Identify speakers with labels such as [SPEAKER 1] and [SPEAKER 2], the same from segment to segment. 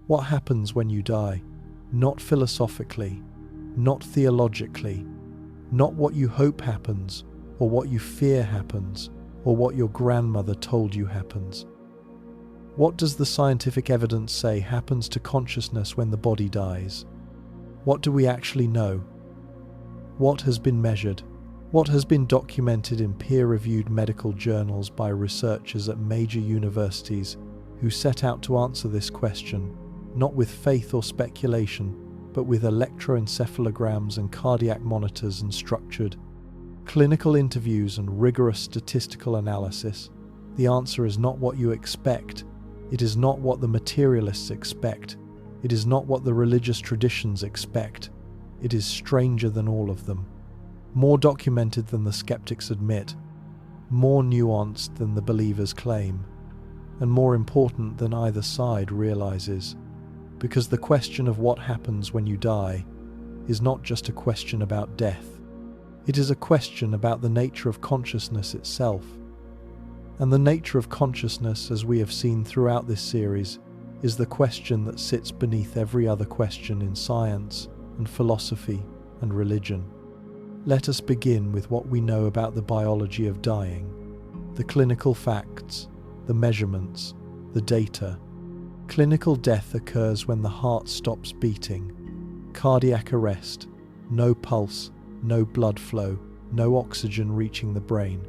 [SPEAKER 1] What happens when you die? Not philosophically, not theologically, not what you hope happens, or what you fear happens, or what your grandmother told you happens. What does the scientific evidence say happens to consciousness when the body dies? What do we actually know? What has been measured? What has been documented in peer-reviewed medical journals by researchers at major universities who set out to answer this question, not with faith or speculation, but with electroencephalograms and cardiac monitors and structured clinical interviews and rigorous statistical analysis? The answer is not what you expect. It is not what the materialists expect. It is not what the religious traditions expect. It is stranger than all of them. More documented than the skeptics admit. More nuanced than the believers claim. And more important than either side realizes. Because the question of what happens when you die is not just a question about death. It is a question about the nature of consciousness itself. And the nature of consciousness, as we have seen throughout this series, is the question that sits beneath every other question in science and philosophy and religion. Let us begin with what we know about the biology of dying, the clinical facts, the measurements, the data. Clinical death occurs when the heart stops beating, cardiac arrest, no pulse, no blood flow, no oxygen reaching the brain.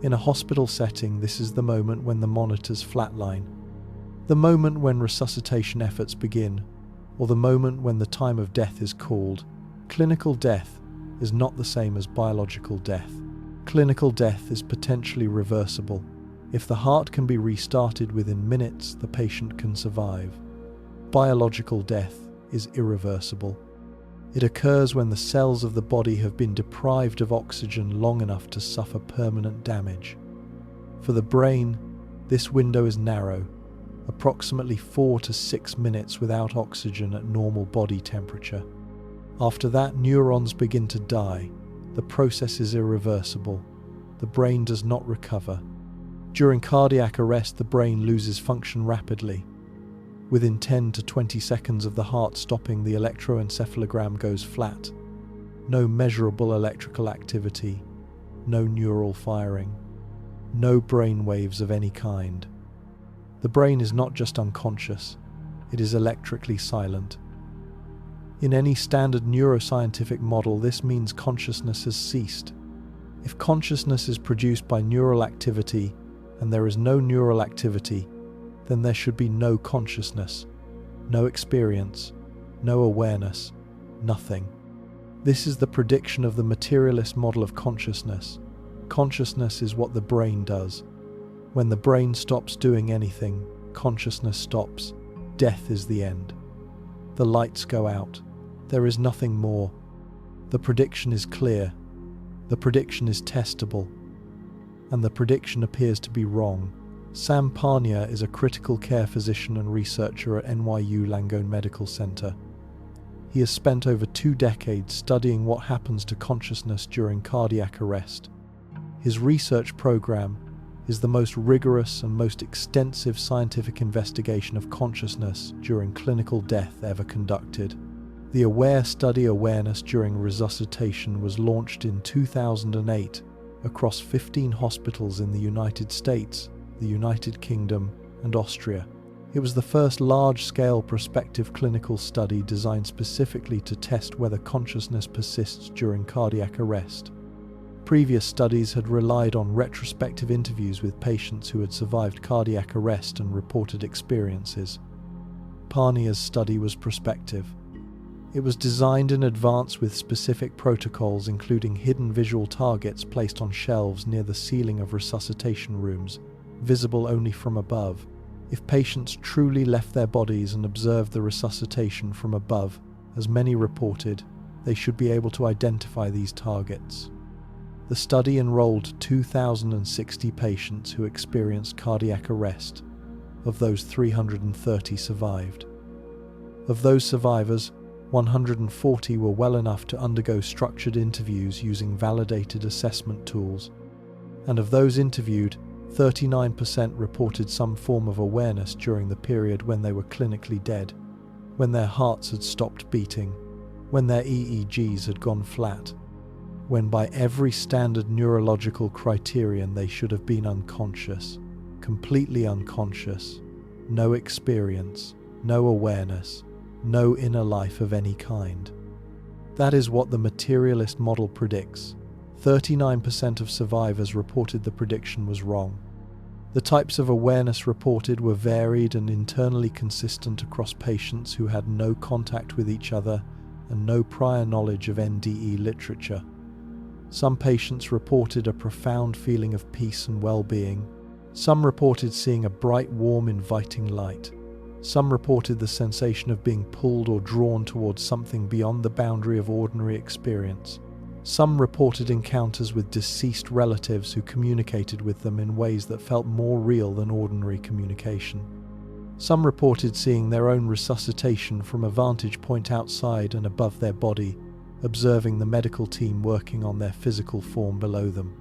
[SPEAKER 1] In a hospital setting, this is the moment when the monitors flatline, the moment when resuscitation efforts begin, or the moment when the time of death is called. Clinical death is not the same as biological death. Clinical death is potentially reversible. If the heart can be restarted within minutes, the patient can survive. Biological death is irreversible. It occurs when the cells of the body have been deprived of oxygen long enough to suffer permanent damage. For the brain, this window is narrow, approximately 4 to 6 minutes without oxygen at normal body temperature. After that, neurons begin to die. The process is irreversible. The brain does not recover. During cardiac arrest, the brain loses function rapidly. Within 10 to 20 seconds of the heart stopping, the electroencephalogram goes flat. No measurable electrical activity, no neural firing, no brain waves of any kind. The brain is not just unconscious, it is electrically silent. In any standard neuroscientific model, this means consciousness has ceased. If consciousness is produced by neural activity and there is no neural activity, then there should be no consciousness, no experience, no awareness, nothing. This is the prediction of the materialist model of consciousness. Consciousness is what the brain does. When the brain stops doing anything, consciousness stops. Death is the end. The lights go out. There is nothing more. The prediction is clear. The prediction is testable. And the prediction appears to be wrong. Sam Parnia is a critical care physician and researcher at NYU Langone Medical Center. He has spent over 2 decades studying what happens to consciousness during cardiac arrest. His research program is the most rigorous and most extensive scientific investigation of consciousness during clinical death ever conducted. The AWARE study, Awareness During Resuscitation, was launched in 2008 across 15 hospitals in the United States, the United Kingdom, and Austria. It was the first large-scale prospective clinical study designed specifically to test whether consciousness persists during cardiac arrest. Previous studies had relied on retrospective interviews with patients who had survived cardiac arrest and reported experiences. Parnia's study was prospective. It was designed in advance with specific protocols, including hidden visual targets placed on shelves near the ceiling of resuscitation rooms, visible only from above. If patients truly left their bodies and observed the resuscitation from above, as many reported, they should be able to identify these targets. The study enrolled 2,060 patients who experienced cardiac arrest. Of those, 330 survived. Of those survivors, 140 were well enough to undergo structured interviews using validated assessment tools. And of those interviewed, 39% reported some form of awareness during the period when they were clinically dead. when their hearts had stopped beating, when their EEGs had gone flat, when by every standard neurological criterion they should have been unconscious, completely unconscious, no experience, no awareness, no inner life of any kind. That is what the materialist model predicts. 39% of survivors reported the prediction was wrong. The types of awareness reported were varied and internally consistent across patients who had no contact with each other and no prior knowledge of NDE literature. Some patients reported a profound feeling of peace and well-being. Some reported seeing a bright, warm, inviting light. Some reported the sensation of being pulled or drawn towards something beyond the boundary of ordinary experience. Some reported encounters with deceased relatives who communicated with them in ways that felt more real than ordinary communication. Some reported seeing their own resuscitation from a vantage point outside and above their body, observing the medical team working on their physical form below them.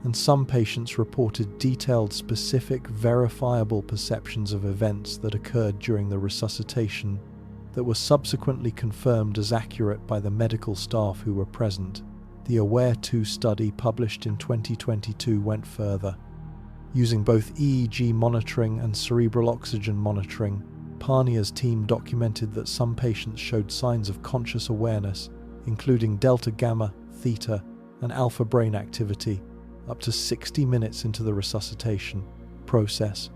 [SPEAKER 1] And some patients reported detailed, specific, verifiable perceptions of events that occurred during the resuscitation that were subsequently confirmed as accurate by the medical staff who were present. The AWARE-2 study published in 2022 went further. Using both EEG monitoring and cerebral oxygen monitoring, Parnia's team documented that some patients showed signs of conscious awareness, including delta, gamma, theta, and alpha brain activity, up to 60 minutes into the resuscitation process.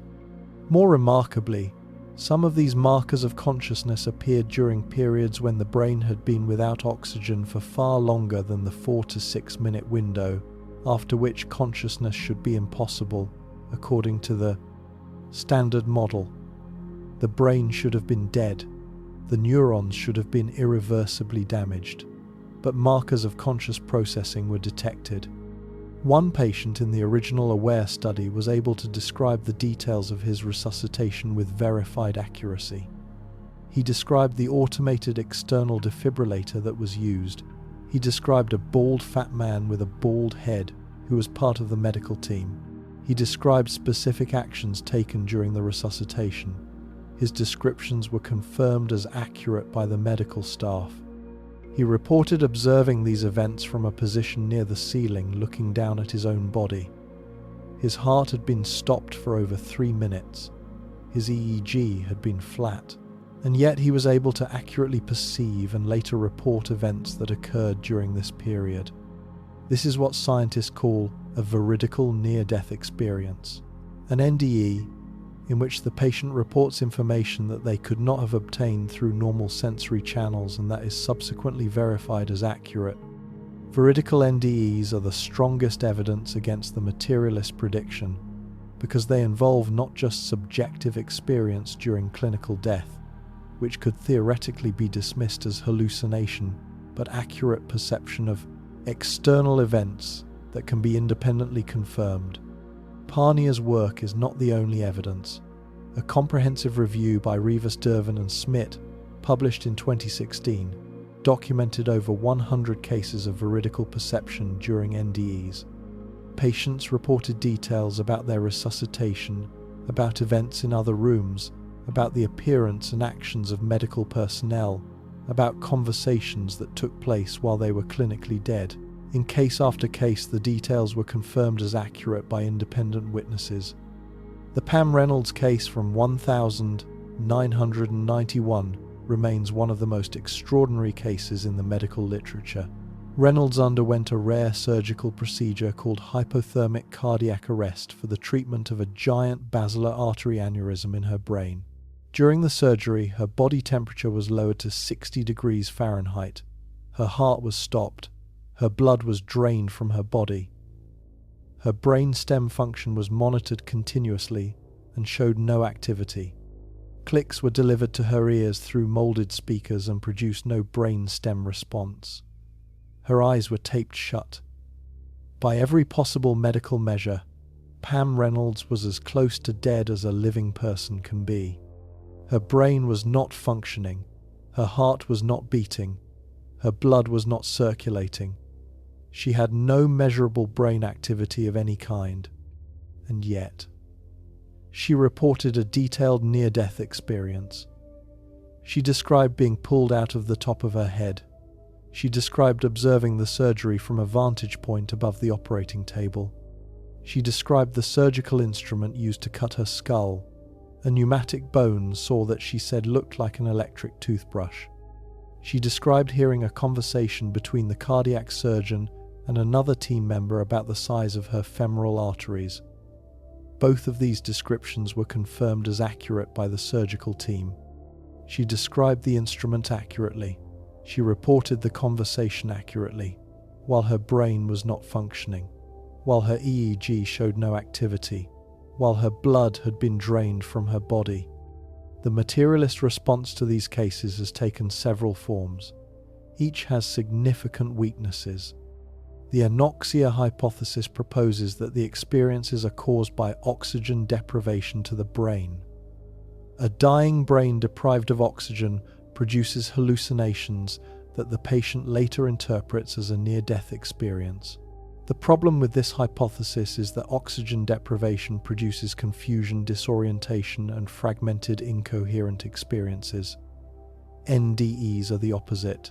[SPEAKER 1] More remarkably, some of these markers of consciousness appeared during periods when the brain had been without oxygen for far longer than the 4 to 6 minute window, after which consciousness should be impossible, according to the standard model. The brain should have been dead. The neurons should have been irreversibly damaged. But markers of conscious processing were detected. One patient in the original AWARE study was able to describe the details of his resuscitation with verified accuracy. He described the automated external defibrillator that was used. He described a bald, fat man with a bald head who was part of the medical team. He described specific actions taken during the resuscitation. His descriptions were confirmed as accurate by the medical staff. He reported observing these events from a position near the ceiling, looking down at his own body. His heart had been stopped for over 3 minutes. His EEG had been flat, and yet he was able to accurately perceive and later report events that occurred during this period. This is what scientists call a veridical near-death experience, an NDE in which the patient reports information that they could not have obtained through normal sensory channels and that is subsequently verified as accurate. Veridical NDEs are the strongest evidence against the materialist prediction because they involve not just subjective experience during clinical death, which could theoretically be dismissed as hallucination, but accurate perception of external events that can be independently confirmed. Parnia's work is not the only evidence. A comprehensive review by Rivas, Dervin and Smit, published in 2016, documented over 100 cases of veridical perception during NDEs. Patients reported details about their resuscitation, about events in other rooms, about the appearance and actions of medical personnel, about conversations that took place while they were clinically dead. In case after case, the details were confirmed as accurate by independent witnesses. The Pam Reynolds case from 1991 remains one of the most extraordinary cases in the medical literature. Reynolds underwent a rare surgical procedure called hypothermic cardiac arrest for the treatment of a giant basilar artery aneurysm in her brain. During the surgery, her body temperature was lowered to 60 degrees Fahrenheit. Her heart was stopped. Her blood was drained from her body. Her brain stem function was monitored continuously and showed no activity. Clicks were delivered to her ears through molded speakers and produced no brain stem response. Her eyes were taped shut. By every possible medical measure, Pam Reynolds was as close to dead as a living person can be. Her brain was not functioning. Her heart was not beating. Her blood was not circulating. She had no measurable brain activity of any kind. And yet, she reported a detailed near-death experience. She described being pulled out of the top of her head. She described observing the surgery from a vantage point above the operating table. She described the surgical instrument used to cut her skull, a pneumatic bone saw that she said looked like an electric toothbrush. She described hearing a conversation between the cardiac surgeon and another team member about the size of her femoral arteries. Both of these descriptions were confirmed as accurate by the surgical team. She described the instrument accurately. She reported the conversation accurately, while her brain was not functioning, while her EEG showed no activity, while her blood had been drained from her body. The materialist response to these cases has taken several forms. Each has significant weaknesses. The anoxia hypothesis proposes that the experiences are caused by oxygen deprivation to the brain. A dying brain deprived of oxygen produces hallucinations that the patient later interprets as a near-death experience. The problem with this hypothesis is that oxygen deprivation produces confusion, disorientation, and fragmented, incoherent experiences. NDEs are the opposite.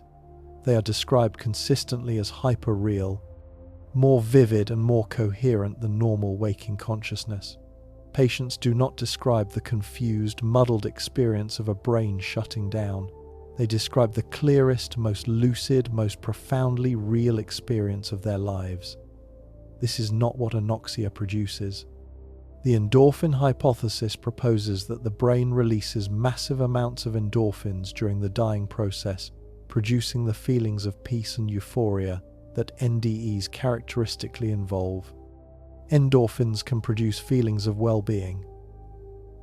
[SPEAKER 1] They are described consistently as hyper-real, more vivid and more coherent than normal waking consciousness. Patients do not describe the confused, muddled experience of a brain shutting down. They describe the clearest, most lucid, most profoundly real experience of their lives. This is not what anoxia produces. The endorphin hypothesis proposes that the brain releases massive amounts of endorphins during the dying process, producing the feelings of peace and euphoria that NDEs characteristically involve. Endorphins can produce feelings of well-being,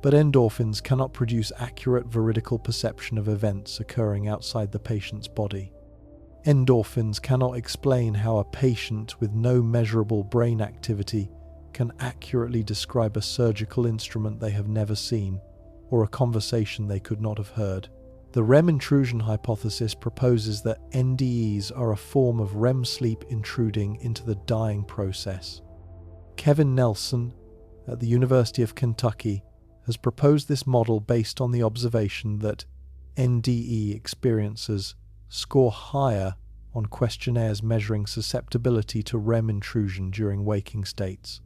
[SPEAKER 1] but endorphins cannot produce accurate veridical perception of events occurring outside the patient's body. Endorphins cannot explain how a patient with no measurable brain activity can accurately describe a surgical instrument they have never seen or a conversation they could not have heard. The REM intrusion hypothesis proposes that NDEs are a form of REM sleep intruding into the dying process. Kevin Nelson at the University of Kentucky has proposed this model based on the observation that NDE experiencers score higher on questionnaires measuring susceptibility to REM intrusion during waking states.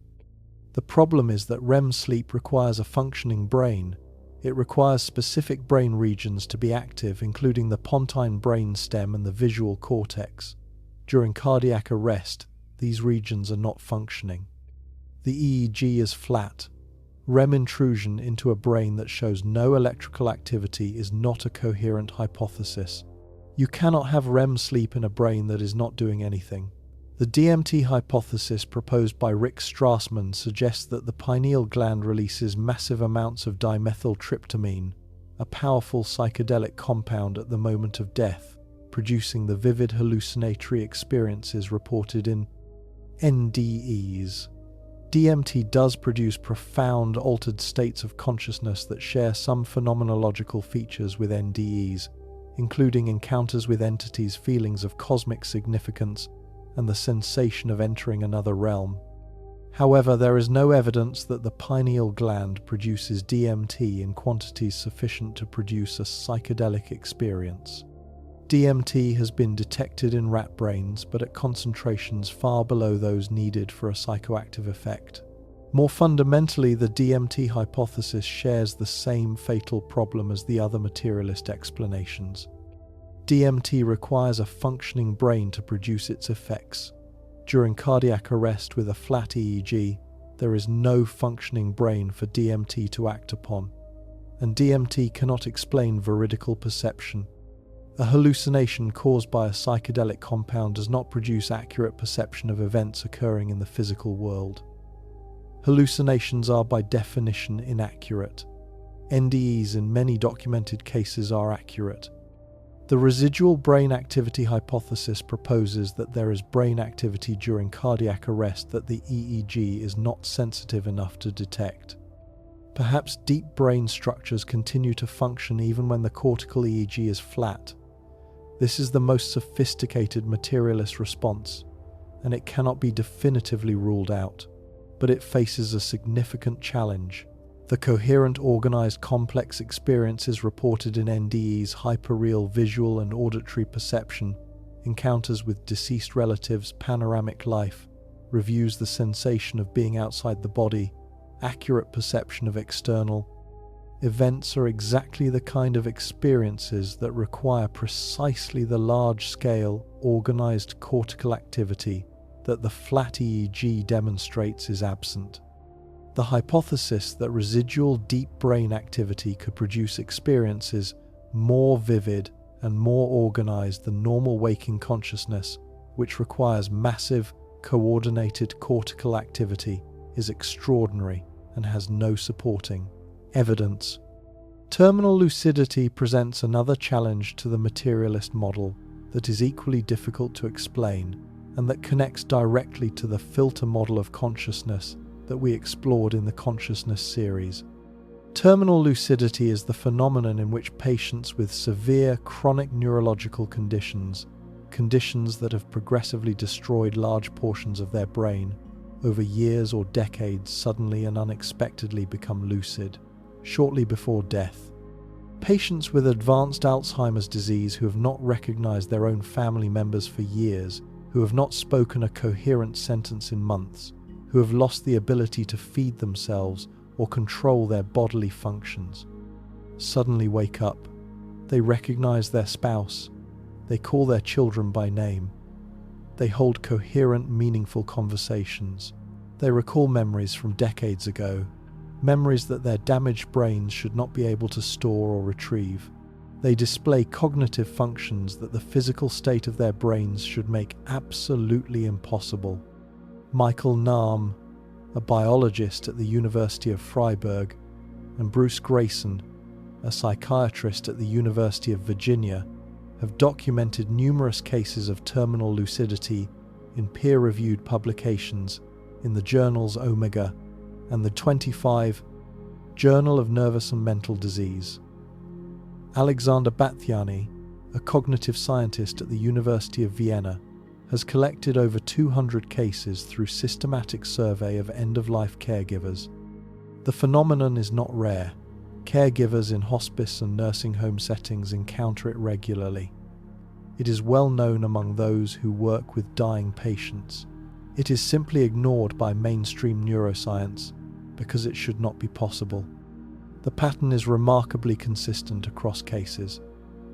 [SPEAKER 1] The problem is that REM sleep requires a functioning brain. It requires specific brain regions to be active, including the pontine brain stem and the visual cortex. During cardiac arrest, these regions are not functioning. The EEG is flat. REM intrusion into a brain that shows no electrical activity is not a coherent hypothesis. You cannot have REM sleep in a brain that is not doing anything. The DMT hypothesis proposed by Rick Strassman suggests that the pineal gland releases massive amounts of dimethyltryptamine, a powerful psychedelic compound at the moment of death, producing the vivid hallucinatory experiences reported in NDEs. DMT does produce profound altered states of consciousness that share some phenomenological features with NDEs, including encounters with entities, feelings of cosmic significance, and the sensation of entering another realm. However, there is no evidence that the pineal gland produces DMT in quantities sufficient to produce a psychedelic experience. DMT has been detected in rat brains, but at concentrations far below those needed for a psychoactive effect. More fundamentally, the DMT hypothesis shares the same fatal problem as the other materialist explanations. DMT requires a functioning brain to produce its effects. During cardiac arrest with a flat EEG, there is no functioning brain for DMT to act upon, and DMT cannot explain veridical perception. A hallucination caused by a psychedelic compound does not produce accurate perception of events occurring in the physical world. Hallucinations are by definition inaccurate. NDEs in many documented cases are accurate. The residual brain activity hypothesis proposes that there is brain activity during cardiac arrest that the EEG is not sensitive enough to detect. Perhaps deep brain structures continue to function even when the cortical EEG is flat. This is the most sophisticated materialist response, and it cannot be definitively ruled out, but it faces a significant challenge. The coherent, organized, complex experiences reported in NDEs, hyperreal visual and auditory perception, encounters with deceased relatives, panoramic life, reviews the sensation of being outside the body, accurate perception of external events are exactly the kind of experiences that require precisely the large-scale, organized cortical activity that the flat EEG demonstrates is absent. The hypothesis that residual deep brain activity could produce experiences more vivid and more organized than normal waking consciousness, which requires massive, coordinated cortical activity, is extraordinary and has no supporting evidence. Terminal lucidity presents another challenge to the materialist model that is equally difficult to explain and that connects directly to the filter model of consciousness that we explored in the consciousness series. Terminal lucidity is the phenomenon in which patients with severe chronic neurological conditions that have progressively destroyed large portions of their brain over years or decades suddenly and unexpectedly become lucid, shortly before death. Patients with advanced Alzheimer's disease who have not recognized their own family members for years, who have not spoken a coherent sentence in months, who have lost the ability to feed themselves or control their bodily functions, suddenly wake up. They recognize their spouse. They call their children by name. They hold coherent, meaningful conversations. They recall memories from decades ago, memories that their damaged brains should not be able to store or retrieve. They display cognitive functions that the physical state of their brains should make absolutely impossible. Michael Nahm, a biologist at the University of Freiburg, and Bruce Grayson, a psychiatrist at the University of Virginia, have documented numerous cases of terminal lucidity in peer-reviewed publications in the journals Omega and the 25 Journal of Nervous and Mental Disease. Alexander Batthyány, a cognitive scientist at the University of Vienna, has collected over 200 cases through systematic survey of end-of-life caregivers. The phenomenon is not rare. Caregivers in hospice and nursing home settings encounter it regularly. It is well known among those who work with dying patients. It is simply ignored by mainstream neuroscience because it should not be possible. The pattern is remarkably consistent across cases.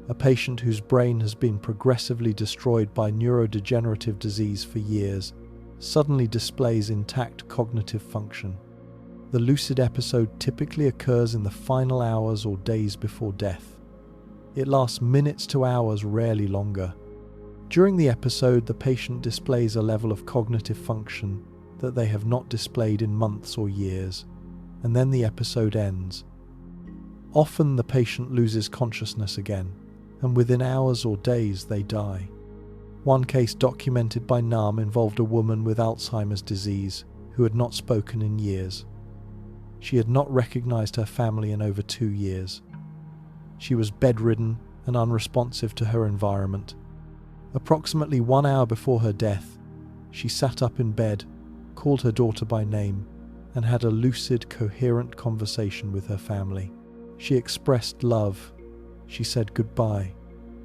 [SPEAKER 1] A patient whose brain has been progressively destroyed by neurodegenerative disease for years suddenly displays intact cognitive function. The lucid episode typically occurs in the final hours or days before death. It lasts minutes to hours, rarely longer. During the episode, the patient displays a level of cognitive function that they have not displayed in months or years, and then the episode ends. Often the patient loses consciousness again, and within hours or days they die. One case documented by Nahm involved a woman with Alzheimer's disease who had not spoken in years. She had not recognized her family in over 2 years. She was bedridden and unresponsive to her environment. Approximately 1 hour before her death, she sat up in bed, called her daughter by name, and had a lucid, coherent conversation with her family. She expressed love. She said goodbye.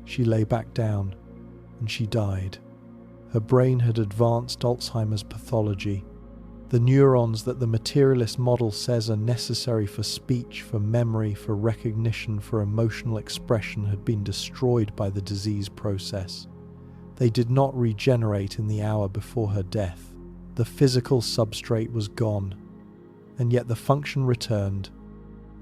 [SPEAKER 1] She lay back down, and she died. Her brain had advanced Alzheimer's pathology. The neurons that the materialist model says are necessary for speech, for memory, for recognition, for emotional expression had been destroyed by the disease process. They did not regenerate in the hour before her death. The physical substrate was gone, and yet the function returned.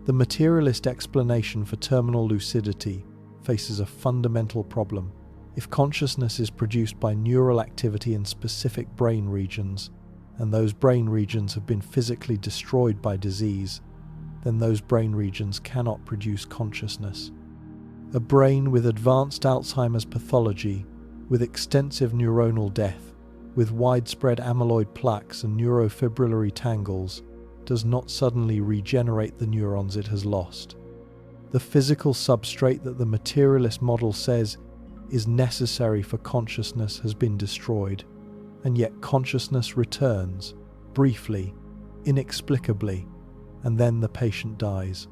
[SPEAKER 1] The materialist explanation for terminal lucidity faces a fundamental problem. If consciousness is produced by neural activity in specific brain regions, and those brain regions have been physically destroyed by disease, then those brain regions cannot produce consciousness. A brain with advanced Alzheimer's pathology, with extensive neuronal death, with widespread amyloid plaques and neurofibrillary tangles, does not suddenly regenerate the neurons it has lost. The physical substrate that the materialist model says is necessary for consciousness has been destroyed, and yet consciousness returns, briefly, inexplicably, and then the patient dies.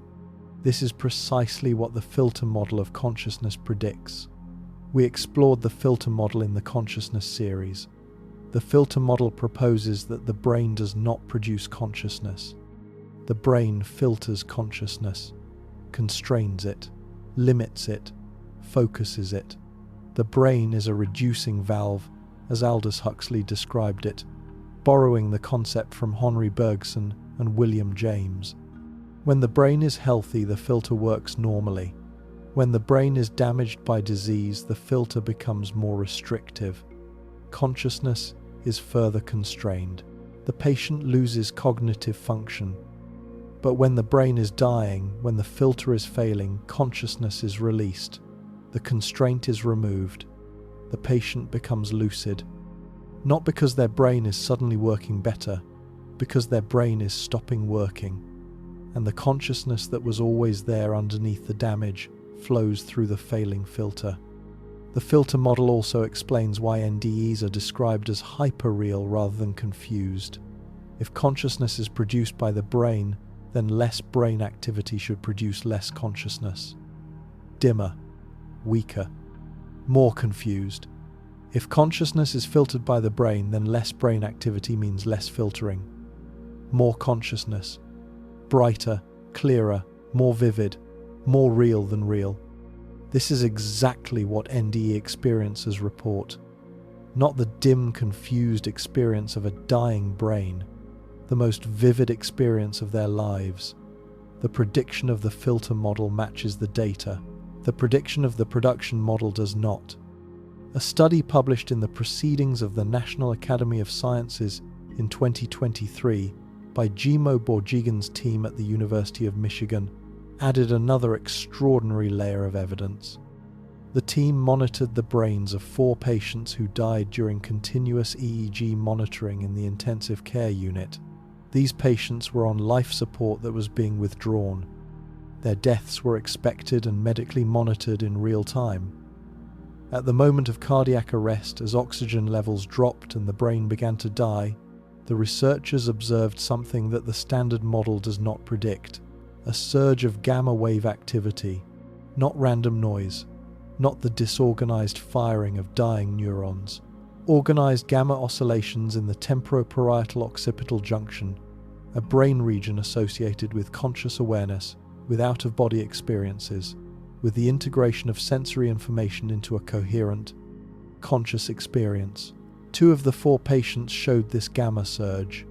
[SPEAKER 1] This is precisely what the filter model of consciousness predicts. We explored the filter model in the consciousness series. The filter model proposes that the brain does not produce consciousness. The brain filters consciousness, constrains it, limits it, focuses it. The brain is a reducing valve, as Aldous Huxley described it, borrowing the concept from Henri Bergson and William James. When the brain is healthy, the filter works normally. When the brain is damaged by disease, the filter becomes more restrictive. Consciousness is further constrained. The patient loses cognitive function. But when the brain is dying, when the filter is failing, consciousness is released. The constraint is removed. The patient becomes lucid. Not because their brain is suddenly working better, because their brain is stopping working. And the consciousness that was always there underneath the damage flows through the failing filter. The filter model also explains why NDEs are described as hyperreal rather than confused. If consciousness is produced by the brain, then less brain activity should produce less consciousness. Dimmer, weaker, more confused. If consciousness is filtered by the brain, then less brain activity means less filtering. More consciousness, brighter, clearer, more vivid, more real than real. This is exactly what NDE experiencers report. Not the dim, confused experience of a dying brain, the most vivid experience of their lives. The prediction of the filter model matches the data. The prediction of the production model does not. A study published in the Proceedings of the National Academy of Sciences in 2023 by Jimo Borjigin's team at the University of Michigan added another extraordinary layer of evidence. The team monitored the brains of 4 patients who died during continuous EEG monitoring in the intensive care unit. These patients were on life support that was being withdrawn. Their deaths were expected and medically monitored in real time. At the moment of cardiac arrest, as oxygen levels dropped and the brain began to die, the researchers observed something that the standard model does not predict: a surge of gamma wave activity, not random noise, not the disorganized firing of dying neurons. Organized gamma oscillations in the temporoparietal occipital junction, a brain region associated with conscious awareness, with out-of-body experiences, with the integration of sensory information into a coherent, conscious experience. 2 of the 4 patients showed this gamma surge.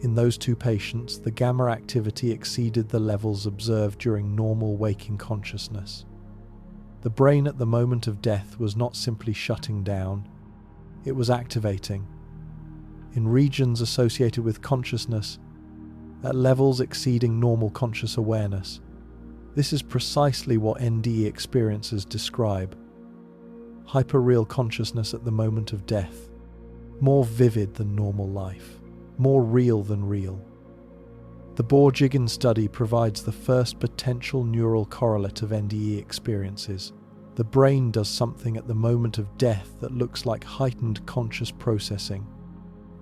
[SPEAKER 1] In those 2 patients, the gamma activity exceeded the levels observed during normal waking consciousness. The brain at the moment of death was not simply shutting down, it was activating. In regions associated with consciousness, at levels exceeding normal conscious awareness. This is precisely what NDE experiencers describe. Hyperreal consciousness at the moment of death. More vivid than normal life. More real than real. The Borjigin study provides the first potential neural correlate of NDE experiences. The brain does something at the moment of death that looks like heightened conscious processing.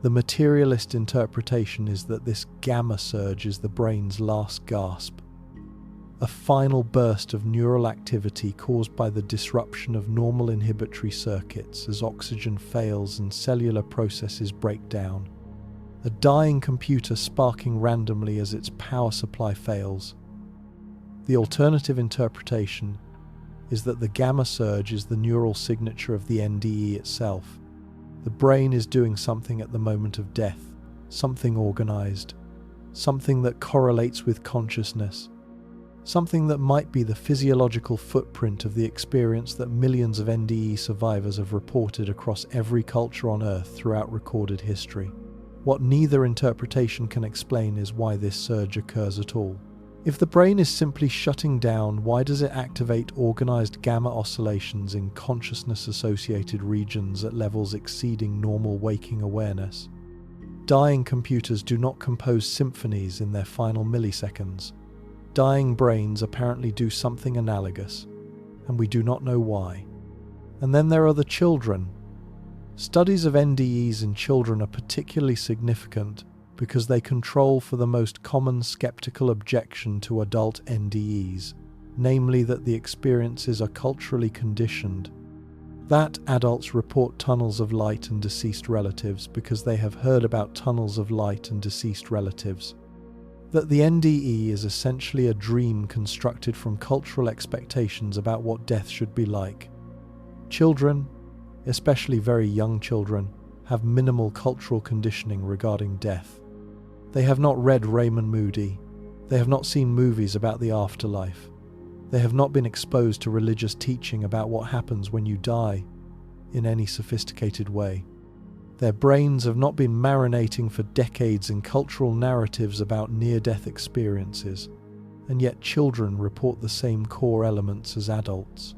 [SPEAKER 1] The materialist interpretation is that this gamma surge is the brain's last gasp. A final burst of neural activity caused by the disruption of normal inhibitory circuits as oxygen fails and cellular processes break down. A dying computer sparking randomly as its power supply fails. The alternative interpretation is that the gamma surge is the neural signature of the NDE itself. The brain is doing something at the moment of death, something organized, something that correlates with consciousness, something that might be the physiological footprint of the experience that millions of NDE survivors have reported across every culture on Earth throughout recorded history. What neither interpretation can explain is why this surge occurs at all. If the brain is simply shutting down, why does it activate organized gamma oscillations in consciousness-associated regions at levels exceeding normal waking awareness? Dying computers do not compose symphonies in their final milliseconds. Dying brains apparently do something analogous, and we do not know why. And then there are the children. Studies of NDEs in children are particularly significant because they control for the most common skeptical objection to adult NDEs, namely that the experiences are culturally conditioned. That adults report tunnels of light and deceased relatives because they have heard about tunnels of light and deceased relatives. That the NDE is essentially a dream constructed from cultural expectations about what death should be like. Children, especially very young children, have minimal cultural conditioning regarding death. They have not read Raymond Moody. They have not seen movies about the afterlife. They have not been exposed to religious teaching about what happens when you die in any sophisticated way. Their brains have not been marinating for decades in cultural narratives about near-death experiences, and yet children report the same core elements as adults.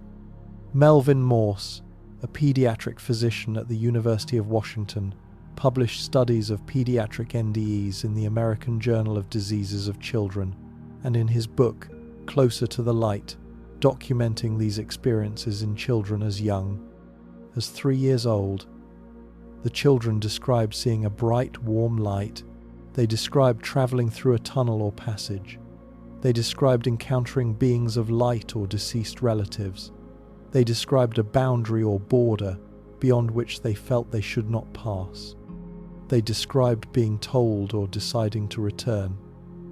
[SPEAKER 1] Melvin Morse, a pediatric physician at the University of Washington, published studies of pediatric NDEs in the American Journal of Diseases of Children, and in his book, Closer to the Light, documenting these experiences in children as young as 3 years old. The children described seeing a bright, warm light. They described traveling through a tunnel or passage. They described encountering beings of light or deceased relatives. They described a boundary or border beyond which they felt they should not pass. They described being told or deciding to return.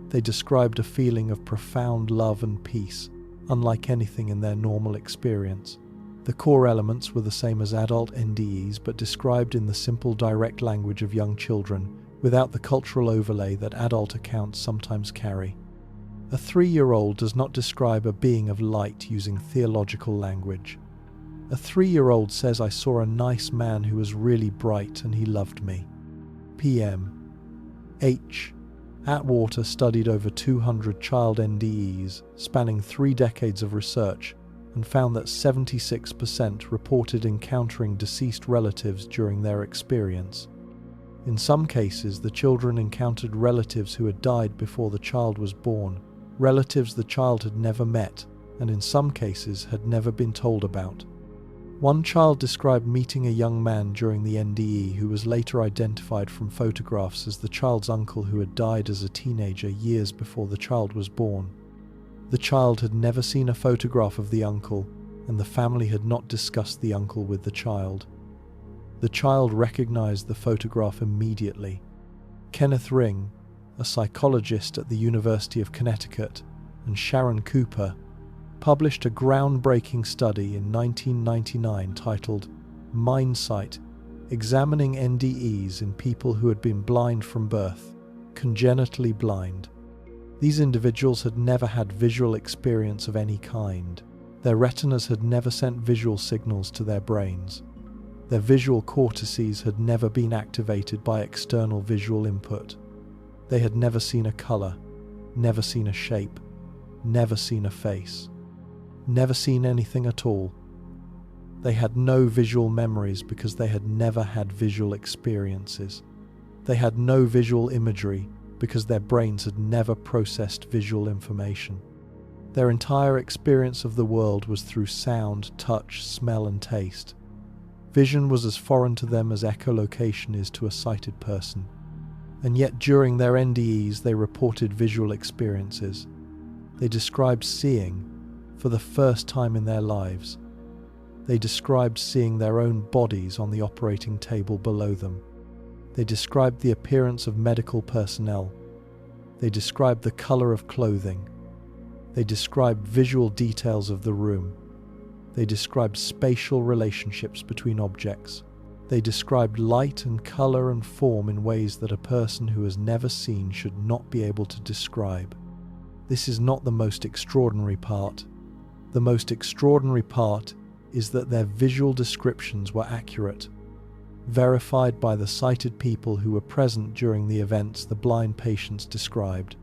[SPEAKER 1] They described a feeling of profound love and peace, unlike anything in their normal experience. The core elements were the same as adult NDEs, but described in the simple, direct language of young children, without the cultural overlay that adult accounts sometimes carry. A 3-year-old does not describe a being of light using theological language. A 3-year-old says, "I saw a nice man who was really bright and he loved me." PM. H. Atwater studied over 200 child NDEs, spanning 3 decades of research, and found that 76% reported encountering deceased relatives during their experience. In some cases, the children encountered relatives who had died before the child was born, relatives the child had never met, and in some cases had never been told about. One child described meeting a young man during the NDE who was later identified from photographs as the child's uncle who had died as a teenager years before the child was born. The child had never seen a photograph of the uncle, and the family had not discussed the uncle with the child. The child recognized the photograph immediately. Kenneth Ring, a psychologist at the University of Connecticut, and Sharon Cooper, published a groundbreaking study in 1999 titled Mindsight, examining NDEs in people who had been blind from birth, congenitally blind. These individuals had never had visual experience of any kind. Their retinas had never sent visual signals to their brains. Their visual cortices had never been activated by external visual input. They had never seen a color, never seen a shape, never seen a face, never seen anything at all. They had no visual memories because they had never had visual experiences. They had no visual imagery because their brains had never processed visual information. Their entire experience of the world was through sound, touch, smell, and taste. Vision was as foreign to them as echolocation is to a sighted person. And yet during their NDEs they reported visual experiences. They described seeing for the first time in their lives. They described seeing their own bodies on the operating table below them. They described the appearance of medical personnel. They described the color of clothing. They described visual details of the room. They described spatial relationships between objects. They described light and color and form in ways that a person who has never seen should not be able to describe. This is not the most extraordinary part. The most extraordinary part is that their visual descriptions were accurate, verified by the sighted people who were present during the events the blind patients described.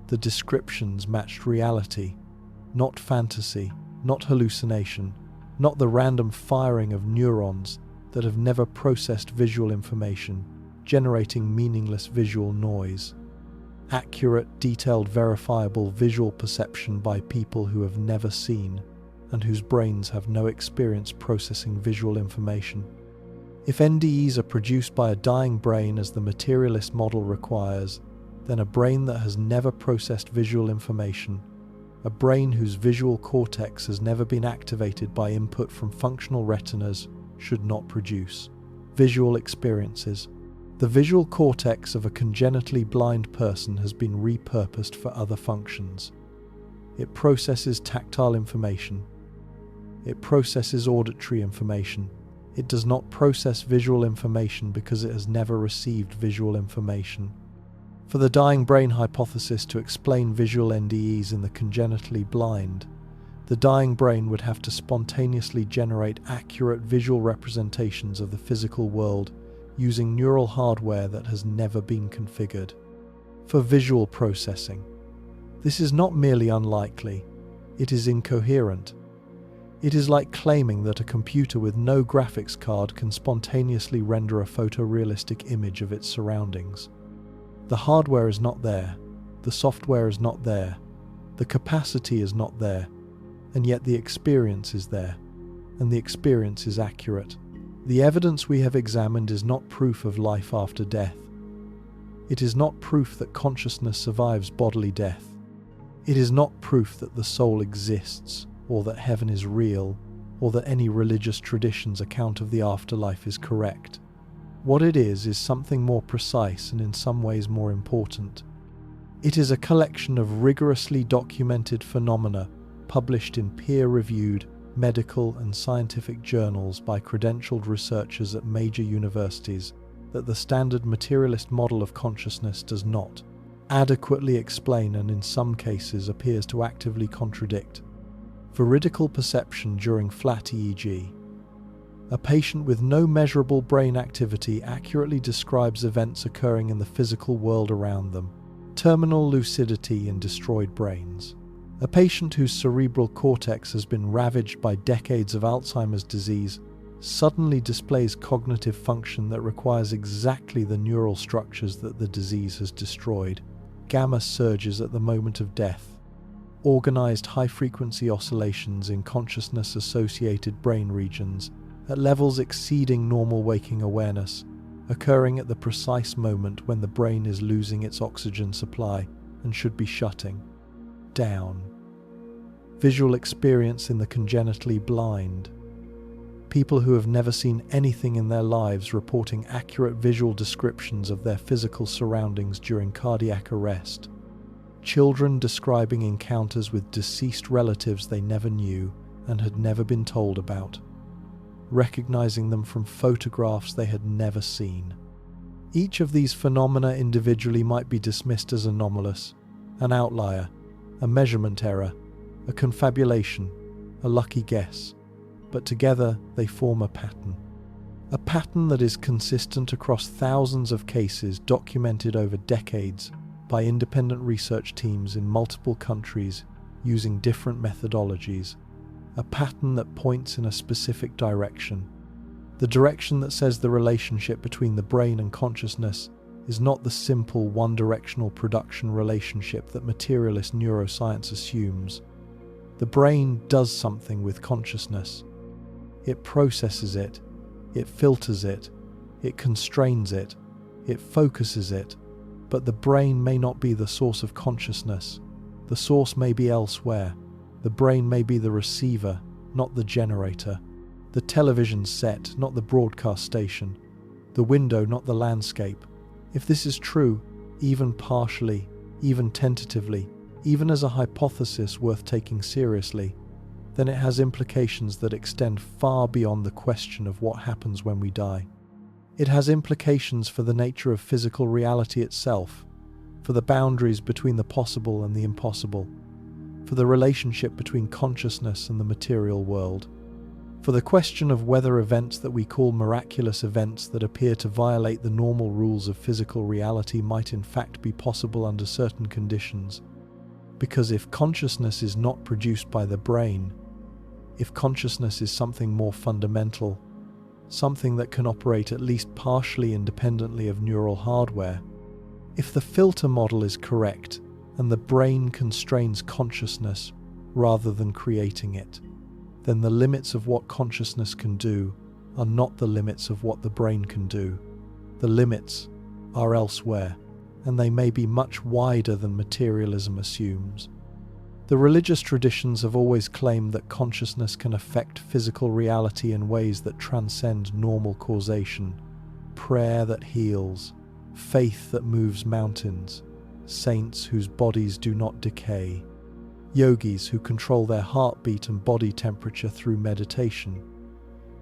[SPEAKER 1] The descriptions matched reality, not fantasy, not hallucination, not the random firing of neurons that have never processed visual information, generating meaningless visual noise. Accurate, detailed, verifiable visual perception by people who have never seen and whose brains have no experience processing visual information. If NDEs are produced by a dying brain as the materialist model requires, then a brain that has never processed visual information, a brain whose visual cortex has never been activated by input from functional retinas, should not produce visual experiences. The visual cortex of a congenitally blind person has been repurposed for other functions. It processes tactile information. It processes auditory information. It does not process visual information because it has never received visual information. For the dying brain hypothesis to explain visual NDEs in the congenitally blind, the dying brain would have to spontaneously generate accurate visual representations of the physical world using neural hardware that has never been configured. For visual processing, this is not merely unlikely, it is incoherent. It is like claiming that a computer with no graphics card can spontaneously render a photorealistic image of its surroundings. The hardware is not there, the software is not there, the capacity is not there, and yet the experience is there, and the experience is accurate. The evidence we have examined is not proof of life after death. It is not proof that consciousness survives bodily death. It is not proof that the soul exists, or that heaven is real, or that any religious tradition's account of the afterlife is correct. What it is something more precise and in some ways more important. It is a collection of rigorously documented phenomena published in peer-reviewed medical and scientific journals by credentialed researchers at major universities that the standard materialist model of consciousness does not adequately explain and in some cases appears to actively contradict. Veridical perception during flat EEG. A patient with no measurable brain activity accurately describes events occurring in the physical world around them. Terminal lucidity in destroyed brains. A patient whose cerebral cortex has been ravaged by decades of Alzheimer's disease suddenly displays cognitive function that requires exactly the neural structures that the disease has destroyed. Gamma surges at the moment of death. Organized high-frequency oscillations in consciousness-associated brain regions at levels exceeding normal waking awareness, occurring at the precise moment when the brain is losing its oxygen supply and should be shutting down. Visual experience in the congenitally blind. People who have never seen anything in their lives reporting accurate visual descriptions of their physical surroundings during cardiac arrest. Children describing encounters with deceased relatives they never knew and had never been told about, recognizing them from photographs they had never seen. Each of these phenomena individually might be dismissed as anomalous, an outlier, a measurement error, a confabulation, a lucky guess, but together they form a pattern that is consistent across thousands of cases documented over decades by independent research teams in multiple countries using different methodologies, a pattern that points in a specific direction, the direction that says the relationship between the brain and consciousness is not the simple one-directional production relationship that materialist neuroscience assumes. The brain does something with consciousness. It processes it, it filters it, it constrains it, it focuses it, but the brain may not be the source of consciousness. The source may be elsewhere. The brain may be the receiver, not the generator. The television set, not the broadcast station. The window, not the landscape. If this is true, even partially, even tentatively, even as a hypothesis worth taking seriously, then it has implications that extend far beyond the question of what happens when we die. It has implications for the nature of physical reality itself, for the boundaries between the possible and the impossible, for the relationship between consciousness and the material world, for the question of whether events that we call miraculous events that appear to violate the normal rules of physical reality might in fact be possible under certain conditions. Because if consciousness is not produced by the brain, if consciousness is something more fundamental, something that can operate at least partially independently of neural hardware, if the filter model is correct and the brain constrains consciousness rather than creating it, then the limits of what consciousness can do are not the limits of what the brain can do. The limits are elsewhere, and they may be much wider than materialism assumes. The religious traditions have always claimed that consciousness can affect physical reality in ways that transcend normal causation. Prayer that heals, faith that moves mountains, saints whose bodies do not decay, yogis who control their heartbeat and body temperature through meditation,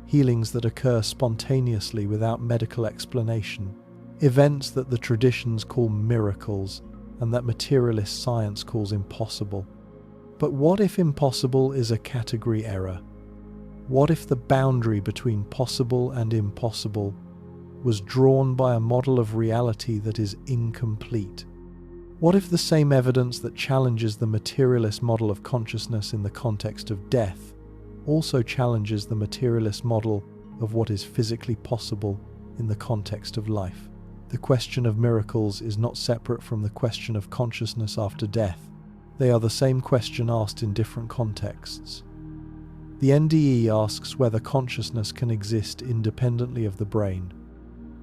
[SPEAKER 1] healings that occur spontaneously without medical explanation, events that the traditions call miracles and that materialist science calls impossible. But what if impossible is a category error? What if the boundary between possible and impossible was drawn by a model of reality that is incomplete? What if the same evidence that challenges the materialist model of consciousness in the context of death also challenges the materialist model of what is physically possible in the context of life? The question of miracles is not separate from the question of consciousness after death. They are the same question asked in different contexts. The NDE asks whether consciousness can exist independently of the brain.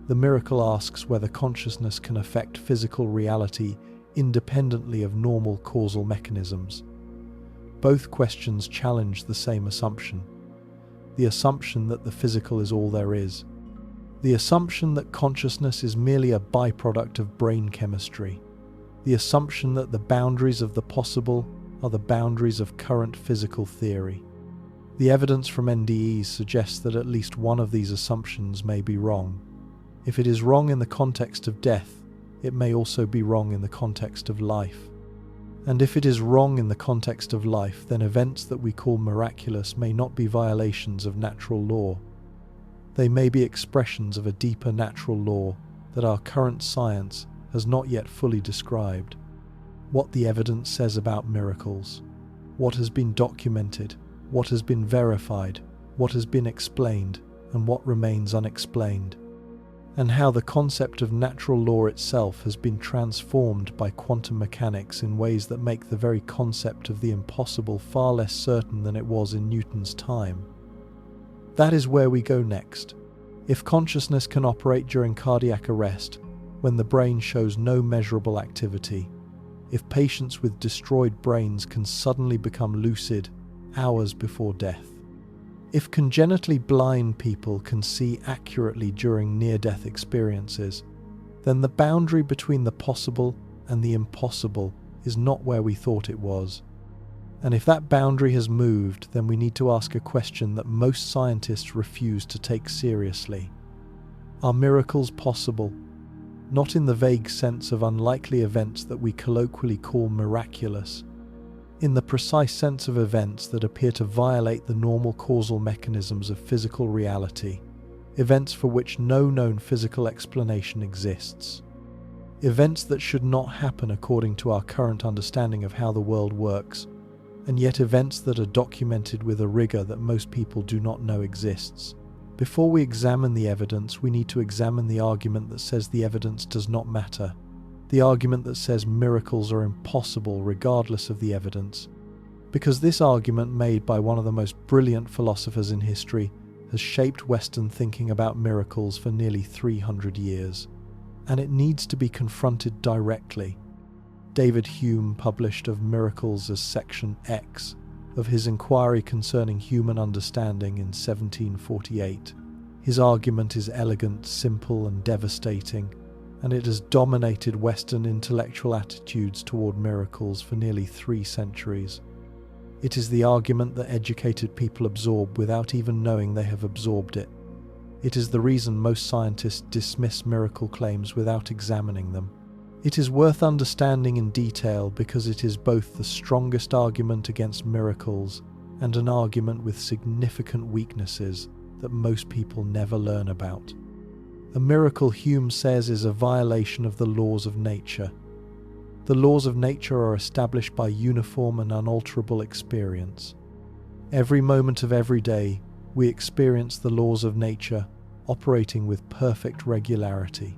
[SPEAKER 1] The miracle asks whether consciousness can affect physical reality independently of normal causal mechanisms. Both questions challenge the same assumption, the assumption that the physical is all there is, the assumption that consciousness is merely a byproduct of brain chemistry, the assumption that the boundaries of the possible are the boundaries of current physical theory. The evidence from NDEs suggests that at least one of these assumptions may be wrong. If it is wrong in the context of death, it may also be wrong in the context of life. And if it is wrong in the context of life, then events that we call miraculous may not be violations of natural law. They may be expressions of a deeper natural law that our current science has not yet fully described. What the evidence says about miracles, what has been documented, what has been verified, what has been explained, and what remains unexplained, and how the concept of natural law itself has been transformed by quantum mechanics in ways that make the very concept of the impossible far less certain than it was in Newton's time. That is where we go next. If consciousness can operate during cardiac arrest, when the brain shows no measurable activity, if patients with destroyed brains can suddenly become lucid hours before death, if congenitally blind people can see accurately during near-death experiences, then the boundary between the possible and the impossible is not where we thought it was. And if that boundary has moved, then we need to ask a question that most scientists refuse to take seriously. Are miracles possible? Not in the vague sense of unlikely events that we colloquially call miraculous, in the precise sense of events that appear to violate the normal causal mechanisms of physical reality, events for which no known physical explanation exists, events that should not happen according to our current understanding of how the world works, and yet events that are documented with a rigor that most people do not know exists. Before we examine the evidence, we need to examine the argument that says the evidence does not matter, the argument that says miracles are impossible regardless of the evidence, because this argument, made by one of the most brilliant philosophers in history, has shaped Western thinking about miracles for nearly 300 years, and it needs to be confronted directly. David Hume published of miracles as Section X of his Inquiry Concerning Human Understanding in 1748. His argument is elegant, simple, and devastating, and it has dominated Western intellectual attitudes toward miracles for nearly 3 centuries. It is the argument that educated people absorb without even knowing they have absorbed it. It is the reason most scientists dismiss miracle claims without examining them. It is worth understanding in detail because it is both the strongest argument against miracles and an argument with significant weaknesses that most people never learn about. A miracle, Hume says, is a violation of the laws of nature. The laws of nature are established by uniform and unalterable experience. Every moment of every day, we experience the laws of nature operating with perfect regularity.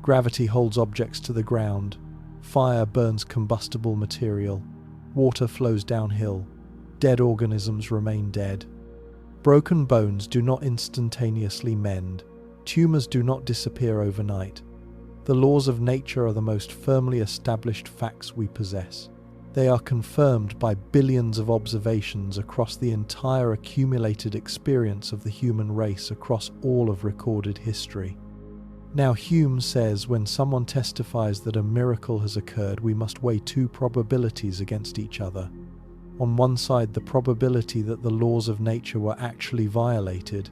[SPEAKER 1] Gravity holds objects to the ground, fire burns combustible material, water flows downhill, dead organisms remain dead. Broken bones do not instantaneously mend. Tumors do not disappear overnight. The laws of nature are the most firmly established facts we possess. They are confirmed by billions of observations across the entire accumulated experience of the human race across all of recorded history. Now, Hume says when someone testifies that a miracle has occurred, we must weigh two probabilities against each other. On one side, the probability that the laws of nature were actually violated,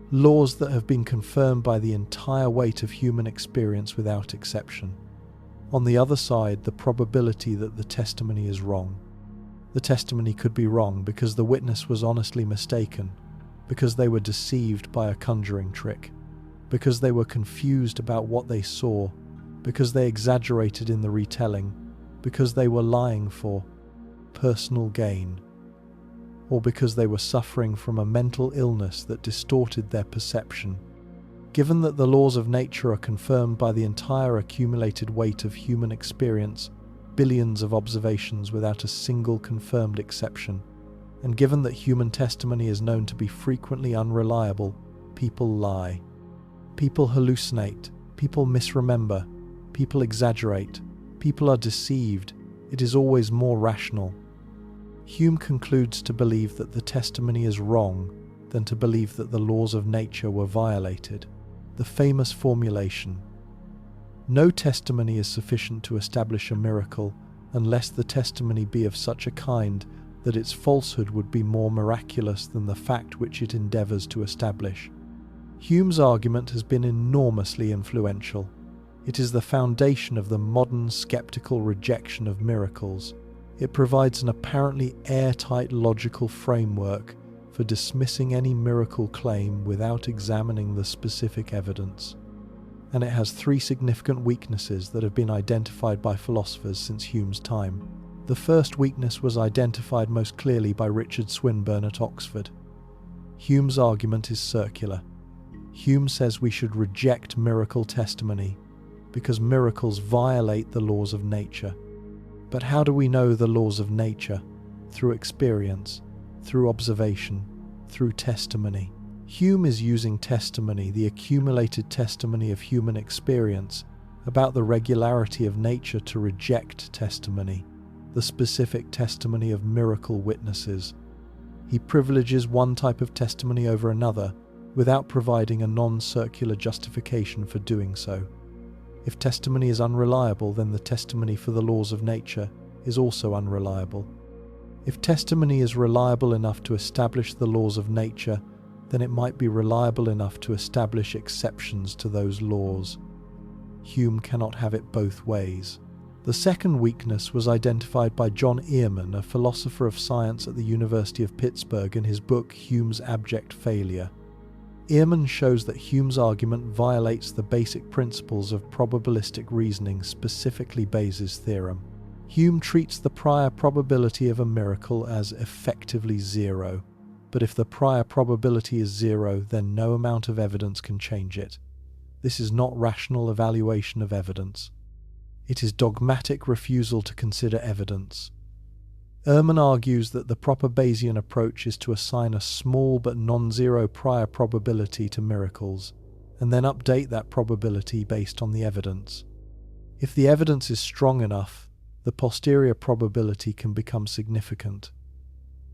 [SPEAKER 1] laws that have been confirmed by the entire weight of human experience without exception. On the other side, the probability that the testimony is wrong. The testimony could be wrong because the witness was honestly mistaken, because they were deceived by a conjuring trick, because they were confused about what they saw, because they exaggerated in the retelling, because they were lying for personal gain, or because they were suffering from a mental illness that distorted their perception. Given that the laws of nature are confirmed by the entire accumulated weight of human experience, billions of observations without a single confirmed exception, and given that human testimony is known to be frequently unreliable, people lie. People hallucinate, people misremember, people exaggerate, people are deceived. It is always more rational. Hume concludes to believe that the testimony is wrong than to believe that the laws of nature were violated. The famous formulation, "No testimony is sufficient to establish a miracle unless the testimony be of such a kind that its falsehood would be more miraculous than the fact which it endeavours to establish." Hume's argument has been enormously influential. It is the foundation of the modern skeptical rejection of miracles. It provides an apparently airtight logical framework for dismissing any miracle claim without examining the specific evidence. And it has three significant weaknesses that have been identified by philosophers since Hume's time. The first weakness was identified most clearly by Richard Swinburne at Oxford. Hume's argument is circular. Hume says we should reject miracle testimony because miracles violate the laws of nature. But how do we know the laws of nature? Through experience, through observation, through testimony. Hume is using testimony, the accumulated testimony of human experience, about the regularity of nature to reject testimony, the specific testimony of miracle witnesses. He privileges one type of testimony over another without providing a non-circular justification for doing so. If testimony is unreliable, then the testimony for the laws of nature is also unreliable. If testimony is reliable enough to establish the laws of nature, then it might be reliable enough to establish exceptions to those laws. Hume cannot have it both ways. The second weakness was identified by John Earman, a philosopher of science at the University of Pittsburgh, in his book Hume's Abject Failure. Earman shows that Hume's argument violates the basic principles of probabilistic reasoning, specifically Bayes' theorem. Hume treats the prior probability of a miracle as effectively zero, but if the prior probability is zero, then no amount of evidence can change it. This is not rational evaluation of evidence. It is dogmatic refusal to consider evidence. Earman argues that the proper Bayesian approach is to assign a small but non-zero prior probability to miracles, and then update that probability based on the evidence. If the evidence is strong enough, the posterior probability can become significant.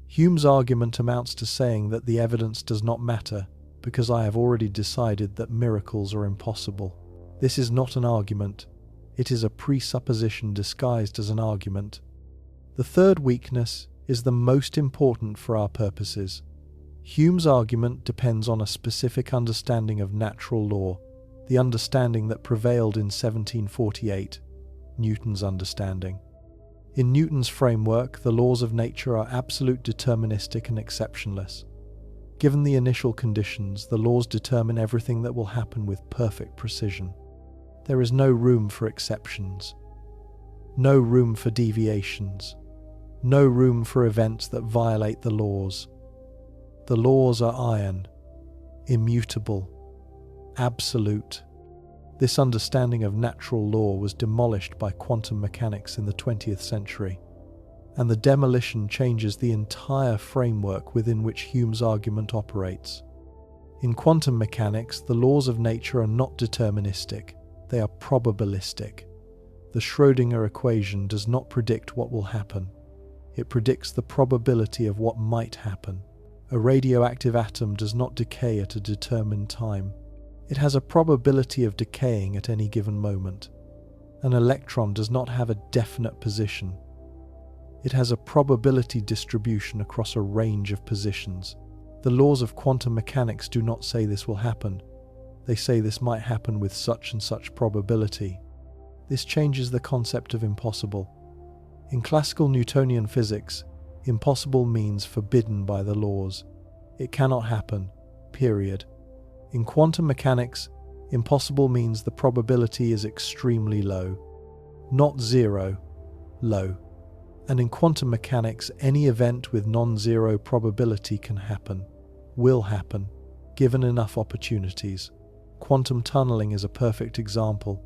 [SPEAKER 1] Hume's argument amounts to saying that the evidence does not matter because I have already decided that miracles are impossible. This is not an argument. It is a presupposition disguised as an argument. The third weakness is the most important for our purposes. Hume's argument depends on a specific understanding of natural law, the understanding that prevailed in 1748, Newton's understanding. In Newton's framework, the laws of nature are absolute, deterministic, and exceptionless. Given the initial conditions, the laws determine everything that will happen with perfect precision. There is no room for exceptions, no room for deviations, no room for events that violate the laws. The laws are iron, immutable, absolute. This understanding of natural law was demolished by quantum mechanics in the 20th century. and the demolition changes the entire framework within which Hume's argument operates. In quantum mechanics, the laws of nature are not deterministic, they are probabilistic. The Schrödinger equation does not predict what will happen. It predicts the probability of what might happen. A radioactive atom does not decay at a determined time. It has a probability of decaying at any given moment. An electron does not have a definite position. It has a probability distribution across a range of positions. The laws of quantum mechanics do not say this will happen. They say this might happen with such and such probability. This changes the concept of impossible. In classical Newtonian physics, impossible means forbidden by the laws. It cannot happen, period. In quantum mechanics, impossible means the probability is extremely low. Not zero, low. And in quantum mechanics, any event with non-zero probability can happen, will happen, given enough opportunities. Quantum tunneling is a perfect example.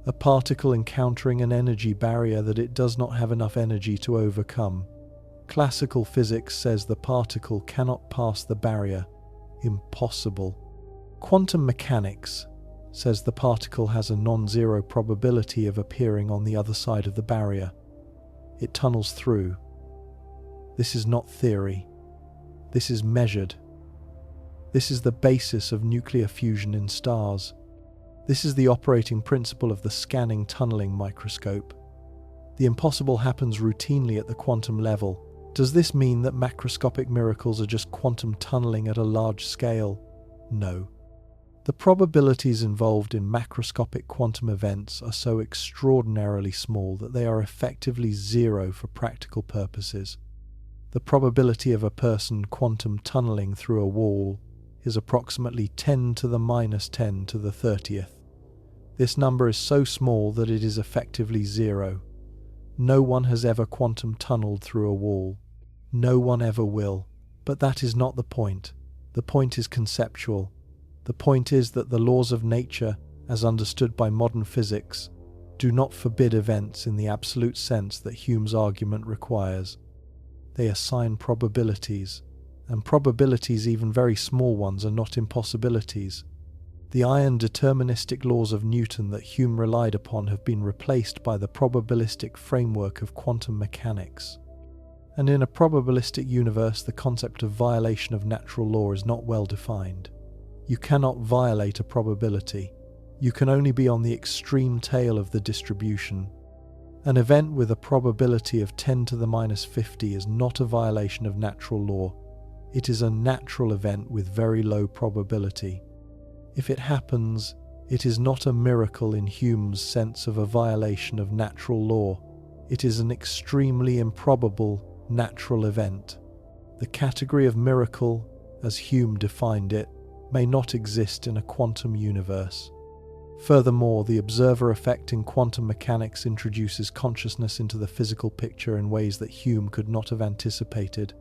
[SPEAKER 1] A particle encountering an energy barrier that it does not have enough energy to overcome. Classical physics says the particle cannot pass the barrier. Impossible. Quantum mechanics says the particle has a non-zero probability of appearing on the other side of the barrier. It tunnels through. This is not theory. This is measured. This is the basis of nuclear fusion in stars. This is the operating principle of the scanning tunneling microscope. The impossible happens routinely at the quantum level. Does this mean that macroscopic miracles are just quantum tunneling at a large scale? No. The probabilities involved in macroscopic quantum events are so extraordinarily small that they are effectively zero for practical purposes. The probability of a person quantum tunneling through a wall is approximately 10 to the minus 10 to the 30th. This number is so small that it is effectively zero. No one has ever quantum tunneled through a wall. No one ever will. But that is not the point. The point is conceptual. The point is that the laws of nature, as understood by modern physics, do not forbid events in the absolute sense that Hume's argument requires. They assign probabilities, and probabilities, even very small ones, are not impossibilities. The iron deterministic laws of Newton that Hume relied upon have been replaced by the probabilistic framework of quantum mechanics. And in a probabilistic universe, the concept of violation of natural law is not well defined. You cannot violate a probability. You can only be on the extreme tail of the distribution. An event with a probability of 10 to the minus 50 is not a violation of natural law. It is a natural event with very low probability. If it happens, it is not a miracle in Hume's sense of a violation of natural law. It is an extremely improbable natural event. The category of miracle, as Hume defined it, may not exist in a quantum universe. Furthermore, the observer effect in quantum mechanics introduces consciousness into the physical picture in ways that Hume could not have anticipated,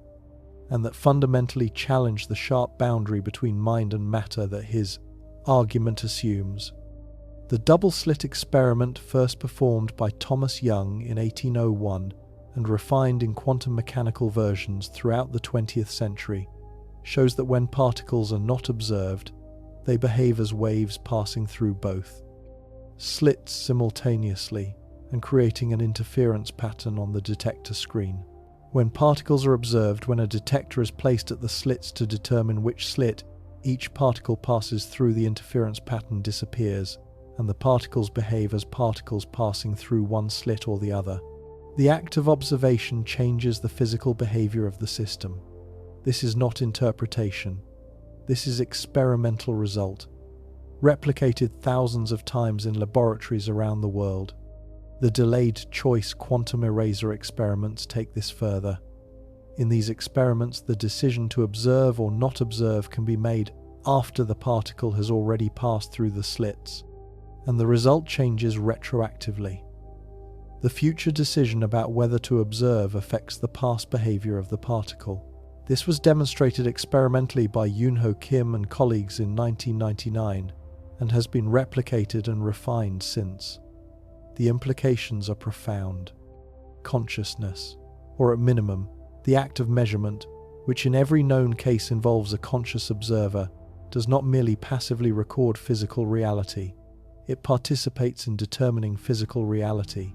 [SPEAKER 1] and that fundamentally challenge the sharp boundary between mind and matter that his argument assumes. The double-slit experiment, first performed by Thomas Young in 1801 and refined in quantum mechanical versions throughout the 20th century, shows that when particles are not observed, they behave as waves passing through both slits simultaneously and creating an interference pattern on the detector screen. When particles are observed, when a detector is placed at the slits to determine which slit each particle passes through, the interference pattern disappears, and the particles behave as particles passing through one slit or the other. The act of observation changes the physical behavior of the system. This is not interpretation. This is experimental result, replicated thousands of times in laboratories around the world. The delayed choice quantum eraser experiments take this further. In these experiments, the decision to observe or not observe can be made after the particle has already passed through the slits, and the result changes retroactively. The future decision about whether to observe affects the past behavior of the particle. This was demonstrated experimentally by Yoonho Kim and colleagues in 1999 and has been replicated and refined since. The implications are profound. Consciousness, or at minimum, the act of measurement, which in every known case involves a conscious observer, does not merely passively record physical reality, it participates in determining physical reality.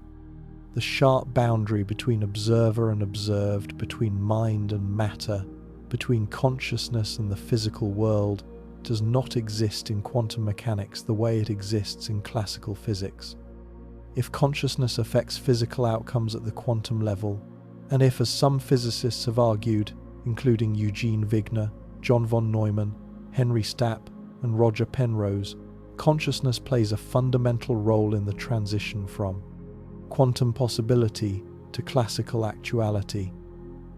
[SPEAKER 1] The sharp boundary between observer and observed, between mind and matter, between consciousness and the physical world, does not exist in quantum mechanics the way it exists in classical physics. If consciousness affects physical outcomes at the quantum level, and if, as some physicists have argued, including Eugene Wigner, John von Neumann, Henry Stapp, and Roger Penrose, consciousness plays a fundamental role in the transition from quantum possibility to classical actuality,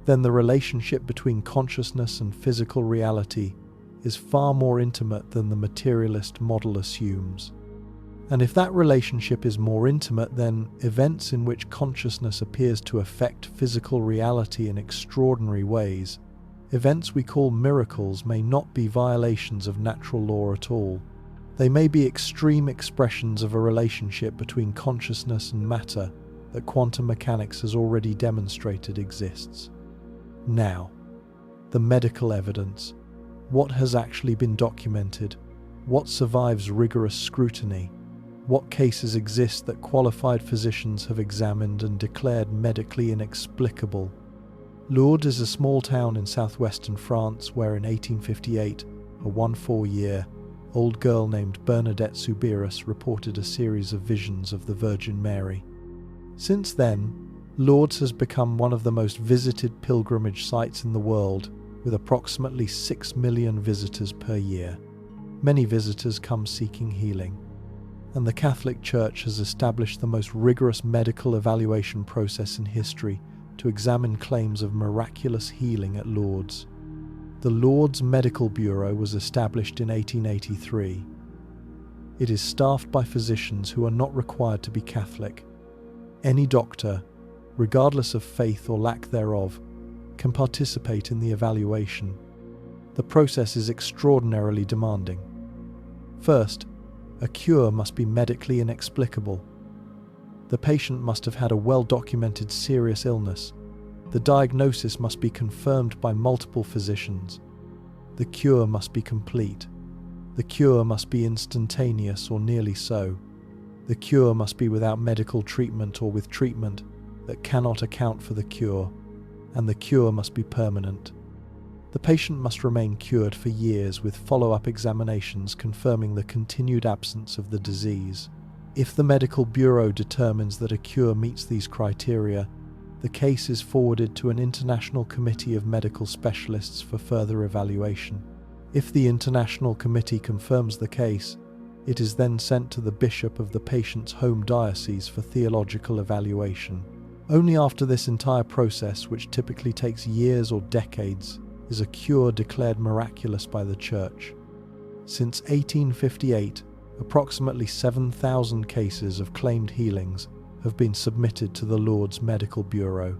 [SPEAKER 1] then the relationship between consciousness and physical reality is far more intimate than the materialist model assumes. And if that relationship is more intimate, then events in which consciousness appears to affect physical reality in extraordinary ways, events we call miracles, may not be violations of natural law at all. They may be extreme expressions of a relationship between consciousness and matter that quantum mechanics has already demonstrated exists. Now, the medical evidence. What has actually been documented? What survives rigorous scrutiny? What cases exist that qualified physicians have examined and declared medically inexplicable? Lourdes is a small town in southwestern France where in 1858, a 14-year-old girl named Bernadette Soubirous reported a series of visions of the Virgin Mary. Since then, Lourdes has become one of the most visited pilgrimage sites in the world, with approximately 6 million visitors per year. Many visitors come seeking healing, and the Catholic Church has established the most rigorous medical evaluation process in history to examine claims of miraculous healing at Lourdes. The Lourdes Medical Bureau was established in 1883. It is staffed by physicians who are not required to be Catholic. Any doctor, regardless of faith or lack thereof, can participate in the evaluation. The process is extraordinarily demanding. First, a cure must be medically inexplicable. The patient must have had a well-documented serious illness. The diagnosis must be confirmed by multiple physicians. The cure must be complete. The cure must be instantaneous or nearly so. The cure must be without medical treatment or with treatment that cannot account for the cure, and the cure must be permanent. The patient must remain cured for years with follow-up examinations confirming the continued absence of the disease. If the Medical Bureau determines that a cure meets these criteria, the case is forwarded to an international committee of medical specialists for further evaluation. If the international committee confirms the case, it is then sent to the bishop of the patient's home diocese for theological evaluation. Only after this entire process, which typically takes years or decades, is a cure declared miraculous by the Church. Since 1858, approximately 7,000 cases of claimed healings have been submitted to the Lourdes Medical Bureau.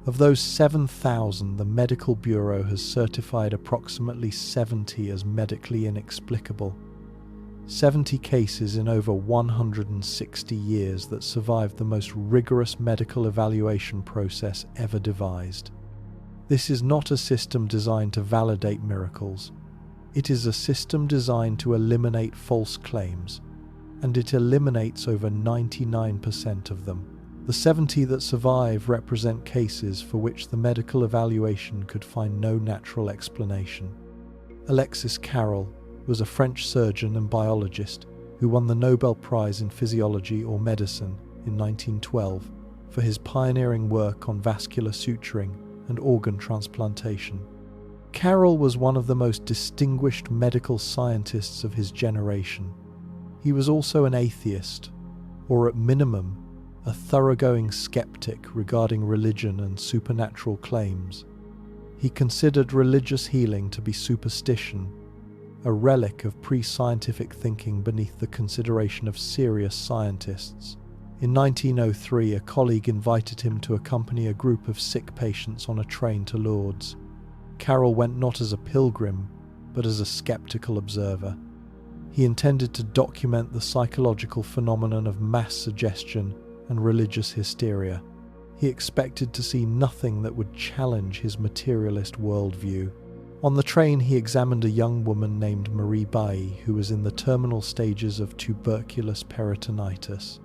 [SPEAKER 1] Of those 7,000, the Medical Bureau has certified approximately 70 as medically inexplicable. 70 cases in over 160 years that survived the most rigorous medical evaluation process ever devised. This is not a system designed to validate miracles. It is a system designed to eliminate false claims, and it eliminates over 99% of them. The 70 that survive represent cases for which the medical evaluation could find no natural explanation. Alexis Carrel was a French surgeon and biologist who won the Nobel Prize in Physiology or Medicine in 1912 for his pioneering work on vascular suturing and organ transplantation. Carrel was one of the most distinguished medical scientists of his generation. He was also an atheist, or at minimum, a thoroughgoing skeptic regarding religion and supernatural claims. He considered religious healing to be superstition, a relic of pre-scientific thinking beneath the consideration of serious scientists. In 1903, a colleague invited him to accompany a group of sick patients on a train to Lourdes. Carrel went not as a pilgrim, but as a skeptical observer. He intended to document the psychological phenomenon of mass suggestion and religious hysteria. He expected to see nothing that would challenge his materialist worldview. On the train, he examined a young woman named Marie Bailly, who was in the terminal stages of tuberculous peritonitis.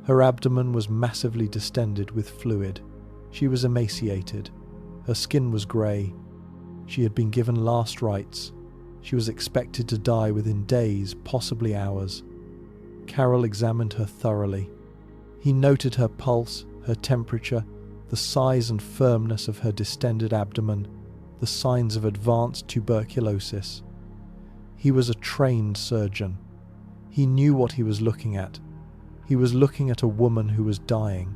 [SPEAKER 1] Her abdomen was massively distended with fluid. She was emaciated. Her skin was grey. She had been given last rites. She was expected to die within days, possibly hours. Carol examined her thoroughly. He noted her pulse, her temperature, the size and firmness of her distended abdomen, the signs of advanced tuberculosis. He was a trained surgeon. He knew what he was looking at. He was looking at a woman who was dying.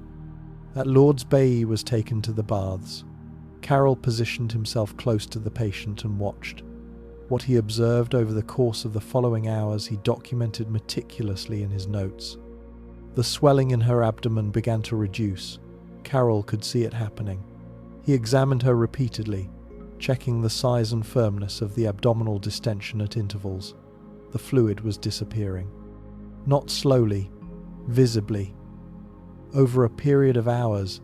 [SPEAKER 1] At Lourdes, Bailly was taken to the baths. Carol positioned himself close to the patient and watched. What he observed over the course of the following hours he documented meticulously in his notes. The swelling in her abdomen began to reduce. Carol could see it happening. He examined her repeatedly, checking the size and firmness of the abdominal distension at intervals. The fluid was disappearing. Not slowly, visibly. Over a period of hours,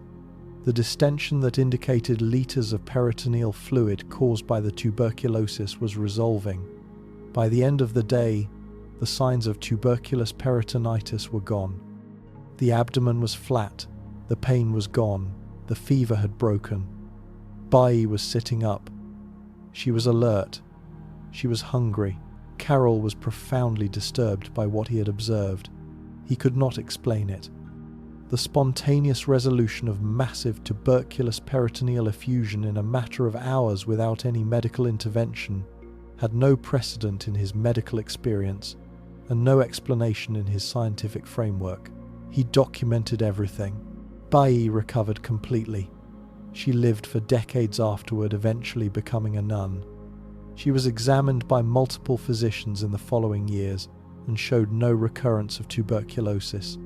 [SPEAKER 1] the distension that indicated liters of peritoneal fluid caused by the tuberculosis was resolving. By the end of the day, the signs of tuberculous peritonitis were gone. The abdomen was flat, the pain was gone, the fever had broken. Bailly was sitting up. She was alert. She was hungry. Carol was profoundly disturbed by what he had observed. He could not explain it. The spontaneous resolution of massive tuberculous peritoneal effusion in a matter of hours without any medical intervention had no precedent in his medical experience and no explanation in his scientific framework. He documented everything. Bailly recovered completely. She lived for decades afterward, eventually becoming a nun. She was examined by multiple physicians in the following years and showed no recurrence of tuberculosis.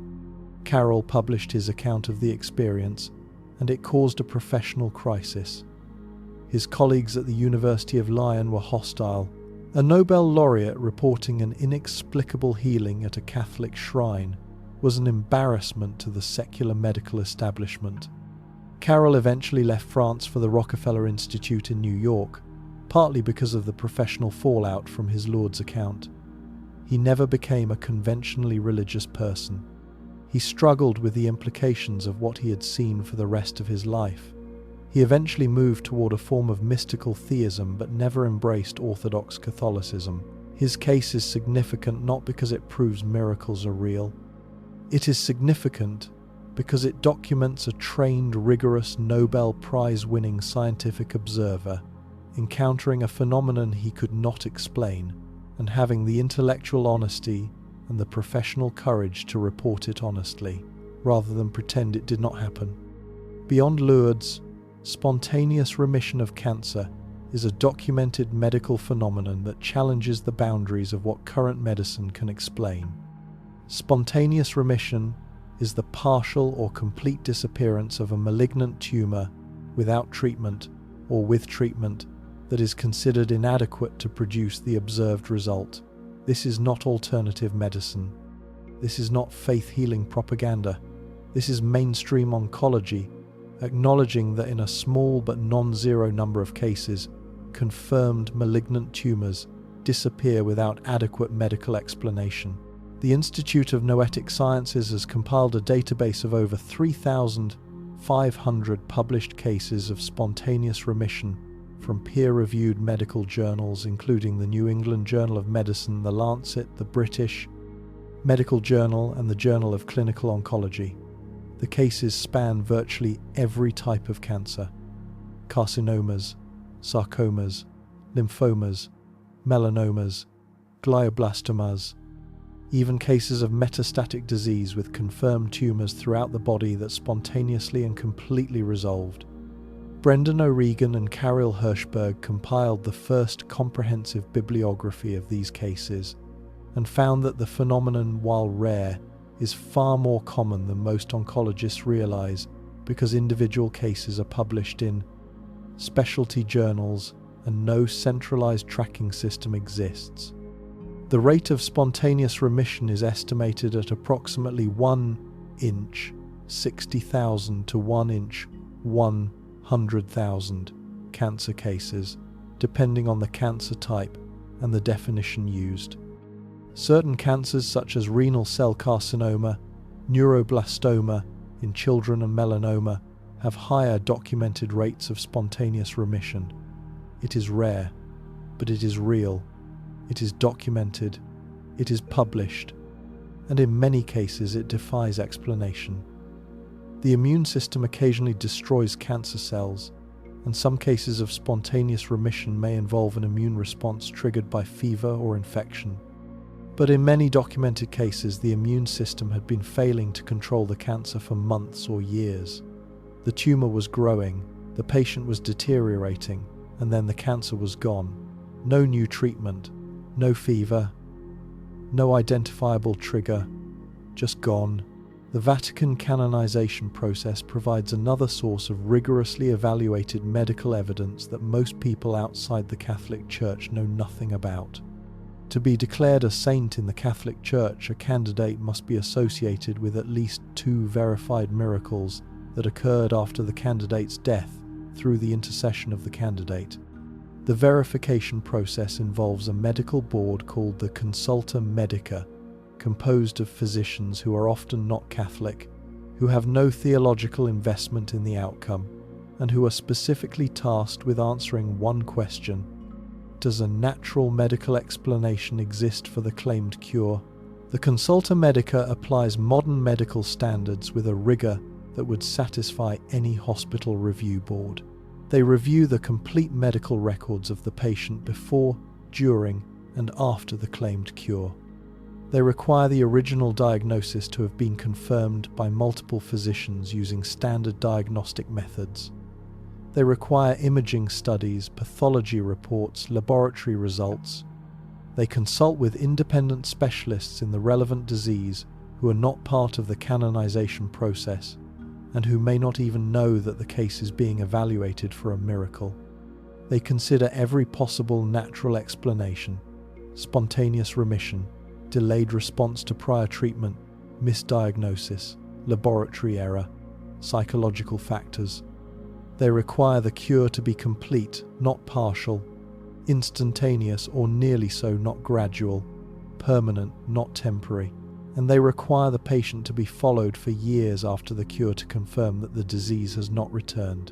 [SPEAKER 1] Carol published his account of the experience, and it caused a professional crisis. His colleagues at the University of Lyon were hostile. A Nobel laureate reporting an inexplicable healing at a Catholic shrine was an embarrassment to the secular medical establishment. Carol eventually left France for the Rockefeller Institute in New York, partly because of the professional fallout from his Lourdes account. He never became a conventionally religious person. He struggled with the implications of what he had seen for the rest of his life. He eventually moved toward a form of mystical theism but never embraced Orthodox Catholicism. His case is significant not because it proves miracles are real. It is significant because it documents a trained, rigorous, Nobel Prize-winning scientific observer encountering a phenomenon he could not explain and having the intellectual honesty and the professional courage to report it honestly, rather than pretend it did not happen. Beyond Lourdes, spontaneous remission of cancer is a documented medical phenomenon that challenges the boundaries of what current medicine can explain. Spontaneous remission is the partial or complete disappearance of a malignant tumor without treatment or with treatment that is considered inadequate to produce the observed result. This is not alternative medicine. This is not faith-healing propaganda. This is mainstream oncology, acknowledging that in a small but non-zero number of cases, confirmed malignant tumors disappear without adequate medical explanation. The Institute of Noetic Sciences has compiled a database of over 3,500 published cases of spontaneous remission from peer-reviewed medical journals, including the New England Journal of Medicine, The Lancet, the British Medical Journal, and the Journal of Clinical Oncology. The cases span virtually every type of cancer: carcinomas, sarcomas, lymphomas, melanomas, glioblastomas, even cases of metastatic disease with confirmed tumors throughout the body that spontaneously and completely resolved. Brendan O'Regan and Carol Hirschberg compiled the first comprehensive bibliography of these cases and found that the phenomenon, while rare, is far more common than most oncologists realize because individual cases are published in specialty journals and no centralized tracking system exists. The rate of spontaneous remission is estimated at approximately 1 inch 60,000 to 1 inch 100,000 cancer cases, depending on the cancer type and the definition used. Certain cancers such as renal cell carcinoma, neuroblastoma in children and melanoma have higher documented rates of spontaneous remission. It is rare, but it is real. It is documented. It is published. And in many cases it defies explanation. The immune system occasionally destroys cancer cells, and some cases of spontaneous remission may involve an immune response triggered by fever or infection. But in many documented cases, the immune system had been failing to control the cancer for months or years. The tumor was growing, the patient was deteriorating, and then the cancer was gone. No new treatment, no fever, no identifiable trigger, just gone. The Vatican canonization process provides another source of rigorously evaluated medical evidence that most people outside the Catholic Church know nothing about. To be declared a saint in the Catholic Church, a candidate must be associated with at least 2 verified miracles that occurred after the candidate's death through the intercession of the candidate. The verification process involves a medical board called the Consulta Medica, composed of physicians who are often not Catholic, who have no theological investment in the outcome, and who are specifically tasked with answering one question: does a natural medical explanation exist for the claimed cure? The Consulta Medica applies modern medical standards with a rigor that would satisfy any hospital review board. They review the complete medical records of the patient before, during, and after the claimed cure. They require the original diagnosis to have been confirmed by multiple physicians using standard diagnostic methods. They require imaging studies, pathology reports, laboratory results. They consult with independent specialists in the relevant disease who are not part of the canonization process and who may not even know that the case is being evaluated for a miracle. They consider every possible natural explanation: spontaneous remission, delayed response to prior treatment, misdiagnosis, laboratory error, psychological factors. They require the cure to be complete, not partial, instantaneous or nearly so, not gradual, permanent, not temporary, and they require the patient to be followed for years after the cure to confirm that the disease has not returned.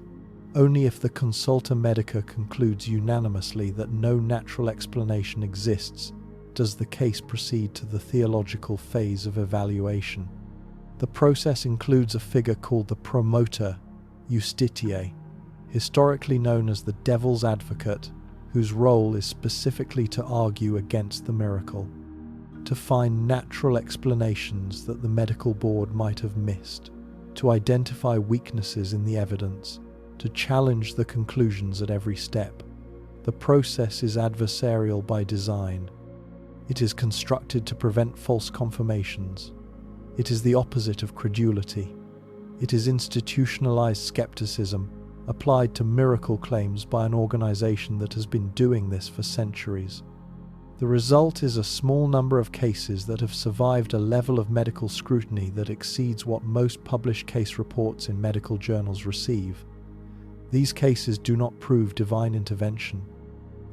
[SPEAKER 1] Only if the Consulta Medica concludes unanimously that no natural explanation exists does the case proceed to the theological phase of evaluation. The process includes a figure called the promoter justitiae, historically known as the devil's advocate, whose role is specifically to argue against the miracle, to find natural explanations that the medical board might have missed, to identify weaknesses in the evidence, to challenge the conclusions at every step. The process is adversarial by design. It is constructed to prevent false confirmations. It is the opposite of credulity. It is institutionalized skepticism applied to miracle claims by an organization that has been doing this for centuries. The result is a small number of cases that have survived a level of medical scrutiny that exceeds what most published case reports in medical journals receive. These cases do not prove divine intervention.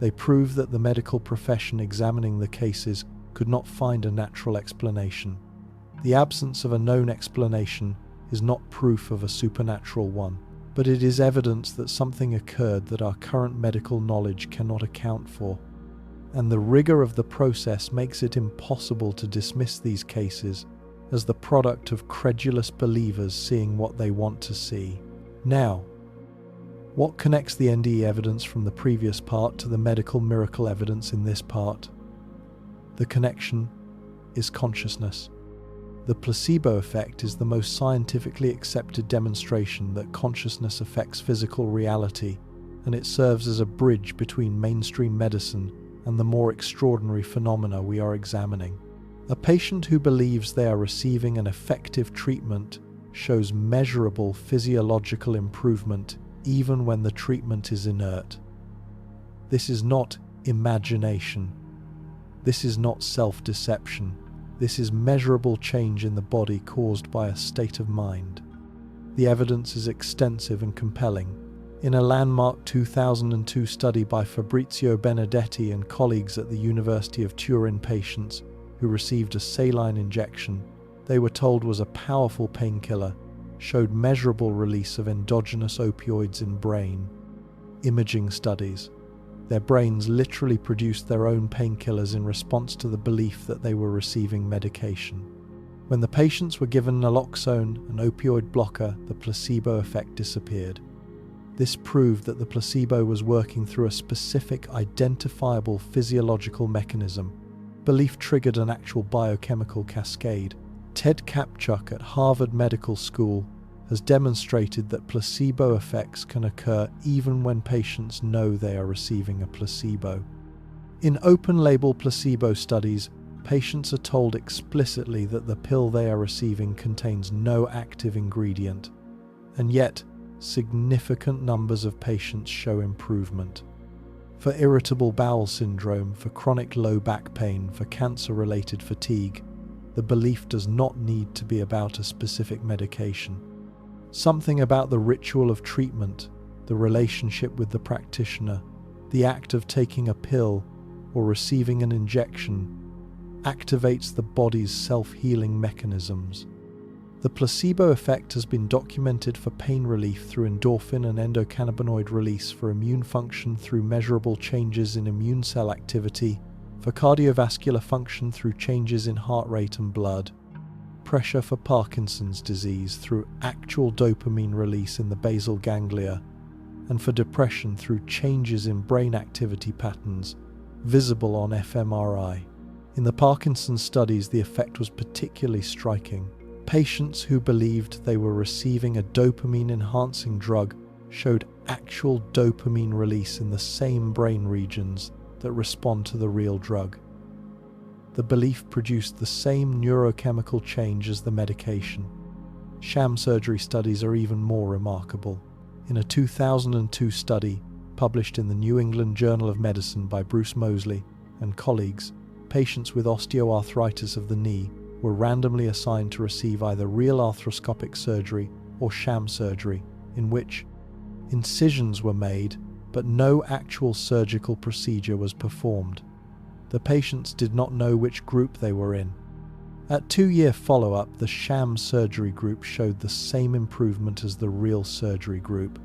[SPEAKER 1] They prove that the medical profession examining the cases could not find a natural explanation. The absence of a known explanation is not proof of a supernatural one, but it is evidence that something occurred that our current medical knowledge cannot account for. And the rigor of the process makes it impossible to dismiss these cases as the product of credulous believers seeing what they want to see. Now, what connects the NDE evidence from the previous part to the medical miracle evidence in this part? The connection is consciousness. The placebo effect is the most scientifically accepted demonstration that consciousness affects physical reality, and it serves as a bridge between mainstream medicine and the more extraordinary phenomena we are examining. A patient who believes they are receiving an effective treatment shows measurable physiological improvement even when the treatment is inert. This is not imagination. This is not self-deception. This is measurable change in the body caused by a state of mind. The evidence is extensive and compelling. In a landmark 2002 study by Fabrizio Benedetti and colleagues at the University of Turin, patients who received a saline injection they were told was a powerful painkiller showed measurable release of endogenous opioids in brain. Imaging studies. Their brains literally produced their own painkillers in response to the belief that they were receiving medication. When the patients were given naloxone, an opioid blocker, the placebo effect disappeared. This proved that the placebo was working through a specific, identifiable physiological mechanism. Belief triggered an actual biochemical cascade. Ted Kapchuk at Harvard Medical School has demonstrated that placebo effects can occur even when patients know they are receiving a placebo. In open-label placebo studies, patients are told explicitly that the pill they are receiving contains no active ingredient, and yet significant numbers of patients show improvement. For irritable bowel syndrome, for chronic low back pain, for cancer-related fatigue, the belief does not need to be about a specific medication. Something about the ritual of treatment, the relationship with the practitioner, the act of taking a pill or receiving an injection activates the body's self-healing mechanisms. The placebo effect has been documented for pain relief through endorphin and endocannabinoid release, for immune function through measurable changes in immune cell activity, for cardiovascular function through changes in heart rate and blood pressure, for Parkinson's disease through actual dopamine release in the basal ganglia, and for depression through changes in brain activity patterns visible on fMRI. In the Parkinson's studies, the effect was particularly striking. Patients who believed they were receiving a dopamine-enhancing drug showed actual dopamine release in the same brain regions that respond to the real drug. The belief produced the same neurochemical change as the medication. Sham surgery studies are even more remarkable. In a 2002 study published in the New England Journal of Medicine by Bruce Moseley and colleagues, patients with osteoarthritis of the knee were randomly assigned to receive either real arthroscopic surgery or sham surgery, in which incisions were made but no actual surgical procedure was performed. The patients did not know which group they were in. At 2-year follow-up, the sham surgery group showed the same improvement as the real surgery group.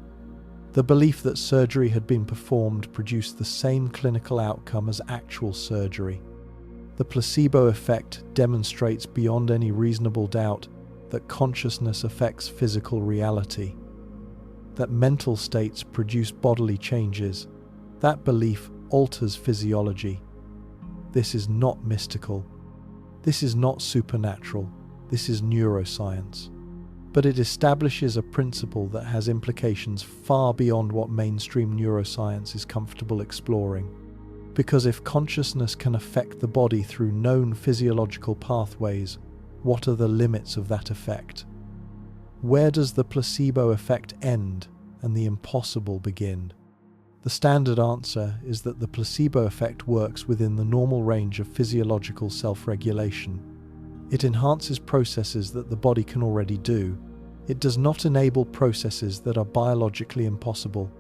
[SPEAKER 1] The belief that surgery had been performed produced the same clinical outcome as actual surgery. The placebo effect demonstrates beyond any reasonable doubt that consciousness affects physical reality, that mental states produce bodily changes. That belief alters physiology. This is not mystical. This is not supernatural. This is neuroscience. But it establishes a principle that has implications far beyond what mainstream neuroscience is comfortable exploring. Because if consciousness can affect the body through known physiological pathways, what are the limits of that effect? Where does the placebo effect end and the impossible begin? The standard answer is that the placebo effect works within the normal range of physiological self-regulation. It enhances processes that the body can already do. It does not enable processes that are biologically impossible.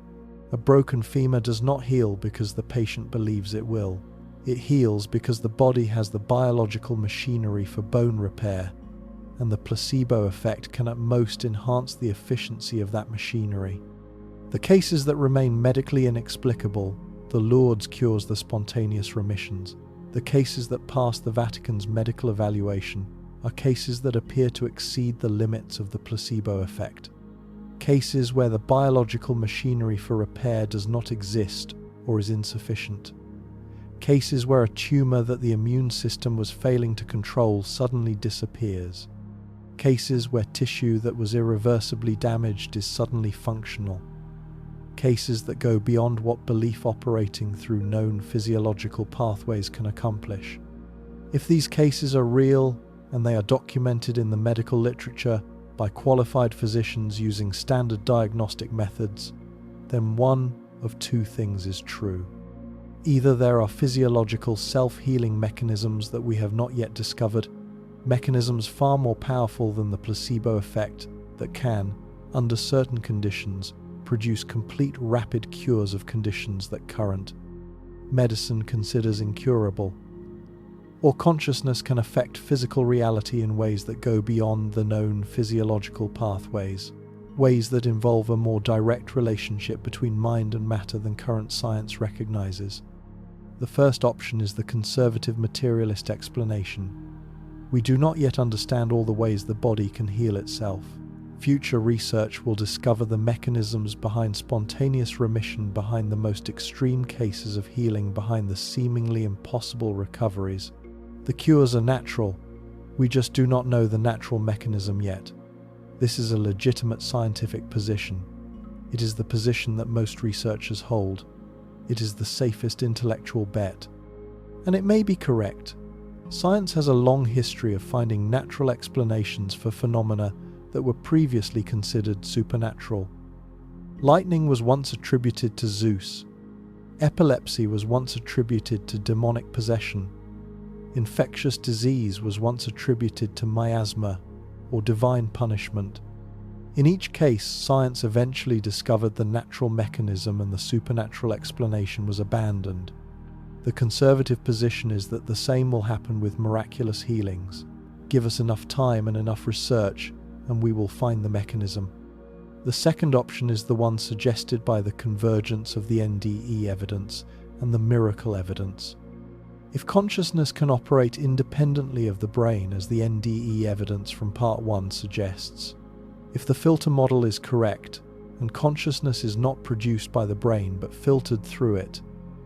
[SPEAKER 1] A broken femur does not heal because the patient believes it will. It heals because the body has the biological machinery for bone repair, and the placebo effect can at most enhance the efficiency of that machinery. The cases that remain medically inexplicable, the Lourdes cures, the spontaneous remissions, the cases that pass the Vatican's medical evaluation, are cases that appear to exceed the limits of the placebo effect. Cases where the biological machinery for repair does not exist or is insufficient. Cases where a tumor that the immune system was failing to control suddenly disappears. Cases where tissue that was irreversibly damaged is suddenly functional. Cases that go beyond what belief operating through known physiological pathways can accomplish. If these cases are real and they are documented in the medical literature by qualified physicians using standard diagnostic methods, then one of two things is true. Either there are physiological self-healing mechanisms that we have not yet discovered, mechanisms far more powerful than the placebo effect that can, under certain conditions, produce complete rapid cures of conditions that current medicine considers incurable. Or consciousness can affect physical reality in ways that go beyond the known physiological pathways, ways that involve a more direct relationship between mind and matter than current science recognizes. The first option is the conservative materialist explanation. We do not yet understand all the ways the body can heal itself. Future research will discover the mechanisms behind spontaneous remission, behind the most extreme cases of healing, behind the seemingly impossible recoveries. The cures are natural. We just do not know the natural mechanism yet. This is a legitimate scientific position. It is the position that most researchers hold. It is the safest intellectual bet. And it may be correct. Science has a long history of finding natural explanations for phenomena that were previously considered supernatural. Lightning was once attributed to Zeus. Epilepsy was once attributed to demonic possession. Infectious disease was once attributed to miasma or divine punishment. In each case, science eventually discovered the natural mechanism and the supernatural explanation was abandoned. The conservative position is that the same will happen with miraculous healings. Give us enough time and enough research, and we will find the mechanism. The second option is the one suggested by the convergence of the NDE evidence and the miracle evidence. If consciousness can operate independently of the brain, as the NDE evidence from Part 1 suggests, if the filter model is correct, and consciousness is not produced by the brain but filtered through it,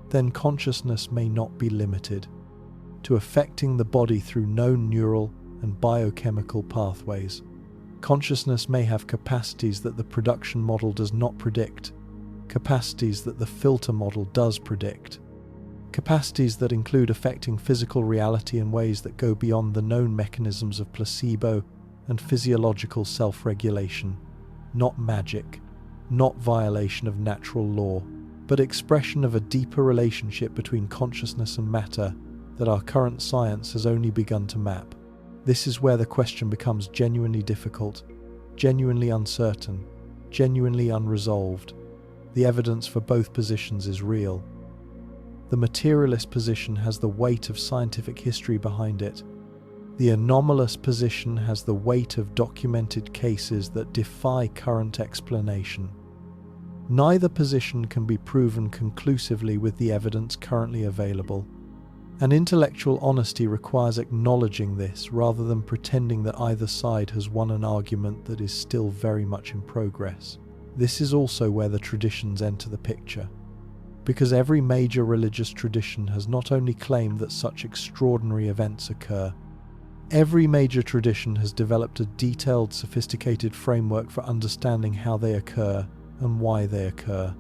[SPEAKER 1] then consciousness may not be limited to affecting the body through known neural and biochemical pathways. Consciousness may have capacities that the production model does not predict, capacities that the filter model does predict, capacities that include affecting physical reality in ways that go beyond the known mechanisms of placebo and physiological self-regulation. Not magic, not violation of natural law, but expression of a deeper relationship between consciousness and matter that our current science has only begun to map. This is where the question becomes genuinely difficult, genuinely uncertain, genuinely unresolved. The evidence for both positions is real. The materialist position has the weight of scientific history behind it. The anomalous position has the weight of documented cases that defy current explanation. Neither position can be proven conclusively with the evidence currently available. And intellectual honesty requires acknowledging this rather than pretending that either side has won an argument that is still very much in progress. This is also where the traditions enter the picture, because every major religious tradition has not only claimed that such extraordinary events occur, every major tradition has developed a detailed, sophisticated framework for understanding how they occur and why they occur,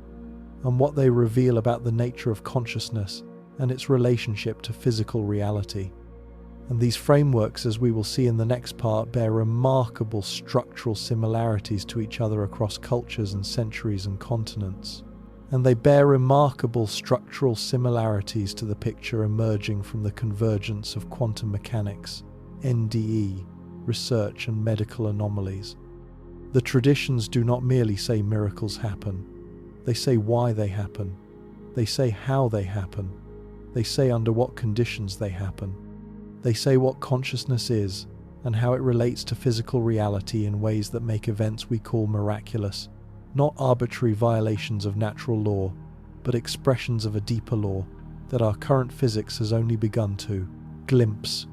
[SPEAKER 1] and what they reveal about the nature of consciousness and its relationship to physical reality. And these frameworks, as we will see in the next part, bear remarkable structural similarities to each other across cultures and centuries and continents. And they bear remarkable structural similarities to the picture emerging from the convergence of quantum mechanics, NDE, research and medical anomalies. The traditions do not merely say miracles happen. They say why they happen. They say how they happen. They say under what conditions they happen. They say what consciousness is and how it relates to physical reality in ways that make events we call miraculous, not arbitrary violations of natural law, but expressions of a deeper law that our current physics has only begun to glimpse.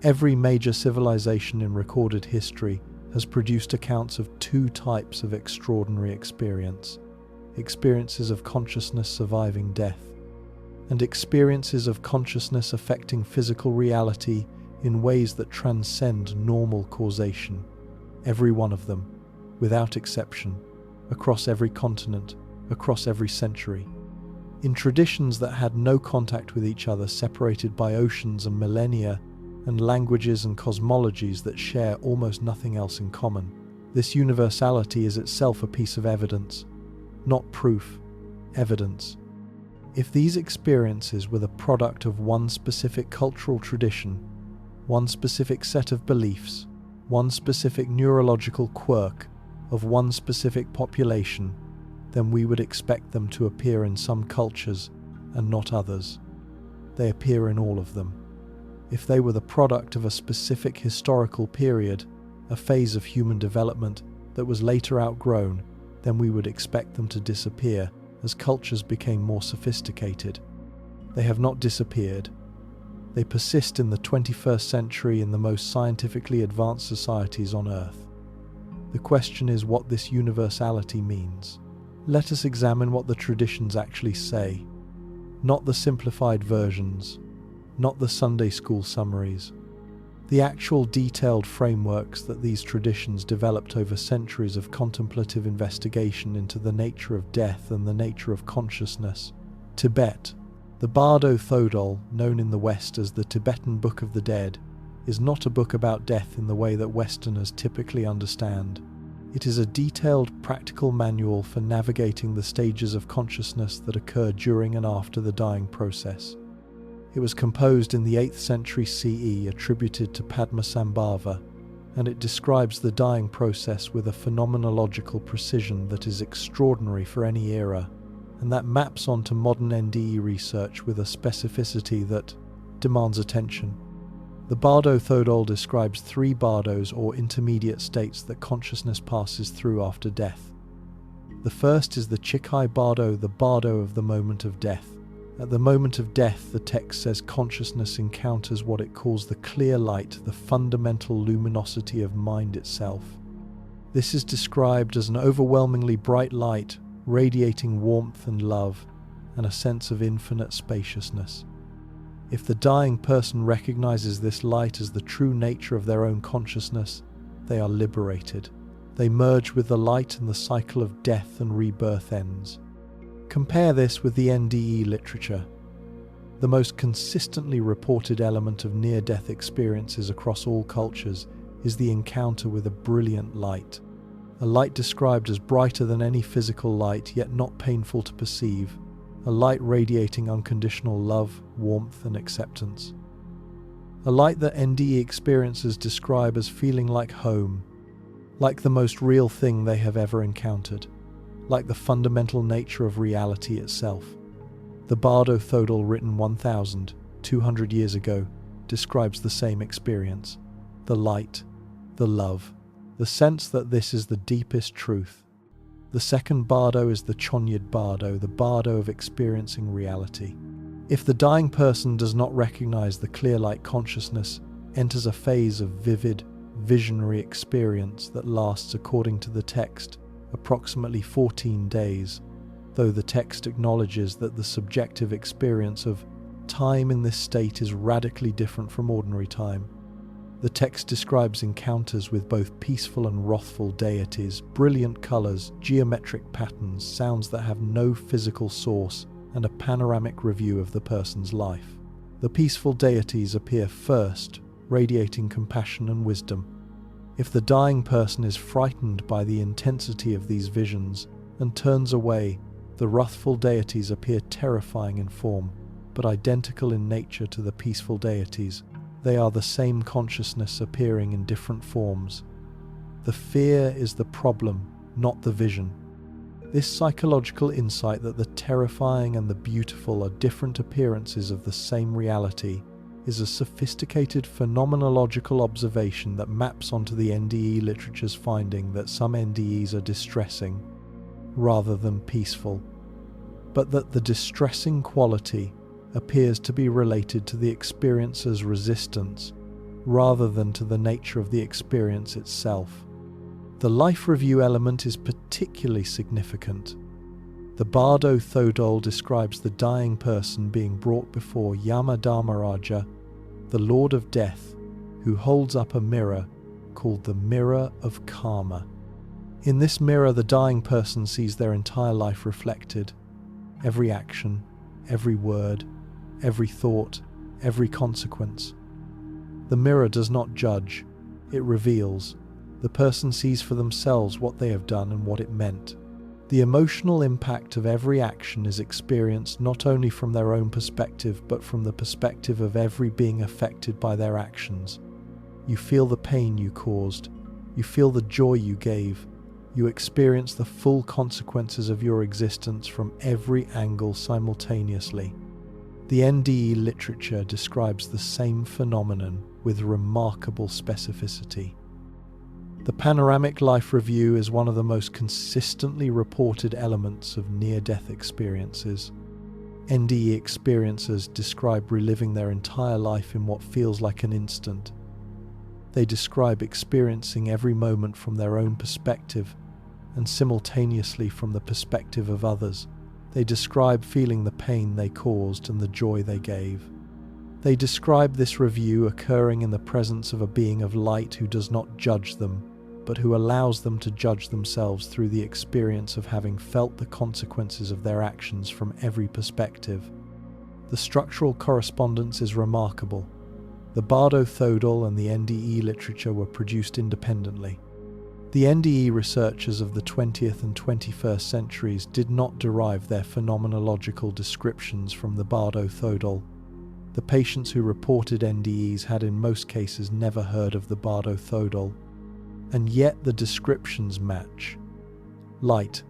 [SPEAKER 1] Every major civilization in recorded history has produced accounts of two types of extraordinary experience: experiences of consciousness surviving death, and experiences of consciousness affecting physical reality in ways that transcend normal causation. Every one of them, without exception, across every continent, across every century. In traditions that had no contact with each other, separated by oceans and millennia, and languages and cosmologies that share almost nothing else in common, this universality is itself a piece of evidence, not proof, evidence. If these experiences were the product of one specific cultural tradition, one specific set of beliefs, one specific neurological quirk, of one specific population, then we would expect them to appear in some cultures and not others. They appear in all of them. If they were the product of a specific historical period, a phase of human development that was later outgrown, then we would expect them to disappear as cultures became more sophisticated. They have not disappeared. They persist in the 21st century in the most scientifically advanced societies on Earth. The question is what this universality means. Let us examine what the traditions actually say, not the simplified versions, not the Sunday school summaries. The actual detailed frameworks that these traditions developed over centuries of contemplative investigation into the nature of death and the nature of consciousness. Tibet. The Bardo Thodol, known in the West as the Tibetan Book of the Dead, is not a book about death in the way that Westerners typically understand. It is a detailed, practical manual for navigating the stages of consciousness that occur during and after the dying process. It was composed in the 8th century CE, attributed to Padmasambhava, and it describes the dying process with a phenomenological precision that is extraordinary for any era, and that maps onto modern NDE research with a specificity that demands attention. The Bardo Thodol describes 3 bardos, or intermediate states, that consciousness passes through after death. The first is the Chikai Bardo, the bardo of the moment of death. At the moment of death, the text says consciousness encounters what it calls the clear light, the fundamental luminosity of mind itself. This is described as an overwhelmingly bright light, radiating warmth and love, and a sense of infinite spaciousness. If the dying person recognizes this light as the true nature of their own consciousness, they are liberated. They merge with the light and the cycle of death and rebirth ends. Compare this with the NDE literature. The most consistently reported element of near-death experiences across all cultures is the encounter with a brilliant light. A light described as brighter than any physical light, yet not painful to perceive. A light radiating unconditional love, warmth, and acceptance. A light that NDE experiencers describe as feeling like home, like the most real thing they have ever encountered, like the fundamental nature of reality itself. The Bardo Thodol, written 1,200 years ago, describes the same experience. The light, the love, the sense that this is the deepest truth. The second bardo is the Chonyad Bardo, the bardo of experiencing reality. If the dying person does not recognize the clear light, consciousness enters a phase of vivid, visionary experience that lasts, according to the text, approximately 14 days, though the text acknowledges that the subjective experience of time in this state is radically different from ordinary time. The text describes encounters with both peaceful and wrathful deities, brilliant colors, geometric patterns, sounds that have no physical source, and a panoramic review of the person's life. The peaceful deities appear first, radiating compassion and wisdom. If the dying person is frightened by the intensity of these visions and turns away, the wrathful deities appear terrifying in form, but identical in nature to the peaceful deities. They are the same consciousness appearing in different forms. The fear is the problem, not the vision. This psychological insight that the terrifying and the beautiful are different appearances of the same reality is a sophisticated phenomenological observation that maps onto the NDE literature's finding that some NDEs are distressing rather than peaceful, but that the distressing quality appears to be related to the experiencer's resistance rather than to the nature of the experience itself. The life review element is particularly significant. The Bardo Thodol describes the dying person being brought before Yamadharmaraja, the Lord of Death, who holds up a mirror called the Mirror of Karma. In this mirror, the dying person sees their entire life reflected. Every action, every word, every thought, every consequence. The mirror does not judge, it reveals. The person sees for themselves what they have done and what it meant. The emotional impact of every action is experienced not only from their own perspective, but from the perspective of every being affected by their actions. You feel the pain you caused. You feel the joy you gave. You experience the full consequences of your existence from every angle simultaneously. The NDE literature describes the same phenomenon with remarkable specificity. The panoramic life review is one of the most consistently reported elements of near-death experiences. NDE experiencers describe reliving their entire life in what feels like an instant. They describe experiencing every moment from their own perspective and simultaneously from the perspective of others. They describe feeling the pain they caused and the joy they gave. They describe this review occurring in the presence of a being of light who does not judge them, but who allows them to judge themselves through the experience of having felt the consequences of their actions from every perspective. The structural correspondence is remarkable. The Bardo Thodol and the NDE literature were produced independently. The NDE researchers of the 20th and 21st centuries did not derive their phenomenological descriptions from the Bardo Thodol. The patients who reported NDEs had in most cases never heard of the Bardo Thodol, and yet the descriptions match. Light,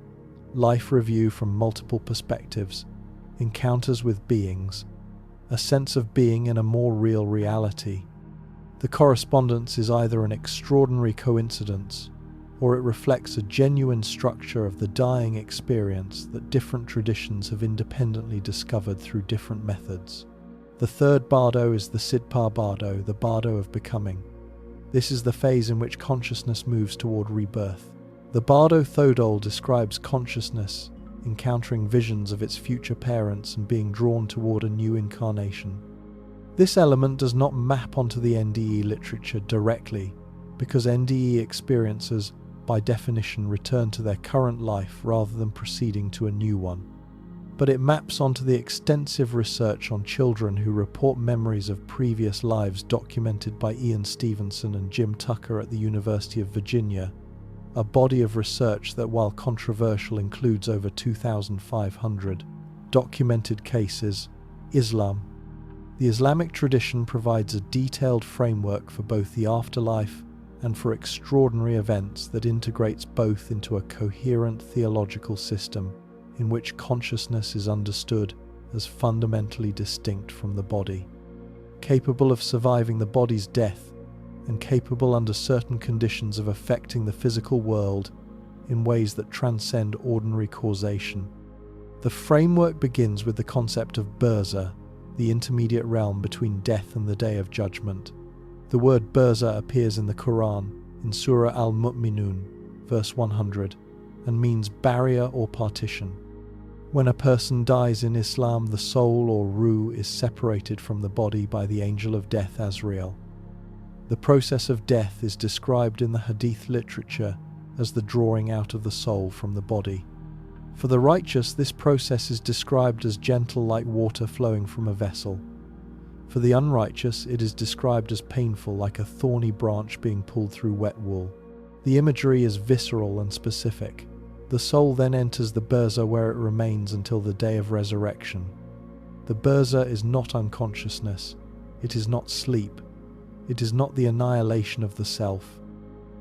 [SPEAKER 1] life review from multiple perspectives, encounters with beings, a sense of being in a more real reality. The correspondence is either an extraordinary coincidence or it reflects a genuine structure of the dying experience that different traditions have independently discovered through different methods. The third Bardo is the Tibetan Bardo, the Bardo of becoming. This is the phase in which consciousness moves toward rebirth. The Bardo Thodol describes consciousness encountering visions of its future parents and being drawn toward a new incarnation. This element does not map onto the NDE literature directly, because NDE experiencers by definition return to their current life rather than proceeding to a new one. But it maps onto the extensive research on children who report memories of previous lives documented by Ian Stevenson and Jim Tucker at the University of Virginia, a body of research that, while controversial, includes over 2,500 documented cases. Islam. The Islamic tradition provides a detailed framework for both the afterlife and for extraordinary events that integrates both into a coherent theological system in which consciousness is understood as fundamentally distinct from the body, capable of surviving the body's death and capable under certain conditions of affecting the physical world in ways that transcend ordinary causation. The framework begins with the concept of Burza, the intermediate realm between death and the Day of Judgment. The word Burza appears in the Quran, in Surah Al-Mu'minun, verse 100, and means barrier or partition. When a person dies in Islam, the soul or ruh is separated from the body by the angel of death Azrael. The process of death is described in the Hadith literature as the drawing out of the soul from the body. For the righteous, this process is described as gentle like water flowing from a vessel. For the unrighteous, it is described as painful like a thorny branch being pulled through wet wool. The imagery is visceral and specific. The soul then enters the Burza where it remains until the day of resurrection. The Burza is not unconsciousness. It is not sleep. It is not the annihilation of the self.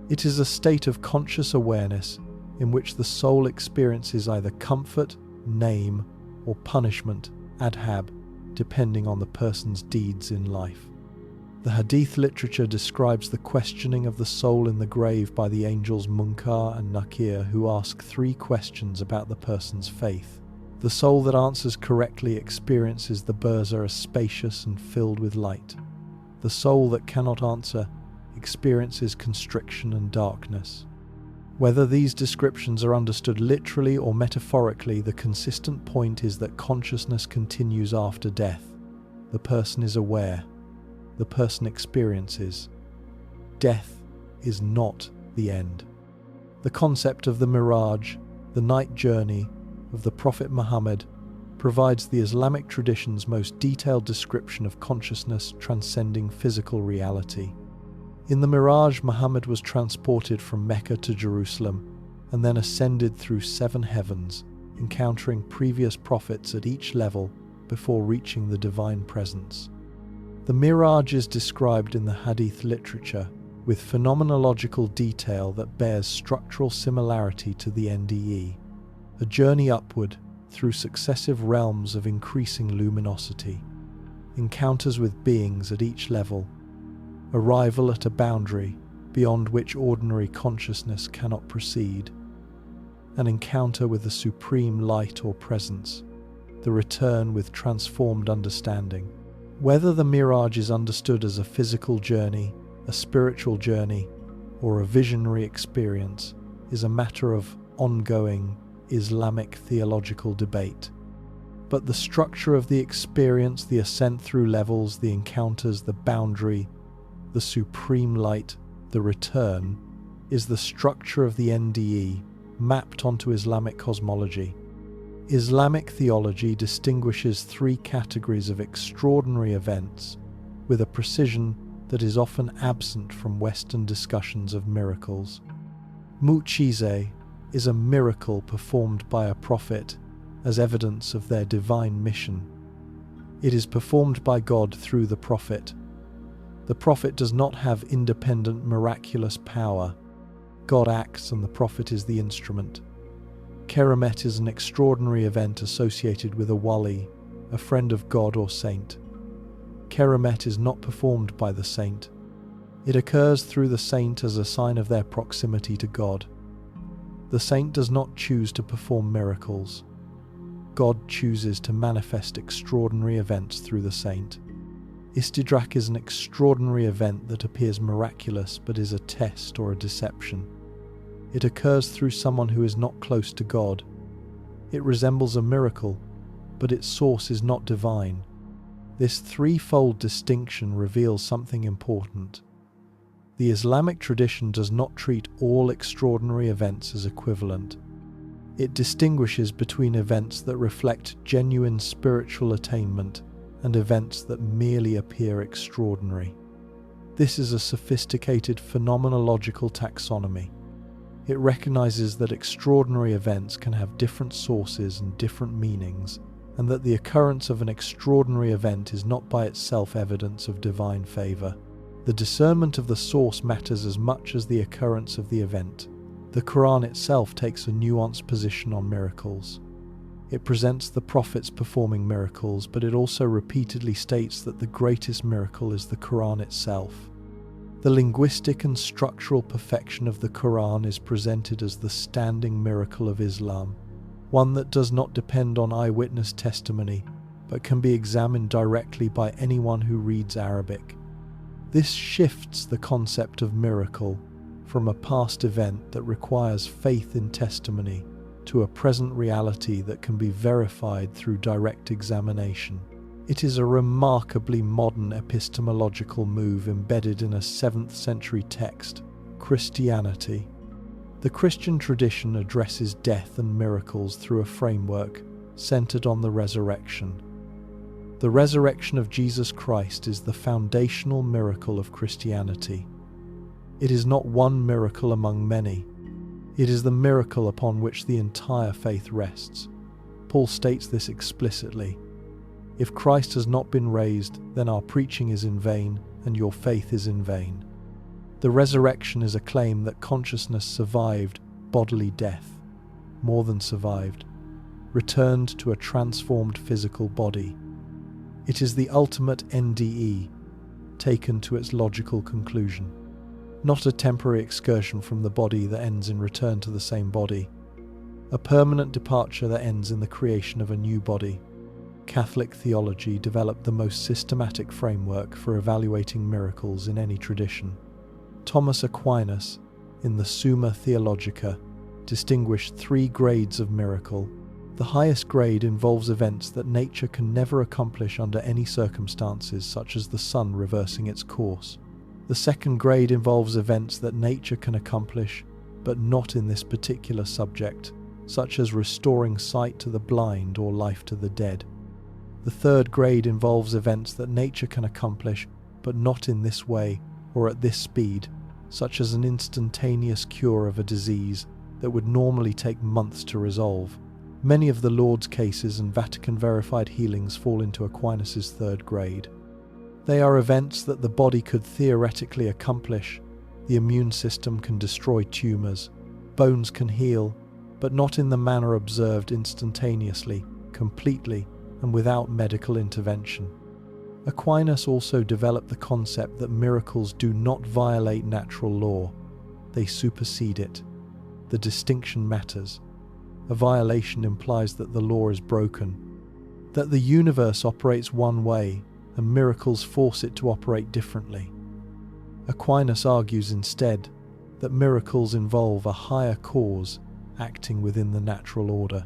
[SPEAKER 1] It is a state of conscious awareness in which the soul experiences either comfort, name, or punishment, adhab, depending on the person's deeds in life. The Hadith literature describes the questioning of the soul in the grave by the angels Munkar and Nakir, who ask 3 questions about the person's faith. The soul that answers correctly experiences the Burza as spacious and filled with light. The soul that cannot answer experiences constriction and darkness. Whether these descriptions are understood literally or metaphorically, the consistent point is that consciousness continues after death. The person is aware. The person experiences. Death is not the end. The concept of the Miraj, the night journey of the Prophet Muhammad, provides the Islamic tradition's most detailed description of consciousness transcending physical reality. In the Miraj, Muhammad was transported from Mecca to Jerusalem and then ascended through 7 heavens, encountering previous prophets at each level before reaching the divine presence. The Miraj is described in the Hadith literature, with phenomenological detail that bears structural similarity to the NDE, a journey upward through successive realms of increasing luminosity, encounters with beings at each level, arrival at a boundary beyond which ordinary consciousness cannot proceed, an encounter with the supreme light or presence, the return with transformed understanding. Whether the mirage is understood as a physical journey, a spiritual journey, or a visionary experience is a matter of ongoing Islamic theological debate. But the structure of the experience, the ascent through levels, the encounters, the boundary, the supreme light, the return, is the structure of the NDE mapped onto Islamic cosmology. Islamic theology distinguishes three categories of extraordinary events with a precision that is often absent from Western discussions of miracles. Mu'jiza is a miracle performed by a prophet as evidence of their divine mission. It is performed by God through the prophet. The prophet does not have independent miraculous power. God acts and the prophet is the instrument. Keramet is an extraordinary event associated with a wali, a friend of God or saint. Keramet is not performed by the saint. It occurs through the saint as a sign of their proximity to God. The saint does not choose to perform miracles. God chooses to manifest extraordinary events through the saint. Istidrak is an extraordinary event that appears miraculous but is a test or a deception. It occurs through someone who is not close to God. It resembles a miracle, but its source is not divine. This threefold distinction reveals something important. The Islamic tradition does not treat all extraordinary events as equivalent. It distinguishes between events that reflect genuine spiritual attainment and events that merely appear extraordinary. This is a sophisticated phenomenological taxonomy. It recognizes that extraordinary events can have different sources and different meanings, and that the occurrence of an extraordinary event is not by itself evidence of divine favor. The discernment of the source matters as much as the occurrence of the event. The Quran itself takes a nuanced position on miracles. It presents the prophets performing miracles, but it also repeatedly states that the greatest miracle is the Quran itself. The linguistic and structural perfection of the Quran is presented as the standing miracle of Islam, one that does not depend on eyewitness testimony, but can be examined directly by anyone who reads Arabic. This shifts the concept of miracle from a past event that requires faith in testimony to a present reality that can be verified through direct examination. It is a remarkably modern epistemological move embedded in a 7th century text, Christianity. The Christian tradition addresses death and miracles through a framework centered on the resurrection. The resurrection of Jesus Christ is the foundational miracle of Christianity. It is not one miracle among many. It is the miracle upon which the entire faith rests. Paul states this explicitly. If Christ has not been raised, then our preaching is in vain, and your faith is in vain. The resurrection is a claim that consciousness survived bodily death, more than survived, returned to a transformed physical body. It is the ultimate NDE, taken to its logical conclusion. Not a temporary excursion from the body that ends in return to the same body. A permanent departure that ends in the creation of a new body. Catholic theology developed the most systematic framework for evaluating miracles in any tradition. Thomas Aquinas, in the Summa Theologica, distinguished 3 grades of miracle. The highest grade involves events that nature can never accomplish under any circumstances, such as the sun reversing its course. The second grade involves events that nature can accomplish, but not in this particular subject, such as restoring sight to the blind or life to the dead. The third grade involves events that nature can accomplish, but not in this way or at this speed, such as an instantaneous cure of a disease that would normally take months to resolve. Many of the Lourdes cases and Vatican-verified healings fall into Aquinas' third grade. They are events that the body could theoretically accomplish. The immune system can destroy tumors. Bones can heal, but not in the manner observed instantaneously, completely, and without medical intervention. Aquinas also developed the concept that miracles do not violate natural law. They supersede it. The distinction matters. A violation implies that the law is broken, that the universe operates one way and miracles force it to operate differently. Aquinas argues instead that miracles involve a higher cause acting within the natural order.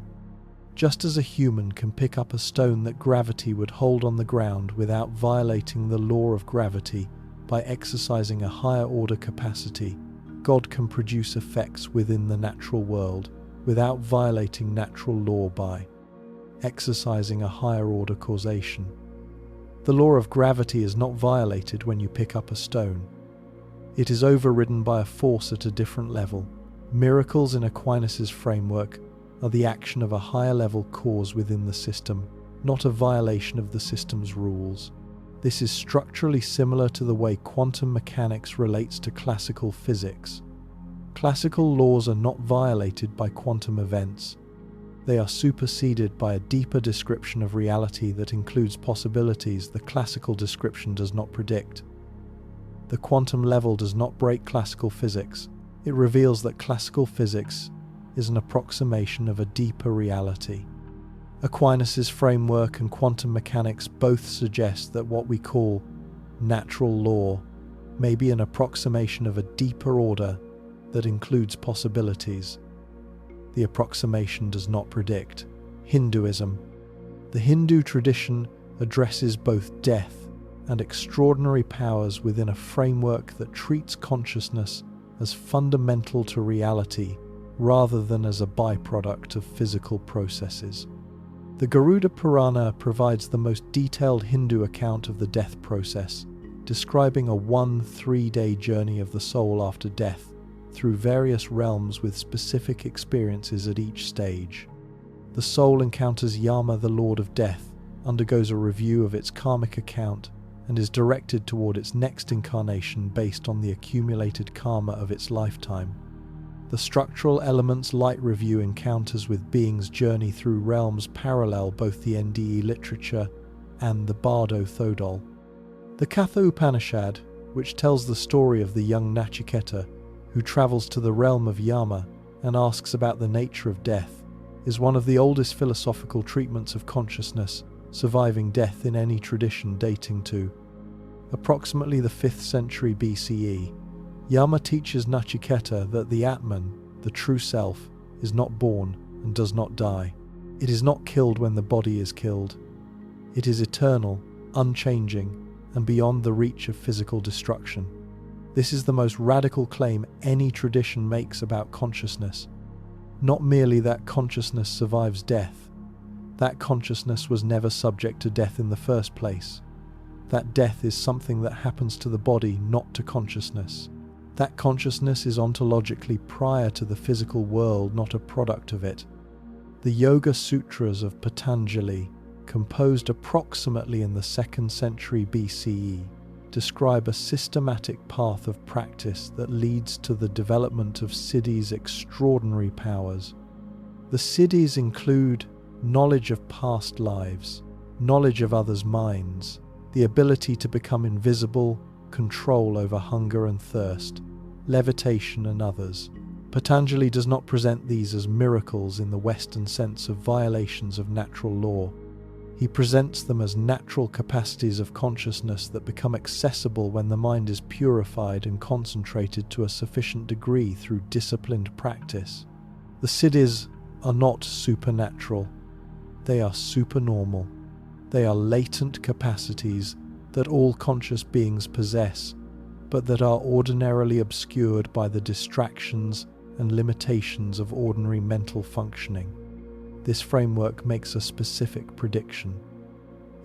[SPEAKER 1] Just as a human can pick up a stone that gravity would hold on the ground without violating the law of gravity by exercising a higher order capacity, God can produce effects within the natural world without violating natural law by exercising a higher order causation. The law of gravity is not violated when you pick up a stone. It is overridden by a force at a different level. Miracles in Aquinas' framework are the action of a higher level cause within the system, not a violation of the system's rules. This is structurally similar to the way quantum mechanics relates to classical physics. Classical laws are not violated by quantum events. They are superseded by a deeper description of reality that includes possibilities the classical description does not predict. The quantum level does not break classical physics. It reveals that classical physics is an approximation of a deeper reality. Aquinas' framework and quantum mechanics both suggest that what we call natural law may be an approximation of a deeper order that includes possibilities. The approximation does not predict. Hinduism. The Hindu tradition addresses both death and extraordinary powers within a framework that treats consciousness as fundamental to reality rather than as a byproduct of physical processes. The Garuda Purana provides the most detailed Hindu account of the death process, describing a 3-day journey of the soul after death through various realms with specific experiences at each stage. The soul encounters Yama, the Lord of Death, undergoes a review of its karmic account, and is directed toward its next incarnation based on the accumulated karma of its lifetime. The structural elements light review encounters with beings journey through realms parallel both the NDE literature and the Bardo Thodol. The Katha Upanishad, which tells the story of the young Nachiketa who travels to the realm of Yama and asks about the nature of death, is one of the oldest philosophical treatments of consciousness surviving death in any tradition dating to approximately the 5th century BCE. Yama teaches Nachiketa that the Atman, the true self, is not born and does not die. It is not killed when the body is killed. It is eternal, unchanging, and beyond the reach of physical destruction. This is the most radical claim any tradition makes about consciousness. Not merely that consciousness survives death. That consciousness was never subject to death in the first place. That death is something that happens to the body, not to consciousness. That consciousness is ontologically prior to the physical world, not a product of it. The Yoga Sutras of Patanjali, composed approximately in the 2nd century BCE, describe a systematic path of practice that leads to the development of siddhis' extraordinary powers. The siddhis include knowledge of past lives, knowledge of others' minds, the ability to become invisible, control over hunger and thirst, levitation and others. Patanjali does not present these as miracles in the Western sense of violations of natural law. He presents them as natural capacities of consciousness that become accessible when the mind is purified and concentrated to a sufficient degree through disciplined practice. The siddhis are not supernatural. They are supernormal. They are latent capacities that all conscious beings possess, but that are ordinarily obscured by the distractions and limitations of ordinary mental functioning. This framework makes a specific prediction.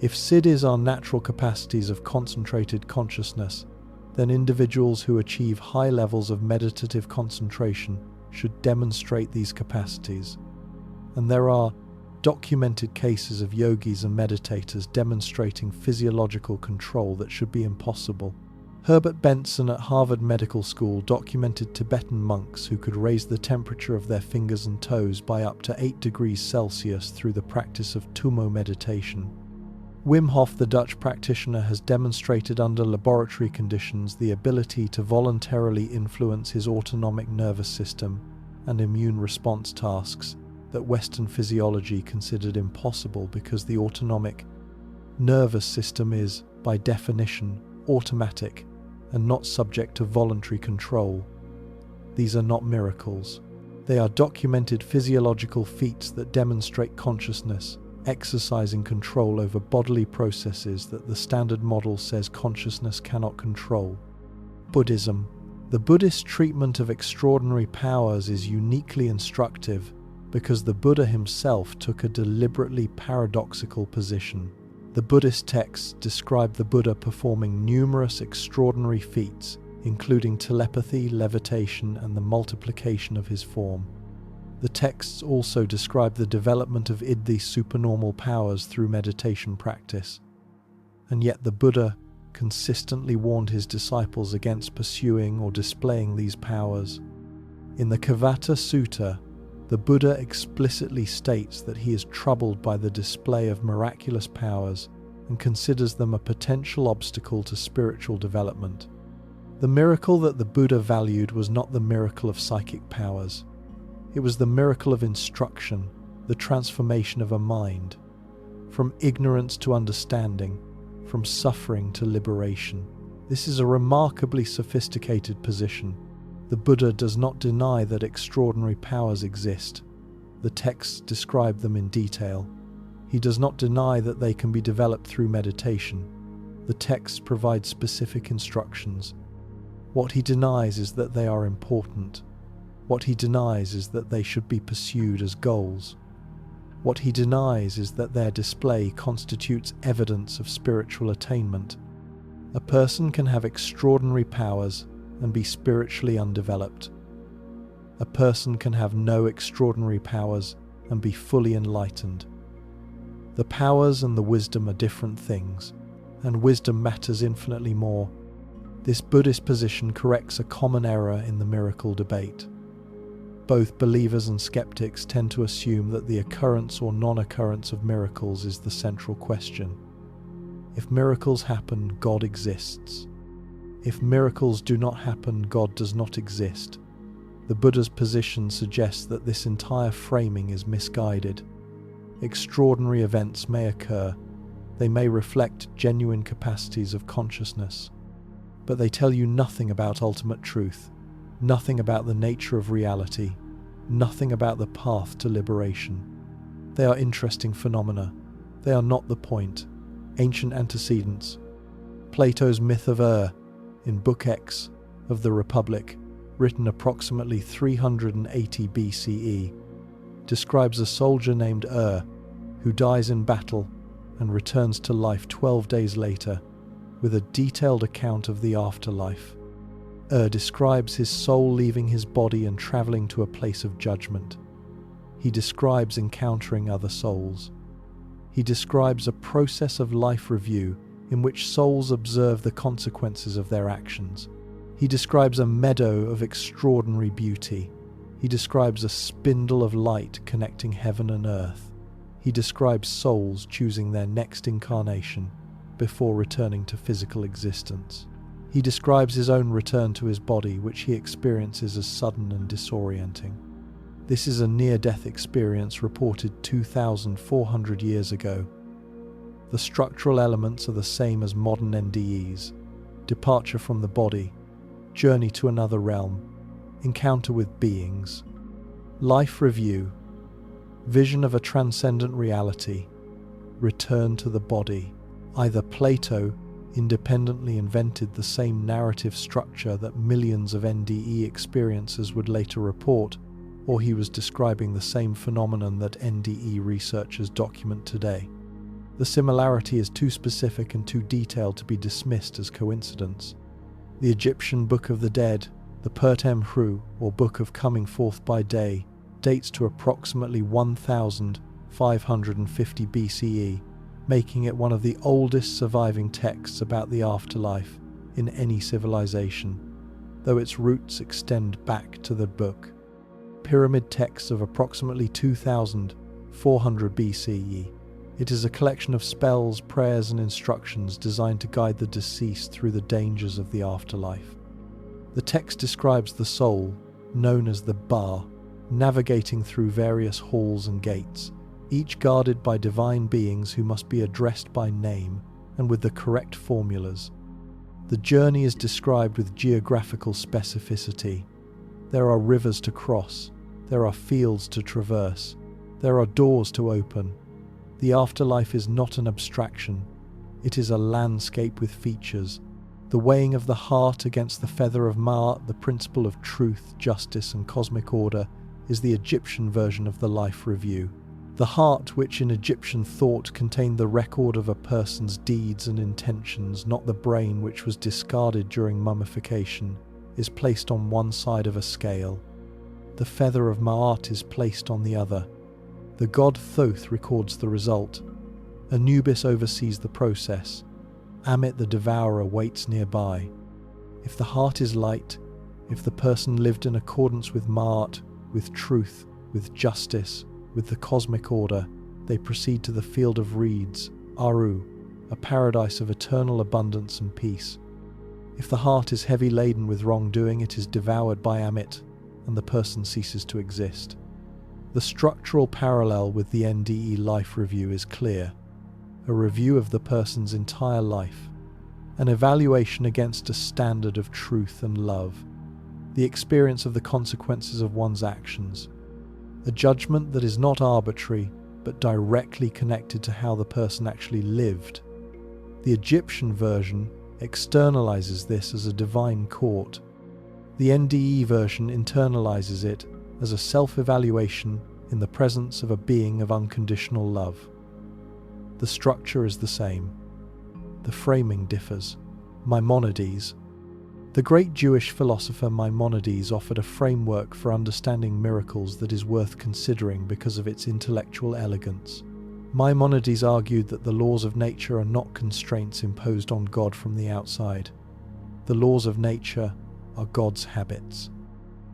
[SPEAKER 1] If siddhis are natural capacities of concentrated consciousness, then individuals who achieve high levels of meditative concentration should demonstrate these capacities. And there are documented cases of yogis and meditators demonstrating physiological control that should be impossible. Herbert Benson at Harvard Medical School documented Tibetan monks who could raise the temperature of their fingers and toes by up to 8 degrees Celsius through the practice of Tummo meditation. Wim Hof, the Dutch practitioner, has demonstrated under laboratory conditions the ability to voluntarily influence his autonomic nervous system and immune response tasks that Western physiology considered impossible because the autonomic nervous system is, by definition, automatic and not subject to voluntary control. These are not miracles. They are documented physiological feats that demonstrate consciousness exercising control over bodily processes that the standard model says consciousness cannot control. Buddhism. The Buddhist treatment of extraordinary powers is uniquely instructive because the Buddha himself took a deliberately paradoxical position. The Buddhist texts describe the Buddha performing numerous extraordinary feats, including telepathy, levitation, and the multiplication of his form. The texts also describe the development of these supernormal powers through meditation practice. And yet the Buddha consistently warned his disciples against pursuing or displaying these powers. In the Kevata Sutta, the Buddha explicitly states that he is troubled by the display of miraculous powers and considers them a potential obstacle to spiritual development. The miracle that the Buddha valued was not the miracle of psychic powers. It was the miracle of instruction, the transformation of a mind, from ignorance to understanding, from suffering to liberation. This is a remarkably sophisticated position. The Buddha does not deny that extraordinary powers exist. The texts describe them in detail. He does not deny that they can be developed through meditation. The texts provide specific instructions. What he denies is that they are important. What he denies is that they should be pursued as goals. What he denies is that their display constitutes evidence of spiritual attainment. A person can have extraordinary powers and be spiritually undeveloped. A person can have no extraordinary powers and be fully enlightened. The powers and the wisdom are different things, and wisdom matters infinitely more. This Buddhist position corrects a common error in the miracle debate. Both believers and skeptics tend to assume that the occurrence or non-occurrence of miracles is the central question. If miracles happen, God exists. If miracles do not happen, God does not exist. The Buddha's position suggests that this entire framing is misguided. Extraordinary events may occur. They may reflect genuine capacities of consciousness. But they tell you nothing about ultimate truth, nothing about the nature of reality, nothing about the path to liberation. They are interesting phenomena. They are not the point. Ancient antecedents. Plato's myth of in Book X of the Republic, written approximately 380 BCE, describes a soldier named who dies in battle and returns to life 12 days later with a detailed account of the afterlife. Describes his soul leaving his body and traveling to a place of judgment. He describes encountering other souls. He describes a process of life review in which souls observe the consequences of their actions. He describes a meadow of extraordinary beauty. He describes a spindle of light connecting heaven and earth. He describes souls choosing their next incarnation before returning to physical existence. He describes his own return to his body, which he experiences as sudden and disorienting. This is a near-death experience reported 2,400 years ago. The structural elements are the same as modern NDEs: departure from the body, journey to another realm, encounter with beings, life review, vision of a transcendent reality, return to the body. Either Plato independently invented the same narrative structure that millions of NDE experiencers would later report, or he was describing the same phenomenon that NDE researchers document today. The similarity is too specific and too detailed to be dismissed as coincidence. The Egyptian Book of the Dead, the Pertem Hru, or Book of Coming Forth by Day, dates to approximately 1550 BCE, making it one of the oldest surviving texts about the afterlife in any civilization, though its roots extend back to the book. Pyramid texts of approximately 2400 BCE. It is a collection of spells, prayers, and instructions designed to guide the deceased through the dangers of the afterlife. The text describes the soul, known as the Ba, navigating through various halls and gates, each guarded by divine beings who must be addressed by name and with the correct formulas. The journey is described with geographical specificity. There are rivers to cross, there are fields to traverse, there are doors to open. The afterlife is not an abstraction, it is a landscape with features. The weighing of the heart against the feather of Ma'at, the principle of truth, justice, and cosmic order, is the Egyptian version of the life review. The heart, which in Egyptian thought contained the record of a person's deeds and intentions, not the brain which was discarded during mummification, is placed on one side of a scale. The feather of Ma'at is placed on the other. The god Thoth records the result. Anubis oversees the process. Amit the devourer waits nearby. If the heart is light, if the person lived in accordance with Ma'at, with truth, with justice, with the cosmic order, they proceed to the field of reeds, Aru, a paradise of eternal abundance and peace. If the heart is heavy laden with wrongdoing, it is devoured by Amit, and the person ceases to exist. The structural parallel with the NDE life review is clear. A review of the person's entire life, an evaluation against a standard of truth and love, the experience of the consequences of one's actions, a judgment that is not arbitrary but directly connected to how the person actually lived. The Egyptian version externalizes this as a divine court. The NDE version internalizes it as a self-evaluation in the presence of a being of unconditional love. The structure is the same. The framing differs. Maimonides. The great Jewish philosopher Maimonides offered a framework for understanding miracles that is worth considering because of its intellectual elegance. Maimonides argued that the laws of nature are not constraints imposed on God from the outside. The laws of nature are God's habits.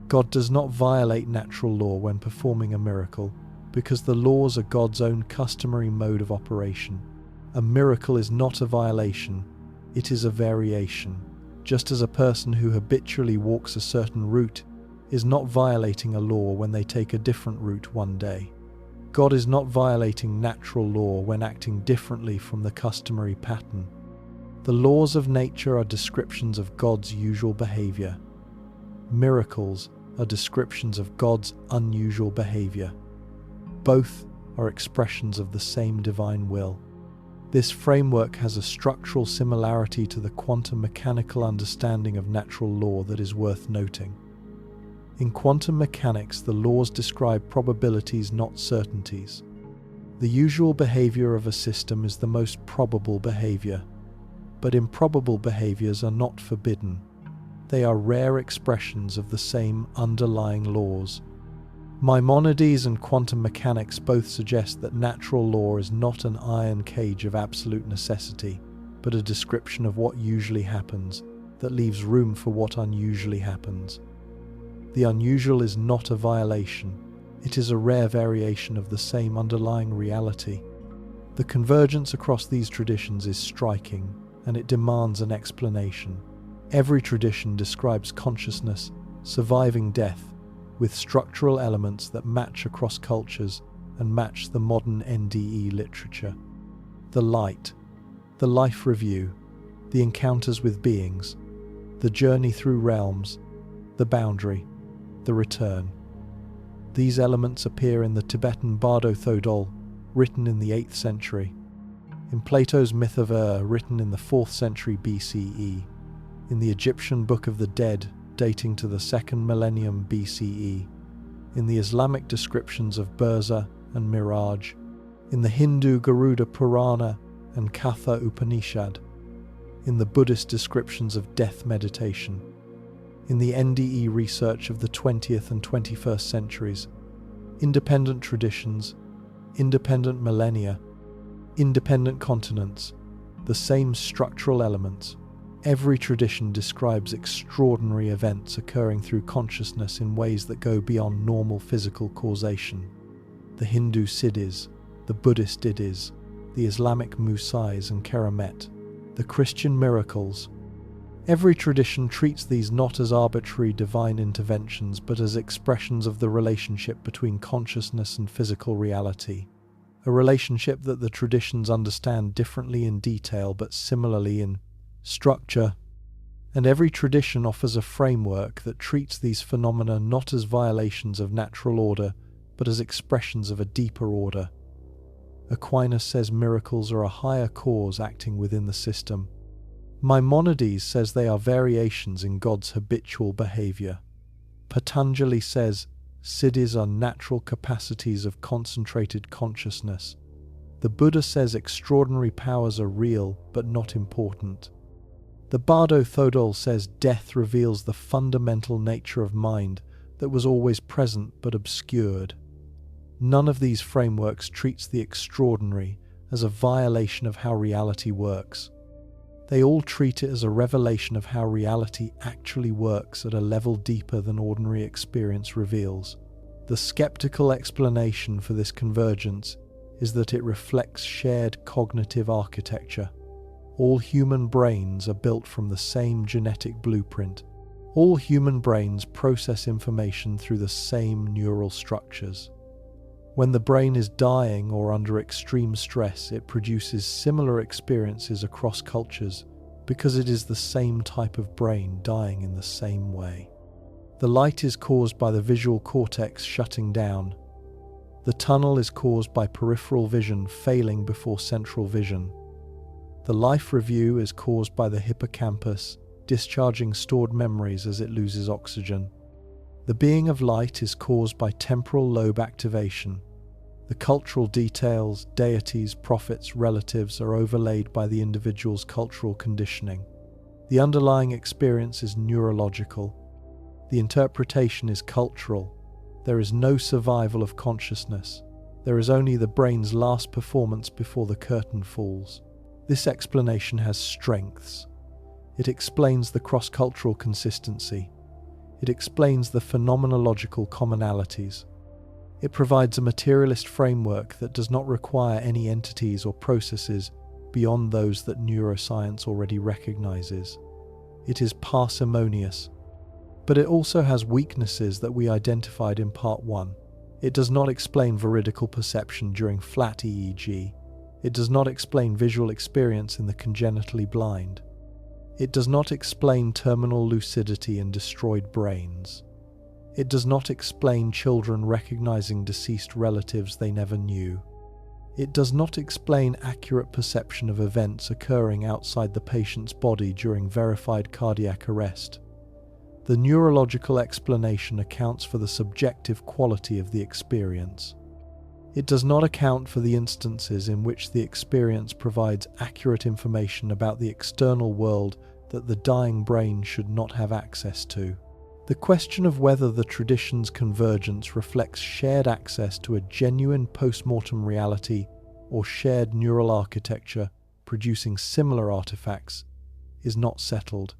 [SPEAKER 1] God does not violate natural law when performing a miracle, because the laws are God's own customary mode of operation. A miracle is not a violation, it is a variation. Just as a person who habitually walks a certain route is not violating a law when they take a different route one day. God is not violating natural law when acting differently from the customary pattern. The laws of nature are descriptions of God's usual behavior. Miracles are descriptions of God's unusual behavior. Both are expressions of the same divine will. This framework has a structural similarity to the quantum mechanical understanding of natural law that is worth noting. In quantum mechanics, the laws describe probabilities, not certainties. The usual behavior of a system is the most probable behavior, but improbable behaviors are not forbidden. They are rare expressions of the same underlying laws. Maimonides and quantum mechanics both suggest that natural law is not an iron cage of absolute necessity, but a description of what usually happens, that leaves room for what unusually happens. The unusual is not a violation, it is a rare variation of the same underlying reality. The convergence across these traditions is striking, and it demands an explanation. Every tradition describes consciousness, surviving death, with structural elements that match across cultures and match the modern NDE literature. The light, the life review, the encounters with beings, the journey through realms, the boundary, the return. These elements appear in the Tibetan Bardo Thodol, written in the 8th century, in Plato's Myth of written in the 4th century BCE, in the Egyptian Book of the Dead, dating to the 2nd millennium BCE, in the Islamic descriptions of Burza and Miraj, in the Hindu Garuda Purana and Katha Upanishad, in the Buddhist descriptions of death meditation, in the NDE research of the 20th and 21st centuries, independent traditions, independent millennia, independent continents, the same structural elements, Every tradition describes extraordinary events occurring through consciousness in ways that go beyond normal physical causation. The Hindu Siddhis, the Buddhist Didis, the Islamic Musais and Keramet, the Christian miracles. Every tradition treats these not as arbitrary divine interventions but as expressions of the relationship between consciousness and physical reality, a relationship that the traditions understand differently in detail but similarly in structure. And every tradition offers a framework that treats these phenomena not as violations of natural order but as expressions of a deeper order. Aquinas says miracles are a higher cause acting within the system. Maimonides says they are variations in God's habitual behavior. Patanjali says siddhis are natural capacities of concentrated consciousness. The Buddha says extraordinary powers are real but not important. The Bardo Thodol says death reveals the fundamental nature of mind that was always present but obscured. None of these frameworks treats the extraordinary as a violation of how reality works. They all treat it as a revelation of how reality actually works at a level deeper than ordinary experience reveals. The skeptical explanation for this convergence is that it reflects shared cognitive architecture. All human brains are built from the same genetic blueprint. All human brains process information through the same neural structures. When the brain is dying or under extreme stress, it produces similar experiences across cultures because it is the same type of brain dying in the same way. The light is caused by the visual cortex shutting down. The tunnel is caused by peripheral vision failing before central vision. The life review is caused by the hippocampus discharging stored memories as it loses oxygen. The being of light is caused by temporal lobe activation. The cultural details, deities, prophets, relatives are overlaid by the individual's cultural conditioning. The underlying experience is neurological. The interpretation is cultural. There is no survival of consciousness. There is only the brain's last performance before the curtain falls. This explanation has strengths. It explains the cross-cultural consistency. It explains the phenomenological commonalities. It provides a materialist framework that does not require any entities or processes beyond those that neuroscience already recognizes. It is parsimonious, but it also has weaknesses that we identified in Part 1. It does not explain veridical perception during flat EEG. It does not explain visual experience in the congenitally blind. It does not explain terminal lucidity in destroyed brains. It does not explain children recognizing deceased relatives they never knew. It does not explain accurate perception of events occurring outside the patient's body during verified cardiac arrest. The neurological explanation accounts for the subjective quality of the experience. It does not account for the instances in which the experience provides accurate information about the external world that the dying brain should not have access to. The question of whether the tradition's convergence reflects shared access to a genuine post-mortem reality or shared neural architecture producing similar artifacts is not settled.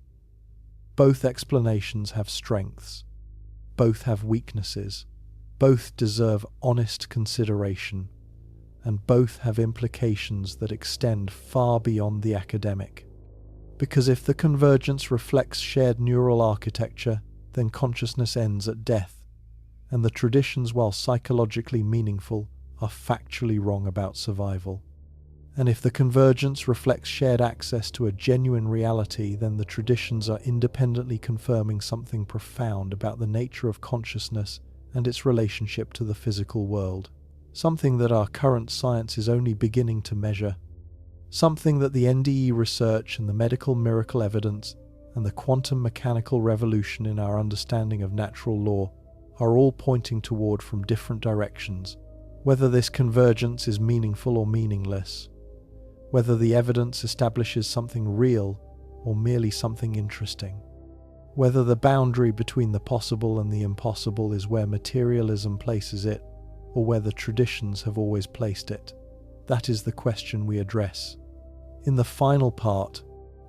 [SPEAKER 1] Both explanations have strengths. Both have weaknesses. Both deserve honest consideration. And both have implications that extend far beyond the academic. Because if the convergence reflects shared neural architecture, then consciousness ends at death, and the traditions, while psychologically meaningful, are factually wrong about survival. And if the convergence reflects shared access to a genuine reality, then the traditions are independently confirming something profound about the nature of consciousness and its relationship to the physical world, something that our current science is only beginning to measure, something that the NDE research and the medical miracle evidence and the quantum mechanical revolution in our understanding of natural law are all pointing toward from different directions. Whether this convergence is meaningful or meaningless, whether the evidence establishes something real or merely something interesting, whether the boundary between the possible and the impossible is where materialism places it or where the traditions have always placed it, that is the question we address. In the final part,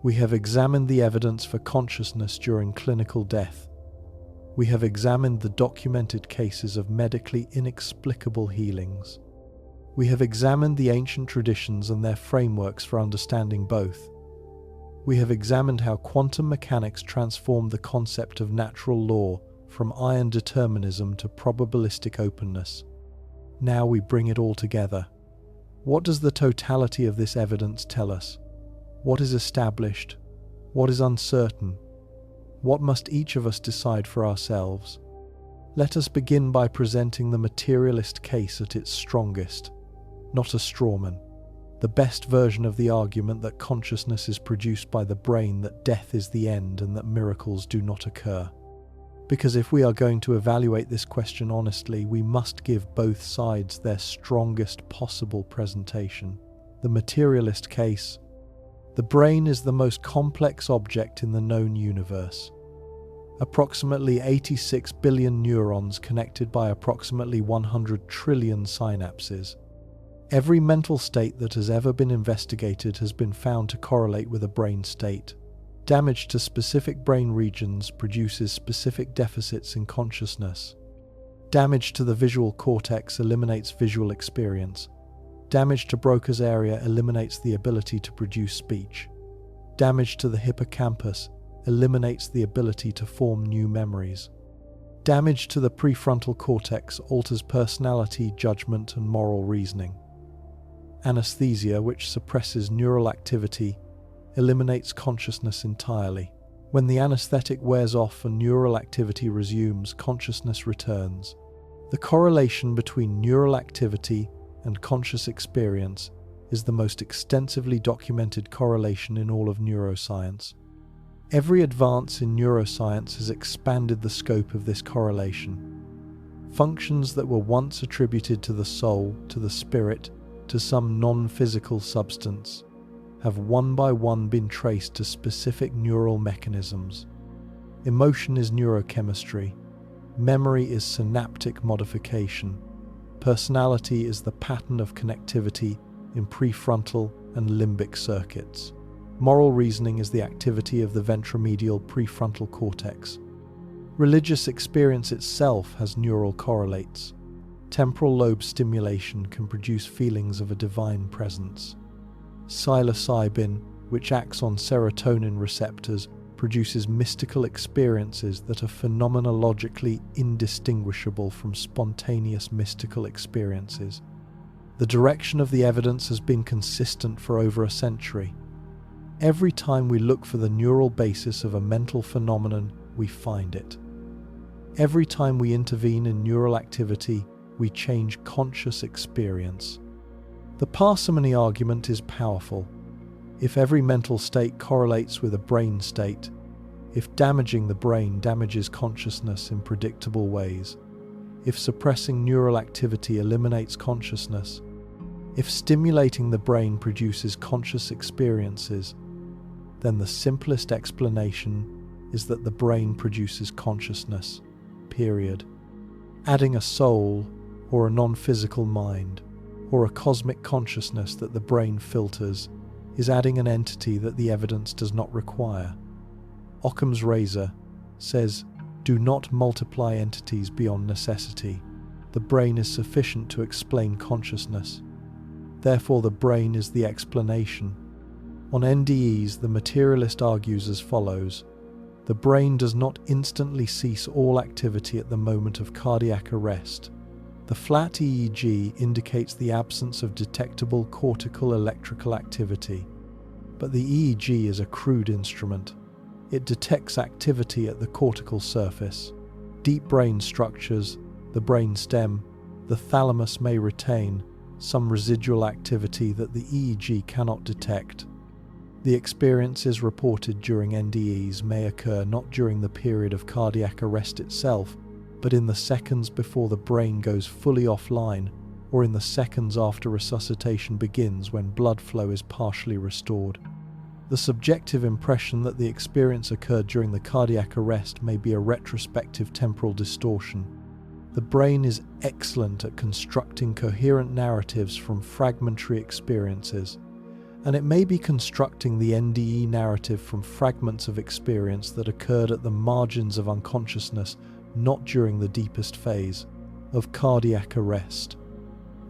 [SPEAKER 1] We have examined the evidence for consciousness during clinical death. We have examined the documented cases of medically inexplicable healings. We have examined the ancient traditions and their frameworks for understanding both. We have examined how quantum mechanics transformed the concept of natural law from iron determinism to probabilistic openness. Now we bring it all together. What does the totality of this evidence tell us? What is established? What is uncertain? What must each of us decide for ourselves? Let us begin by presenting the materialist case at its strongest, not a strawman. The best version of the argument that consciousness is produced by the brain, that death is the end, and that miracles do not occur. Because if we are going to evaluate this question honestly, we must give both sides their strongest possible presentation. The materialist case. The brain is the most complex object in the known universe. Approximately 86 billion neurons connected by approximately 100 trillion synapses. Every mental state that has ever been investigated has been found to correlate with a brain state. Damage to specific brain regions produces specific deficits in consciousness. Damage to the visual cortex eliminates visual experience. Damage to Broca's area eliminates the ability to produce speech. Damage to the hippocampus eliminates the ability to form new memories. Damage to the prefrontal cortex alters personality, judgment, and moral reasoning. Anesthesia, which suppresses neural activity, eliminates consciousness entirely. When the anesthetic wears off and neural activity resumes, consciousness returns. The correlation between neural activity and conscious experience is the most extensively documented correlation in all of neuroscience. Every advance in neuroscience has expanded the scope of this correlation. Functions that were once attributed to the soul, to the spirit, to some non-physical substance, have one by one been traced to specific neural mechanisms. Emotion is neurochemistry. Memory is synaptic modification. Personality is the pattern of connectivity in prefrontal and limbic circuits. Moral reasoning is the activity of the ventromedial prefrontal cortex. Religious experience itself has neural correlates. Temporal lobe stimulation can produce feelings of a divine presence. Psilocybin, which acts on serotonin receptors, produces mystical experiences that are phenomenologically indistinguishable from spontaneous mystical experiences. The direction of the evidence has been consistent for over a century. Every time we look for the neural basis of a mental phenomenon, we find it. Every time we intervene in neural activity, we change conscious experience. The parsimony argument is powerful. If every mental state correlates with a brain state, if damaging the brain damages consciousness in predictable ways, if suppressing neural activity eliminates consciousness, if stimulating the brain produces conscious experiences, then the simplest explanation is that the brain produces consciousness, period. Adding a soul, or a non-physical mind, or a cosmic consciousness that the brain filters, is adding an entity that the evidence does not require. Occam's razor says, "Do not multiply entities beyond necessity. The brain is sufficient to explain consciousness. Therefore the brain is the explanation." On NDEs, the materialist argues as follows: the brain does not instantly cease all activity at the moment of cardiac arrest. The flat EEG indicates the absence of detectable cortical electrical activity. But the EEG is a crude instrument. It detects activity at the cortical surface. Deep brain structures, the brain stem, the thalamus may retain some residual activity that the EEG cannot detect. The experiences reported during NDEs may occur not during the period of cardiac arrest itself, but in the seconds before the brain goes fully offline, or in the seconds after resuscitation begins when blood flow is partially restored. The subjective impression that the experience occurred during the cardiac arrest may be a retrospective temporal distortion. The brain is excellent at constructing coherent narratives from fragmentary experiences, and it may be constructing the NDE narrative from fragments of experience that occurred at the margins of unconsciousness, not during the deepest phase of cardiac arrest.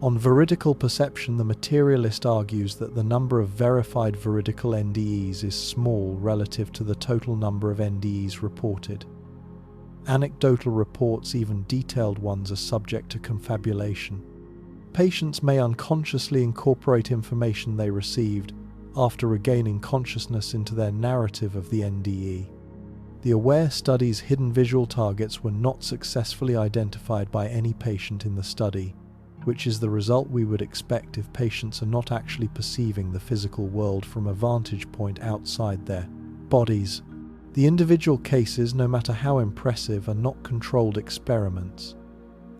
[SPEAKER 1] On veridical perception, the materialist argues that the number of verified veridical NDEs is small relative to the total number of NDEs reported. Anecdotal reports, even detailed ones, are subject to confabulation. Patients may unconsciously incorporate information they received after regaining consciousness into their narrative of the NDE. The AWARE study's hidden visual targets were not successfully identified by any patient in the study, which is the result we would expect if patients are not actually perceiving the physical world from a vantage point outside their bodies. The individual cases, no matter how impressive, are not controlled experiments.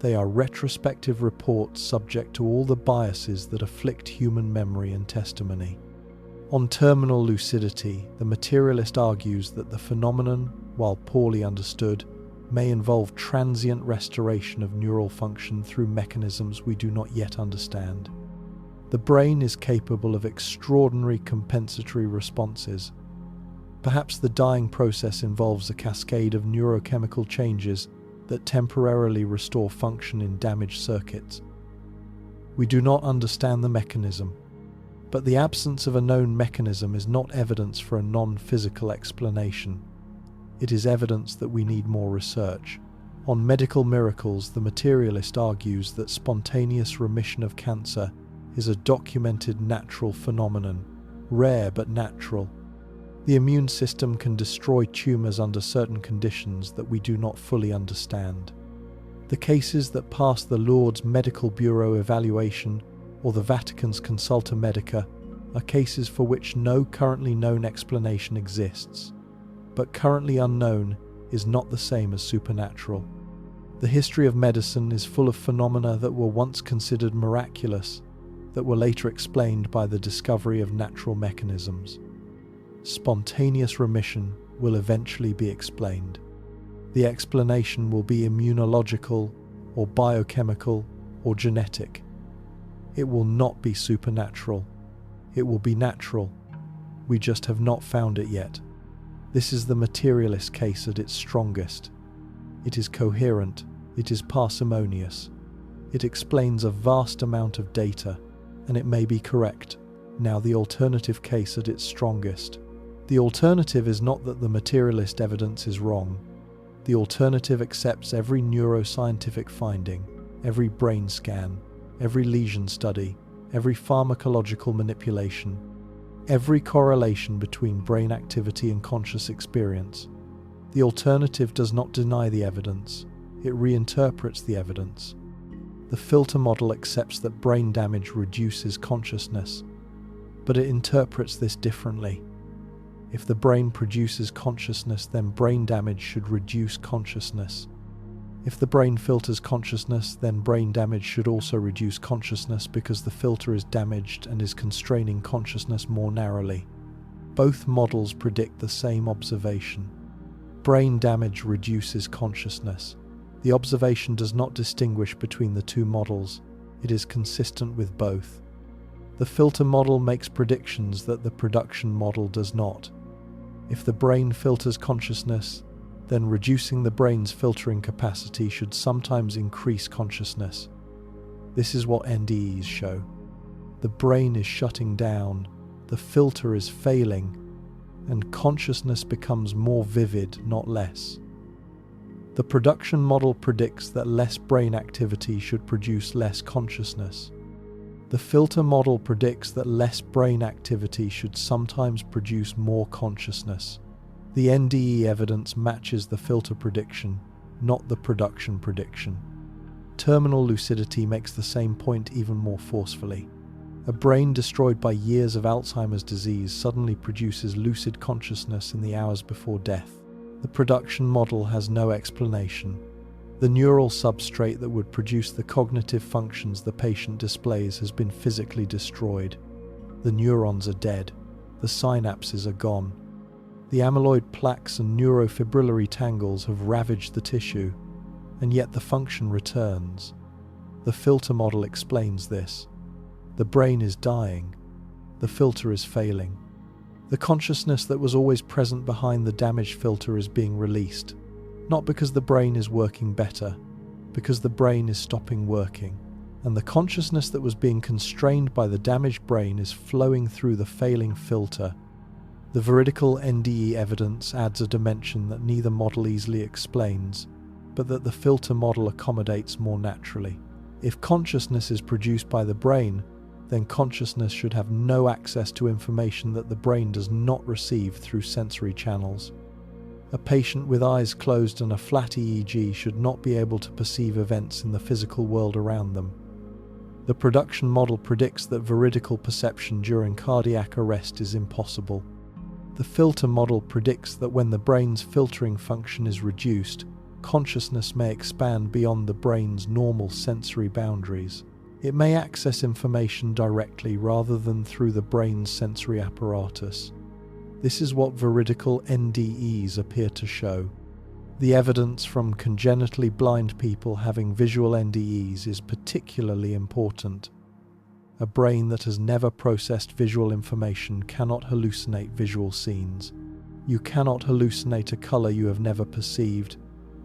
[SPEAKER 1] They are retrospective reports subject to all the biases that afflict human memory and testimony. On terminal lucidity, the materialist argues that the phenomenon, while poorly understood, may involve transient restoration of neural function through mechanisms we do not yet understand. The brain is capable of extraordinary compensatory responses. Perhaps the dying process involves a cascade of neurochemical changes that temporarily restore function in damaged circuits. We do not understand the mechanism, but the absence of a known mechanism is not evidence for a non-physical explanation. It is evidence that we need more research. On medical miracles, the materialist argues that spontaneous remission of cancer is a documented natural phenomenon, rare but natural. The immune system can destroy tumors under certain conditions that we do not fully understand. The cases that pass the Lourdes Medical Bureau evaluation or the Vatican's Consulta Medica are cases for which no currently known explanation exists. But currently unknown is not the same as supernatural. The history of medicine is full of phenomena that were once considered miraculous, that were later explained by the discovery of natural mechanisms. Spontaneous remission will eventually be explained. The explanation will be immunological, or biochemical, or genetic. It will not be supernatural. It will be natural. We just have not found it yet. This is the materialist case at its strongest. It is coherent. It is parsimonious. It explains a vast amount of data, and it may be correct. Now the alternative case at its strongest. The alternative is not that the materialist evidence is wrong. The alternative accepts every neuroscientific finding, every brain scan, every lesion study, every pharmacological manipulation, every correlation between brain activity and conscious experience. The alternative does not deny the evidence, it reinterprets the evidence. The filter model accepts that brain damage reduces consciousness, but it interprets this differently. If the brain produces consciousness, then brain damage should reduce consciousness. If the brain filters consciousness, then brain damage should also reduce consciousness because the filter is damaged and is constraining consciousness more narrowly. Both models predict the same observation. Brain damage reduces consciousness. The observation does not distinguish between the two models. It is consistent with both. The filter model makes predictions that the production model does not. If the brain filters consciousness, then reducing the brain's filtering capacity should sometimes increase consciousness. This is what NDEs show. The brain is shutting down, the filter is failing, and consciousness becomes more vivid, not less. The production model predicts that less brain activity should produce less consciousness. The filter model predicts that less brain activity should sometimes produce more consciousness. The NDE evidence matches the filter prediction, not the production prediction. Terminal lucidity makes the same point even more forcefully. A brain destroyed by years of Alzheimer's disease suddenly produces lucid consciousness in the hours before death. The production model has no explanation. The neural substrate that would produce the cognitive functions the patient displays has been physically destroyed. The neurons are dead. The synapses are gone. The amyloid plaques and neurofibrillary tangles have ravaged the tissue, and yet the function returns. The filter model explains this. The brain is dying. the filter is failing. The consciousness that was always present behind the damaged filter is being released, not because the brain is working better, because the brain is stopping working, and the consciousness that was being constrained by the damaged brain is flowing through the failing filter. The veridical NDE evidence adds a dimension that neither model easily explains, but that the filter model accommodates more naturally. If consciousness is produced by the brain, then consciousness should have no access to information that the brain does not receive through sensory channels. A patient with eyes closed and a flat EEG should not be able to perceive events in the physical world around them. The production model predicts that veridical perception during cardiac arrest is impossible. The filter model predicts that when the brain's filtering function is reduced, consciousness may expand beyond the brain's normal sensory boundaries. It may access information directly rather than through the brain's sensory apparatus. This is what veridical NDEs appear to show. The evidence from congenitally blind people having visual NDEs is particularly important. A brain that has never processed visual information cannot hallucinate visual scenes. You cannot hallucinate a color you have never perceived.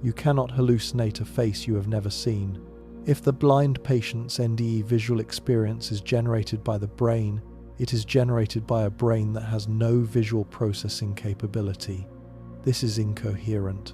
[SPEAKER 1] You cannot hallucinate a face you have never seen. If the blind patient's NDE visual experience is generated by the brain, it is generated by a brain that has no visual processing capability. This is incoherent.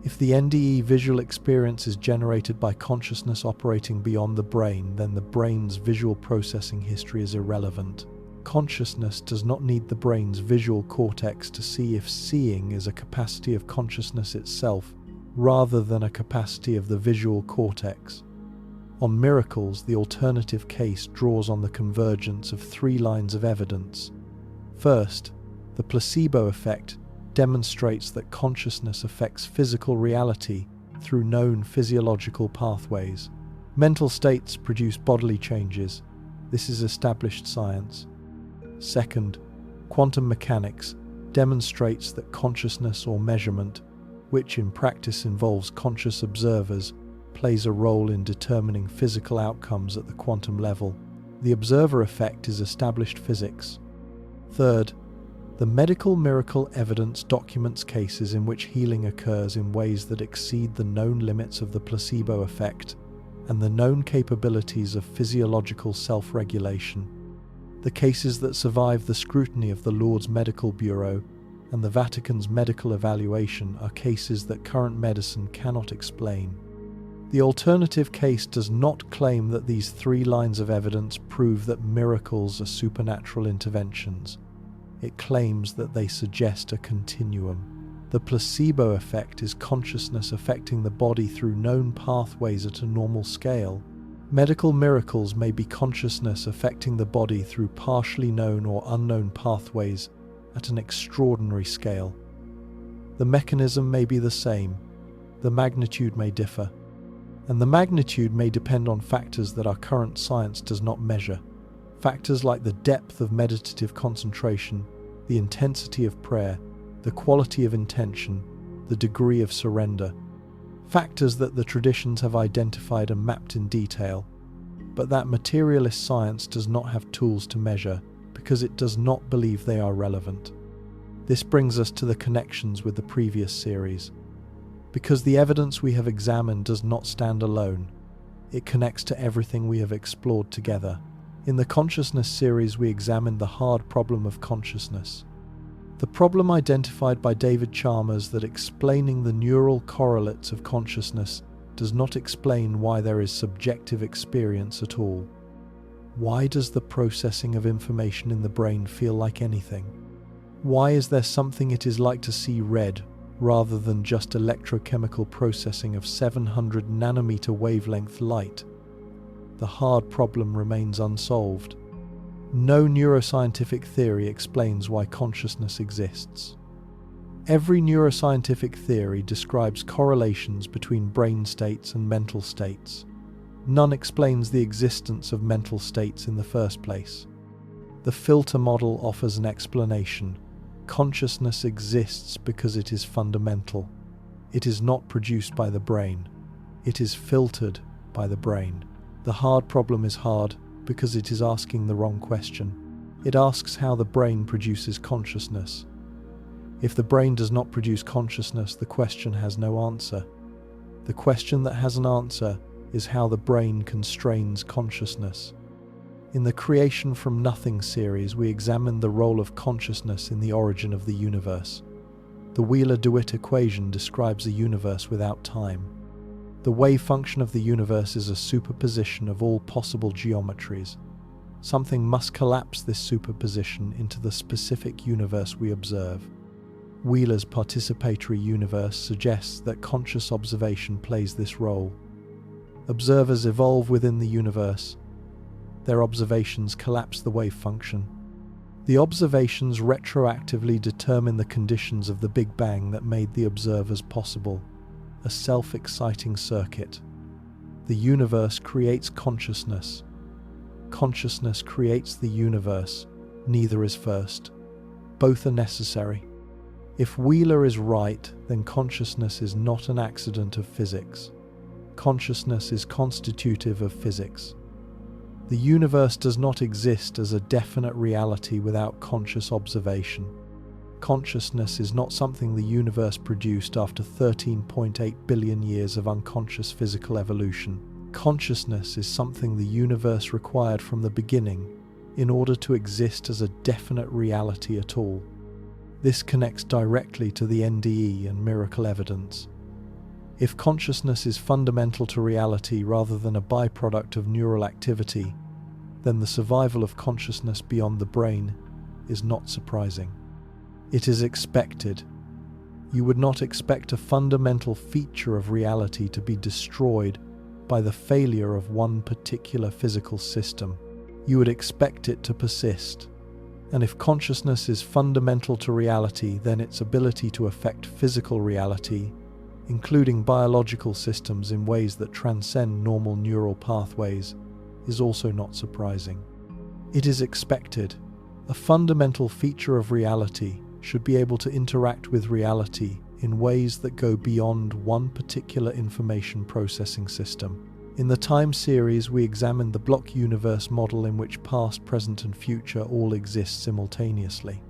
[SPEAKER 1] If the NDE visual experience is generated by consciousness operating beyond the brain, then the brain's visual processing history is irrelevant. Consciousness does not need the brain's visual cortex to see if seeing is a capacity of consciousness itself, rather than a capacity of the visual cortex. On miracles, the alternative case draws on the convergence of three lines of evidence. First, the placebo effect demonstrates that consciousness affects physical reality through known physiological pathways. Mental states produce bodily changes. This is established science. Second, quantum mechanics demonstrates that consciousness or measurement, which in practice involves conscious observers, plays a role in determining physical outcomes at the quantum level. The observer effect is established physics. Third, the medical miracle evidence documents cases in which healing occurs in ways that exceed the known limits of the placebo effect and the known capabilities of physiological self-regulation. The cases that survive the scrutiny of the Lourdes Medical Bureau and the Vatican's medical evaluation are cases that current medicine cannot explain. The alternative case does not claim that these three lines of evidence prove that miracles are supernatural interventions. It claims that they suggest a continuum. The placebo effect is consciousness affecting the body through known pathways at a normal scale. Medical miracles may be consciousness affecting the body through partially known or unknown pathways at an extraordinary scale. The mechanism may be the same, the magnitude may differ, and the magnitude may depend on factors that our current science does not measure. Factors like the depth of meditative concentration, the intensity of prayer, the quality of intention, the degree of surrender. Factors that the traditions have identified and mapped in detail, but that materialist science does not have tools to measure because it does not believe they are relevant. This brings us to the connections with the previous series. Because the evidence we have examined does not stand alone, it connects to everything we have explored together. In the consciousness series, we examined the hard problem of consciousness. The problem identified by David Chalmers that explaining the neural correlates of consciousness does not explain why there is subjective experience at all. Why does the processing of information in the brain feel like anything? Why is there something it is like to see red rather than just electrochemical processing of 700 nanometer wavelength light? The hard problem remains unsolved. No neuroscientific theory explains why consciousness exists. Every neuroscientific theory describes correlations between brain states and mental states. None explains the existence of mental states in the first place. The filter model offers an explanation. Consciousness exists because it is fundamental. It is not produced by the brain. It is filtered by the brain. The hard problem is hard because it is asking the wrong question. It asks how the brain produces consciousness. If the brain does not produce consciousness, the question has no answer. The question that has an answer is how the brain constrains consciousness. In the Creation from Nothing series, we examined the role of consciousness in the origin of the universe. The Wheeler-DeWitt equation describes a universe without time. The wave function of the universe is a superposition of all possible geometries. Something must collapse this superposition into the specific universe we observe. Wheeler's participatory universe suggests that conscious observation plays this role. Observers evolve within the universe. Their observations collapse the wave function. The observations retroactively determine the conditions of the Big Bang that made the observers possible, a self-exciting circuit. The universe creates consciousness. Consciousness creates the universe. Neither is first. Both are necessary. If Wheeler is right, then consciousness is not an accident of physics. Consciousness is constitutive of physics. The universe does not exist as a definite reality without conscious observation. Consciousness is not something the universe produced after 13.8 billion years of unconscious physical evolution. Consciousness is something the universe required from the beginning in order to exist as a definite reality at all. This connects directly to the NDE and miracle evidence. If consciousness is fundamental to reality rather than a byproduct of neural activity, then the survival of consciousness beyond the brain is not surprising. It is expected. You would not expect a fundamental feature of reality to be destroyed by the failure of one particular physical system. You would expect it to persist. And if consciousness is fundamental to reality, then its ability to affect physical reality, including biological systems in ways that transcend normal neural pathways, is also not surprising. It is expected. A fundamental feature of reality should be able to interact with reality in ways that go beyond one particular information processing system. In the time series, we examined the block universe model in which past, present, and future all exist simultaneously.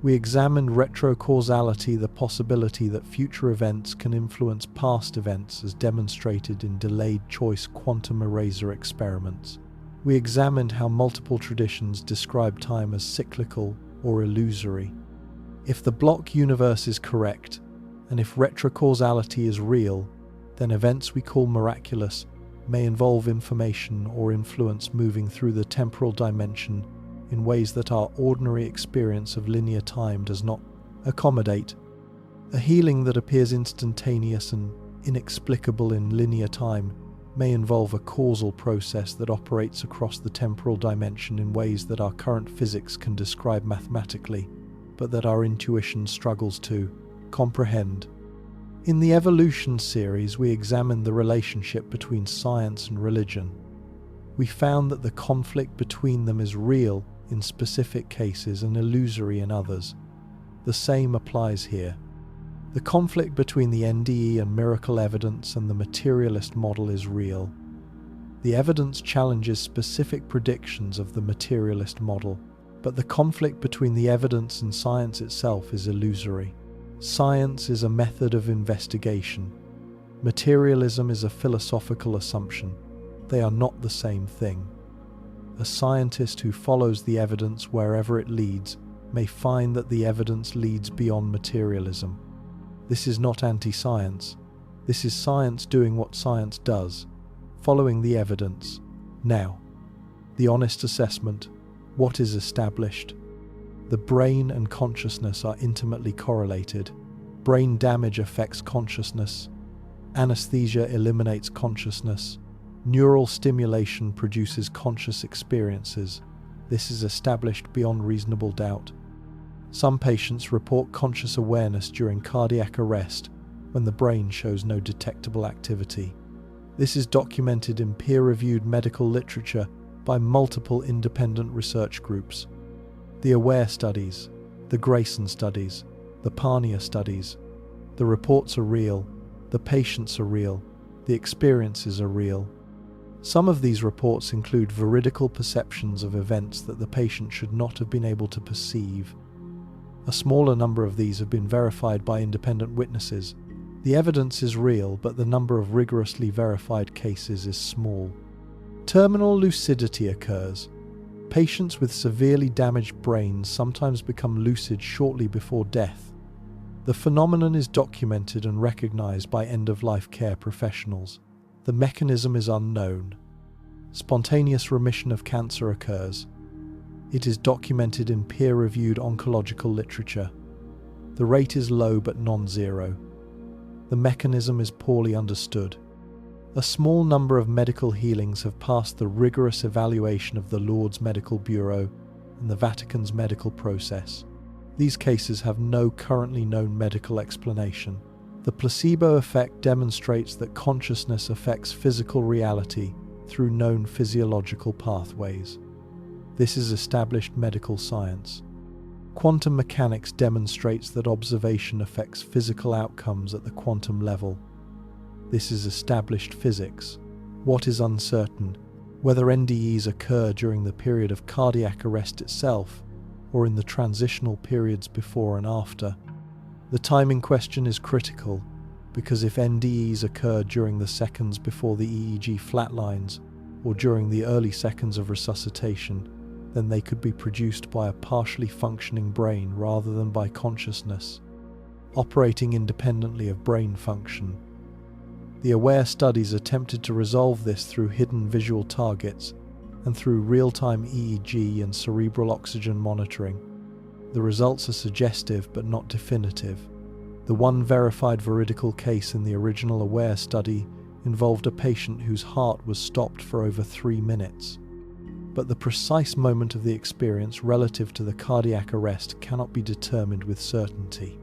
[SPEAKER 1] We examined retrocausality, the possibility that future events can influence past events as demonstrated in delayed choice quantum eraser experiments. We examined how multiple traditions describe time as cyclical or illusory. If the block universe is correct, and if retrocausality is real, then events we call miraculous may involve information or influence moving through the temporal dimension in ways that our ordinary experience of linear time does not accommodate. A healing that appears instantaneous and inexplicable in linear time may involve a causal process that operates across the temporal dimension in ways that our current physics can describe mathematically, but that our intuition struggles to comprehend. In the Evolution series, we examined the relationship between science and religion. We found that the conflict between them is real in specific cases and illusory in others. The same applies here. The conflict between the NDE and miracle evidence and the materialist model is real. The evidence challenges specific predictions of the materialist model, but the conflict between the evidence and science itself is illusory. Science is a method of investigation. Materialism is a philosophical assumption. They are not the same thing. A scientist who follows the evidence wherever it leads may find that the evidence leads beyond materialism. This is not anti-science. This is science doing what science does, following the evidence. Now, the honest assessment. What is established? The brain and consciousness are intimately correlated. Brain damage affects consciousness. Anesthesia eliminates consciousness. Neural stimulation produces conscious experiences. This is established beyond reasonable doubt. Some patients report conscious awareness during cardiac arrest when the brain shows no detectable activity. This is documented in peer-reviewed medical literature by multiple independent research groups. The AWARE studies, the Grayson studies, the Parnia studies. The reports are real, the patients are real, the experiences are real. Some of these reports include veridical perceptions of events that the patient should not have been able to perceive. A smaller number of these have been verified by independent witnesses. The evidence is real, but the number of rigorously verified cases is small. Terminal lucidity occurs. Patients with severely damaged brains sometimes become lucid shortly before death. The phenomenon is documented and recognized by end-of-life care professionals. The mechanism is unknown. Spontaneous remission of cancer occurs. It is documented in peer-reviewed oncological literature. The rate is low but non-zero. The mechanism is poorly understood. A small number of medical healings have passed the rigorous evaluation of the Lourdes Medical Bureau and the Vatican's medical process. These cases have no currently known medical explanation. The placebo effect demonstrates that consciousness affects physical reality through known physiological pathways. This is established medical science. Quantum mechanics demonstrates that observation affects physical outcomes at the quantum level. This is established physics. What is uncertain, whether NDEs occur during the period of cardiac arrest itself or in the transitional periods before and after. The timing question is critical, because if NDEs occur during the seconds before the EEG flatlines or during the early seconds of resuscitation, then they could be produced by a partially functioning brain rather than by consciousness, operating independently of brain function. The AWARE studies attempted to resolve this through hidden visual targets and through real-time EEG and cerebral oxygen monitoring. The results are suggestive but not definitive. The one verified veridical case in the original AWARE study involved a patient whose heart was stopped for over 3 minutes. But the precise moment of the experience relative to the cardiac arrest cannot be determined with certainty.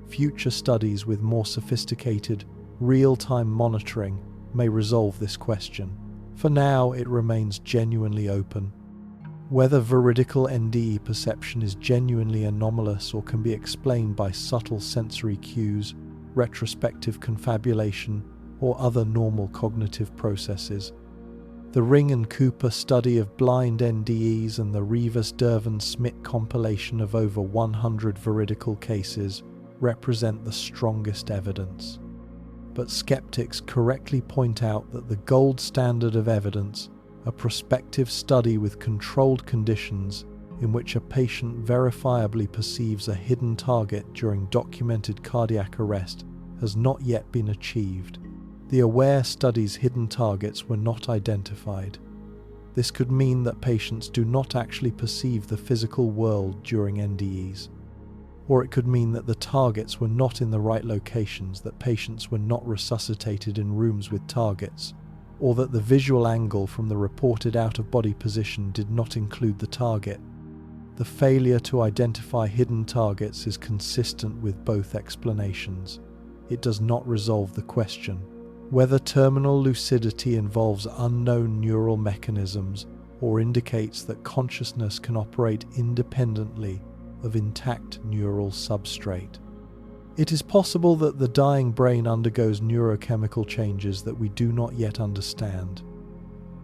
[SPEAKER 1] Future studies with more sophisticated, real-time monitoring may resolve this question. For now, it remains genuinely open. Whether veridical NDE perception is genuinely anomalous or can be explained by subtle sensory cues, retrospective confabulation, or other normal cognitive processes. The Ring and Cooper study of blind NDEs and the Rivas-Dervan-Smith compilation of over 100 veridical cases represent the strongest evidence. But skeptics correctly point out that the gold standard of evidence, a prospective study with controlled conditions in which a patient verifiably perceives a hidden target during documented cardiac arrest, has not yet been achieved. The AWARE study's hidden targets were not identified. This could mean that patients do not actually perceive the physical world during NDEs. Or it could mean that the targets were not in the right locations, that patients were not resuscitated in rooms with targets, or that the visual angle from the reported out-of-body position did not include the target. The failure to identify hidden targets is consistent with both explanations. It does not resolve the question. Whether terminal lucidity involves unknown neural mechanisms or indicates that consciousness can operate independently of intact neural substrate. It is possible that the dying brain undergoes neurochemical changes that we do not yet understand.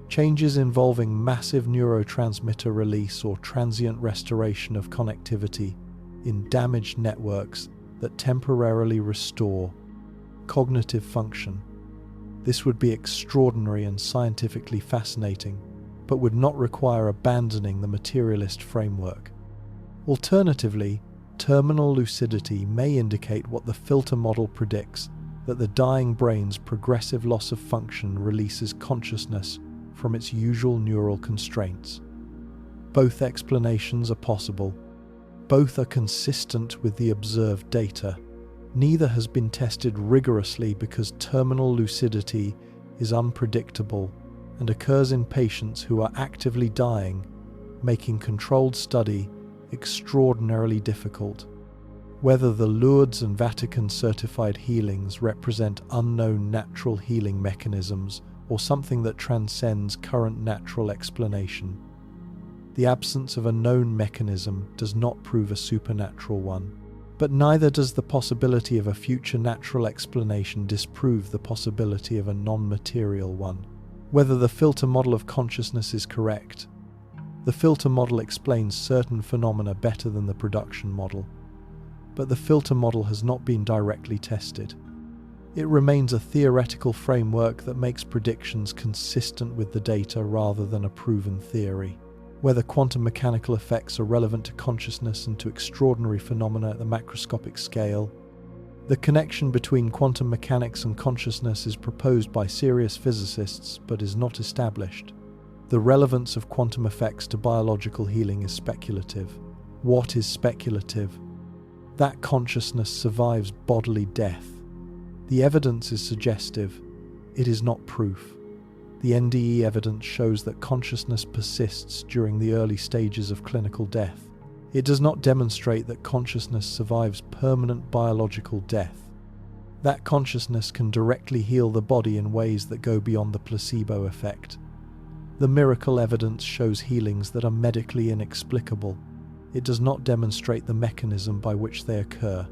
[SPEAKER 1] Changes involving massive neurotransmitter release or transient restoration of connectivity in damaged networks that temporarily restore cognitive function. This would be extraordinary and scientifically fascinating, but would not require abandoning the materialist framework. Alternatively, terminal lucidity may indicate what the filter model predicts, that the dying brain's progressive loss of function releases consciousness from its usual neural constraints. Both explanations are possible. Both are consistent with the observed data. Neither has been tested rigorously because terminal lucidity is unpredictable and occurs in patients who are actively dying, making controlled study extraordinarily difficult. Whether the Lourdes and Vatican certified healings represent unknown natural healing mechanisms or something that transcends current natural explanation. The absence of a known mechanism does not prove a supernatural one, but neither does the possibility of a future natural explanation disprove the possibility of a non-material one. Whether the filter model of consciousness is correct. The filter model explains certain phenomena better than the production model, but the filter model has not been directly tested. It remains a theoretical framework that makes predictions consistent with the data rather than a proven theory. Whether quantum mechanical effects are relevant to consciousness and to extraordinary phenomena at the macroscopic scale. The connection between quantum mechanics and consciousness is proposed by serious physicists but is not established. The relevance of quantum effects to biological healing is speculative. What is speculative? That consciousness survives bodily death. The evidence is suggestive. It is not proof. The NDE evidence shows that consciousness persists during the early stages of clinical death. It does not demonstrate that consciousness survives permanent biological death. That consciousness can directly heal the body in ways that go beyond the placebo effect. The miracle evidence shows healings that are medically inexplicable. It does not demonstrate the mechanism by which they occur.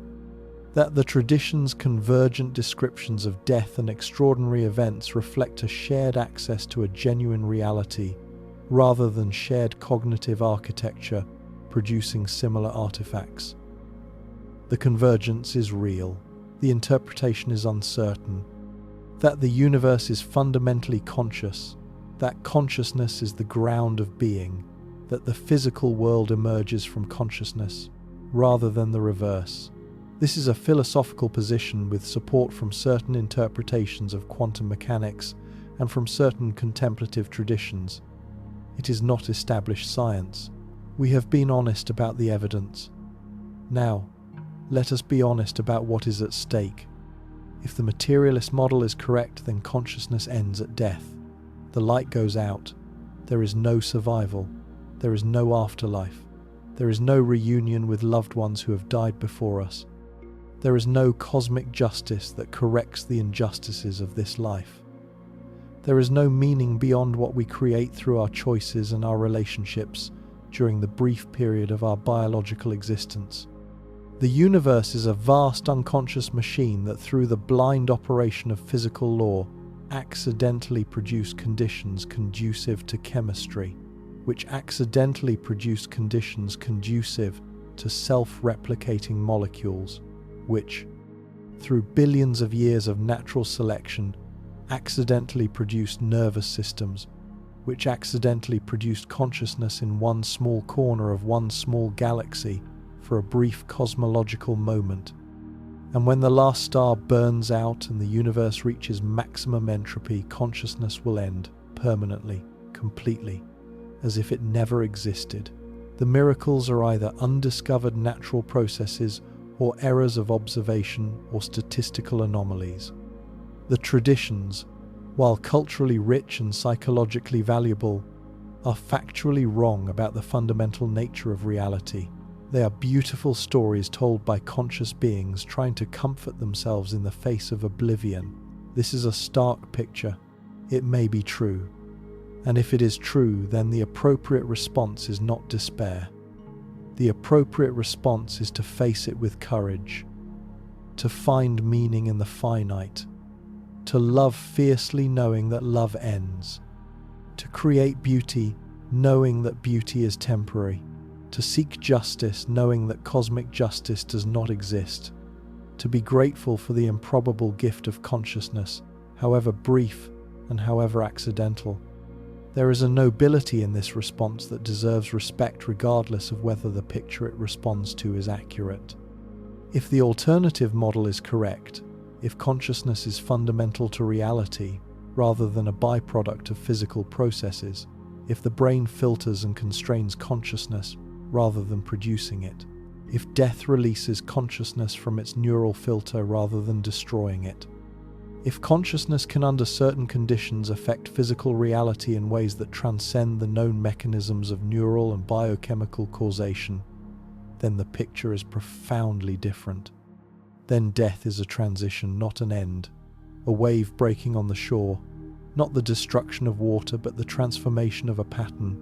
[SPEAKER 1] That the tradition's convergent descriptions of death and extraordinary events reflect a shared access to a genuine reality, rather than shared cognitive architecture producing similar artifacts. The convergence is real. The interpretation is uncertain. That the universe is fundamentally conscious. That consciousness is the ground of being. That the physical world emerges from consciousness, rather than the reverse. This is a philosophical position with support from certain interpretations of quantum mechanics and from certain contemplative traditions. It is not established science. We have been honest about the evidence. Now, let us be honest about what is at stake. If the materialist model is correct, then consciousness ends at death. The light goes out. There is no survival. There is no afterlife. There is no reunion with loved ones who have died before us. There is no cosmic justice that corrects the injustices of this life. There is no meaning beyond what we create through our choices and our relationships during the brief period of our biological existence. The universe is a vast unconscious machine that, through the blind operation of physical law, accidentally produced conditions conducive to chemistry, which accidentally produced conditions conducive to self-replicating molecules, which, through billions of years of natural selection, accidentally produced nervous systems, which accidentally produced consciousness in one small corner of one small galaxy for a brief cosmological moment. And when the last star burns out and the universe reaches maximum entropy, consciousness will end permanently, completely, as if it never existed. The miracles are either undiscovered natural processes or errors of observation or statistical anomalies. The traditions, while culturally rich and psychologically valuable, are factually wrong about the fundamental nature of reality. They are beautiful stories told by conscious beings trying to comfort themselves in the face of oblivion. This is a stark picture. It may be true. And if it is true, then the appropriate response is not despair. The appropriate response is to face it with courage, to find meaning in the finite, to love fiercely knowing that love ends, to create beauty knowing that beauty is temporary, to seek justice knowing that cosmic justice does not exist, to be grateful for the improbable gift of consciousness, however brief and however accidental. There is a nobility in this response that deserves respect regardless of whether the picture it responds to is accurate. If the alternative model is correct, if consciousness is fundamental to reality rather than a byproduct of physical processes, if the brain filters and constrains consciousness rather than producing it, if death releases consciousness from its neural filter rather than destroying it, if consciousness can under certain conditions affect physical reality in ways that transcend the known mechanisms of neural and biochemical causation, then the picture is profoundly different. Then death is a transition, not an end, a wave breaking on the shore, not the destruction of water but the transformation of a pattern.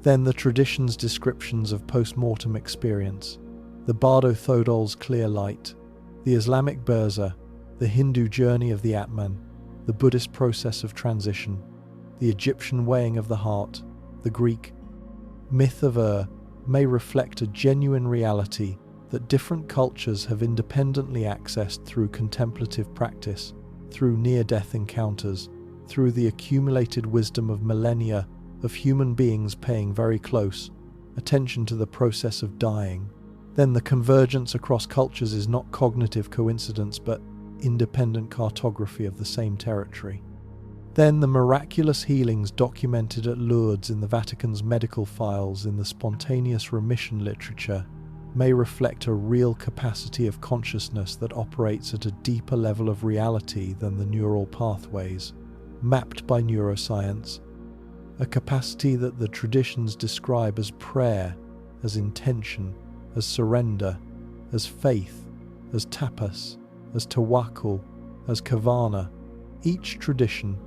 [SPEAKER 1] Then the tradition's descriptions of post-mortem experience, the Bardo Thodol's clear light, the Islamic Burza, the Hindu journey of the Atman, the Buddhist process of transition, the Egyptian weighing of the heart, the Greek myth of may reflect a genuine reality that different cultures have independently accessed through contemplative practice, through near-death encounters, through the accumulated wisdom of millennia of human beings paying very close attention to the process of dying. Then the convergence across cultures is not cognitive coincidence but independent cartography of the same territory. Then the miraculous healings documented at Lourdes in the Vatican's medical files in the spontaneous remission literature may reflect a real capacity of consciousness that operates at a deeper level of reality than the neural pathways mapped by neuroscience, a capacity that the traditions describe as prayer, as intention, as surrender, as faith, as tapas, as tawakkul, as kavana, each tradition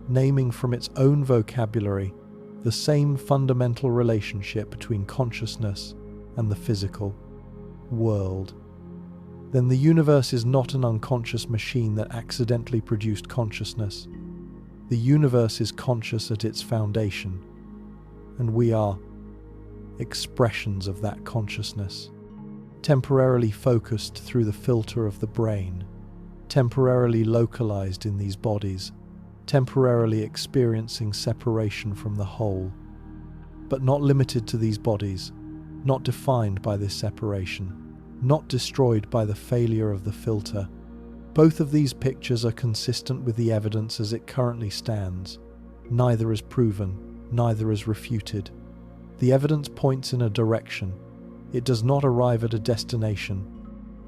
[SPEAKER 1] naming from its own vocabulary the same fundamental relationship between consciousness and the physical world. Then the universe is not an unconscious machine that accidentally produced consciousness. The universe is conscious at its foundation, and we are expressions of that consciousness, temporarily focused through the filter of the brain, temporarily localized in these bodies, temporarily experiencing separation from the whole, but not limited to these bodies, not defined by this separation, not destroyed by the failure of the filter. Both of these pictures are consistent with the evidence as it currently stands. Neither is proven, neither is refuted. The evidence points in a direction. It does not arrive at a destination.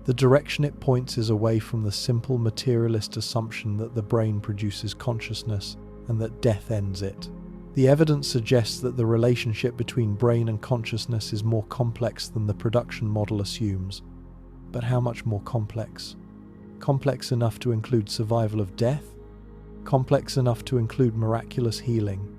[SPEAKER 1] The direction it points is away from the simple materialist assumption that the brain produces consciousness and that death ends it. The evidence suggests that the relationship between brain and consciousness is more complex than the production model assumes. But how much more complex? Complex enough to include survival of death? Complex enough to include miraculous healing?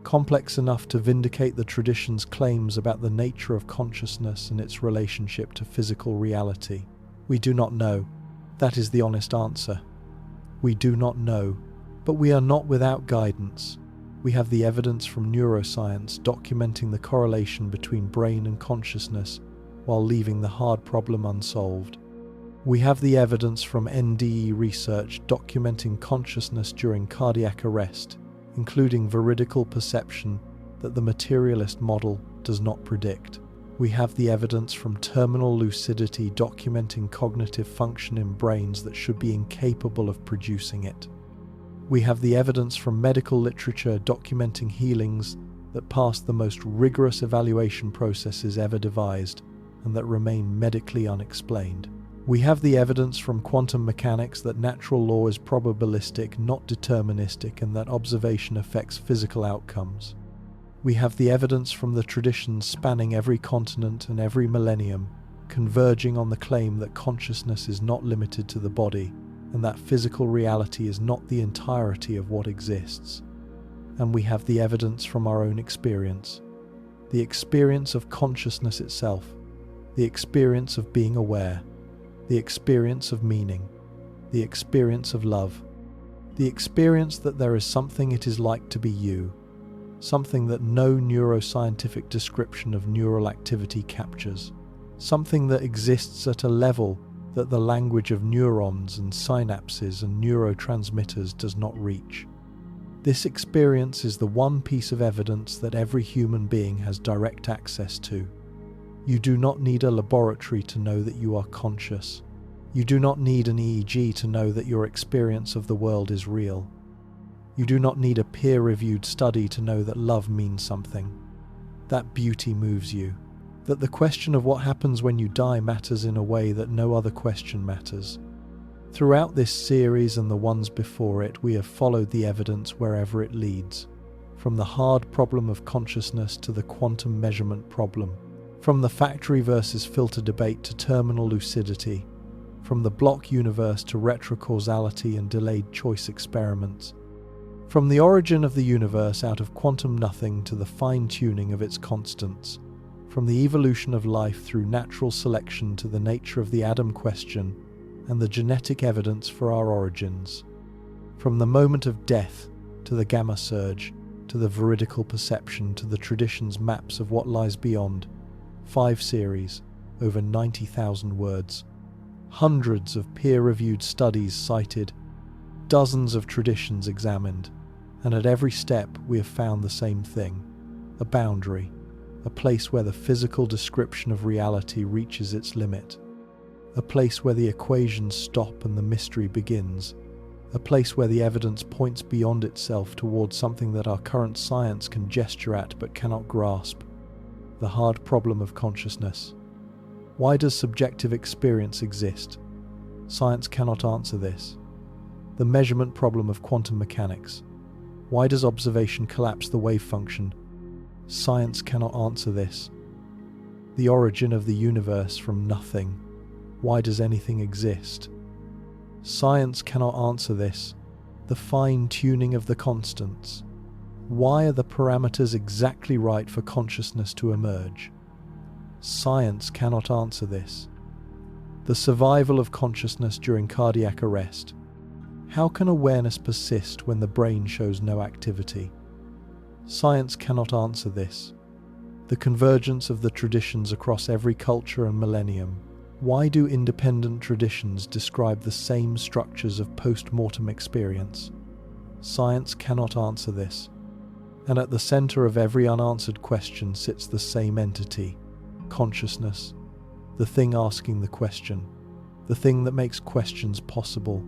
[SPEAKER 1] Complex enough to vindicate the tradition's claims about the nature of consciousness and its relationship to physical reality? We do not know. That is the honest answer. We do not know, but we are not without guidance. We have the evidence from neuroscience documenting the correlation between brain and consciousness while leaving the hard problem unsolved. We have the evidence from NDE research documenting consciousness during cardiac arrest, including veridical perception that the materialist model does not predict. We have the evidence from terminal lucidity documenting cognitive function in brains that should be incapable of producing it. We have the evidence from medical literature documenting healings that pass the most rigorous evaluation processes ever devised and that remain medically unexplained. We have the evidence from quantum mechanics that natural law is probabilistic, not deterministic, and that observation affects physical outcomes. We have the evidence from the traditions spanning every continent and every millennium, converging on the claim that consciousness is not limited to the body, and that physical reality is not the entirety of what exists. And we have the evidence from our own experience, the experience of consciousness itself, the experience of being aware, the experience of meaning, the experience of love, the experience that there is something it is like to be you, something that no neuroscientific description of neural activity captures, something that exists at a level that the language of neurons and synapses and neurotransmitters does not reach. This experience is the one piece of evidence that every human being has direct access to. You do not need a laboratory to know that you are conscious. You do not need an EEG to know that your experience of the world is real. You do not need a peer-reviewed study to know that love means something, that beauty moves you, that the question of what happens when you die matters in a way that no other question matters. Throughout this series and the ones before it, we have followed the evidence wherever it leads, from the hard problem of consciousness to the quantum measurement problem, from the factory versus filter debate to terminal lucidity, from the block universe to retrocausality and delayed choice experiments, from the origin of the universe out of quantum nothing to the fine-tuning of its constants, from the evolution of life through natural selection to the nature of the Adam question and the genetic evidence for our origins, from the moment of death to the gamma surge, to the veridical perception, to the tradition's maps of what lies beyond. 5 series, over 90,000 words, hundreds of peer-reviewed studies cited, dozens of traditions examined, and at every step we have found the same thing: a boundary, a place where the physical description of reality reaches its limit, a place where the equations stop and the mystery begins, a place where the evidence points beyond itself towards something that our current science can gesture at but cannot grasp. The hard problem of consciousness. Why does subjective experience exist? Science cannot answer this. The measurement problem of quantum mechanics. Why does observation collapse the wave function? Science cannot answer this. The origin of the universe from nothing. Why does anything exist? Science cannot answer this. The fine-tuning of the constants. Why are the parameters exactly right for consciousness to emerge? Science cannot answer this. The survival of consciousness during cardiac arrest. How can awareness persist when the brain shows no activity? Science cannot answer this. The convergence of the traditions across every culture and millennium. Why do independent traditions describe the same structures of post-mortem experience? Science cannot answer this. And at the center of every unanswered question sits the same entity: consciousness, the thing asking the question, the thing that makes questions possible,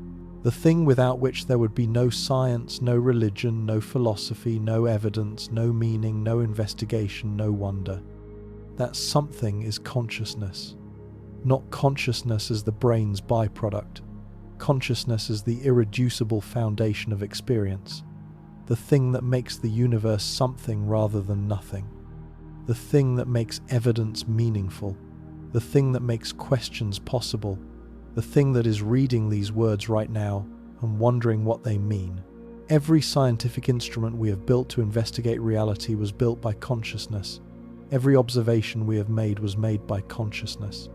[SPEAKER 1] the thing without which there would be no science, no religion, no philosophy, no evidence, no meaning, no investigation, no wonder. That something is consciousness. Not consciousness as the brain's byproduct, consciousness as the irreducible foundation of experience, the thing that makes the universe something rather than nothing, the thing that makes evidence meaningful, the thing that makes questions possible, the thing that is reading these words right now and wondering what they mean. Every scientific instrument we have built to investigate reality was built by consciousness. Every observation we have made was made by consciousness.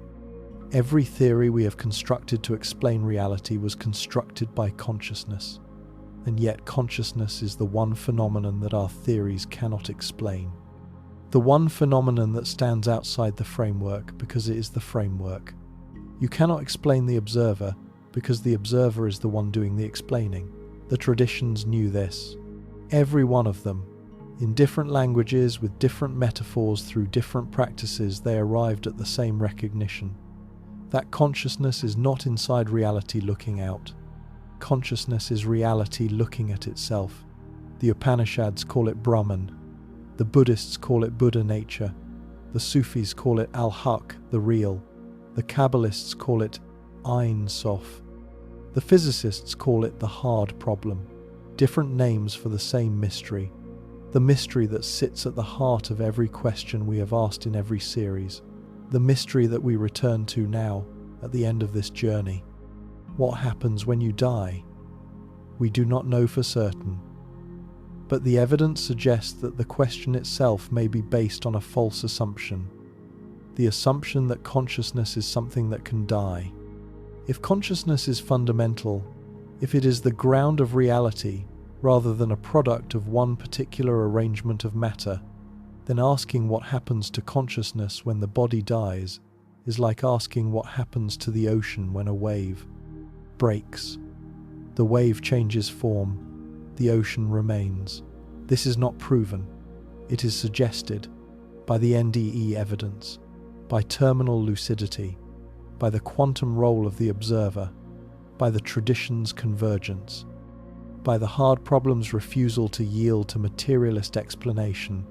[SPEAKER 1] Every theory we have constructed to explain reality was constructed by consciousness. And yet consciousness is the one phenomenon that our theories cannot explain. The one phenomenon that stands outside the framework because it is the framework. You cannot explain the observer because the observer is the one doing the explaining. The traditions knew this. Every one of them. In different languages, with different metaphors, through different practices, they arrived at the same recognition. That consciousness is not inside reality looking out. Consciousness is reality looking at itself. The Upanishads call it Brahman. The Buddhists call it Buddha nature. The Sufis call it Al-Haq, the real. The Kabbalists call it Ein Sof. The physicists call it the hard problem. Different names for the same mystery. The mystery that sits at the heart of every question we have asked in every series. The mystery that we return to now, at the end of this journey. What happens when you die? We do not know for certain. But the evidence suggests that the question itself may be based on a false assumption. The assumption that consciousness is something that can die. If consciousness is fundamental, if it is the ground of reality rather than a product of one particular arrangement of matter, then asking what happens to consciousness when the body dies is like asking what happens to the ocean when a wave breaks. The wave changes form, the ocean remains. This is not proven. It is suggested by the NDE evidence, by terminal lucidity, by the quantum role of the observer, by the tradition's convergence, by the hard problem's refusal to yield to materialist explanation,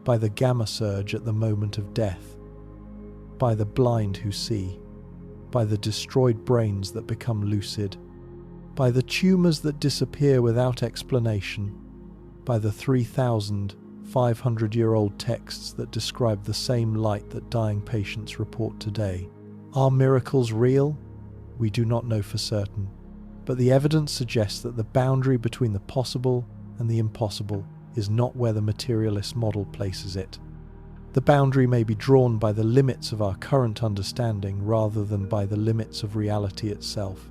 [SPEAKER 1] by the gamma surge at the moment of death, by the blind who see, by the destroyed brains that become lucid, by the tumours that disappear without explanation, by the 3,500-year-old texts that describe the same light that dying patients report today. Are miracles real? We do not know for certain, but the evidence suggests that the boundary between the possible and the impossible is not where the materialist model places it. The boundary may be drawn by the limits of our current understanding rather than by the limits of reality itself.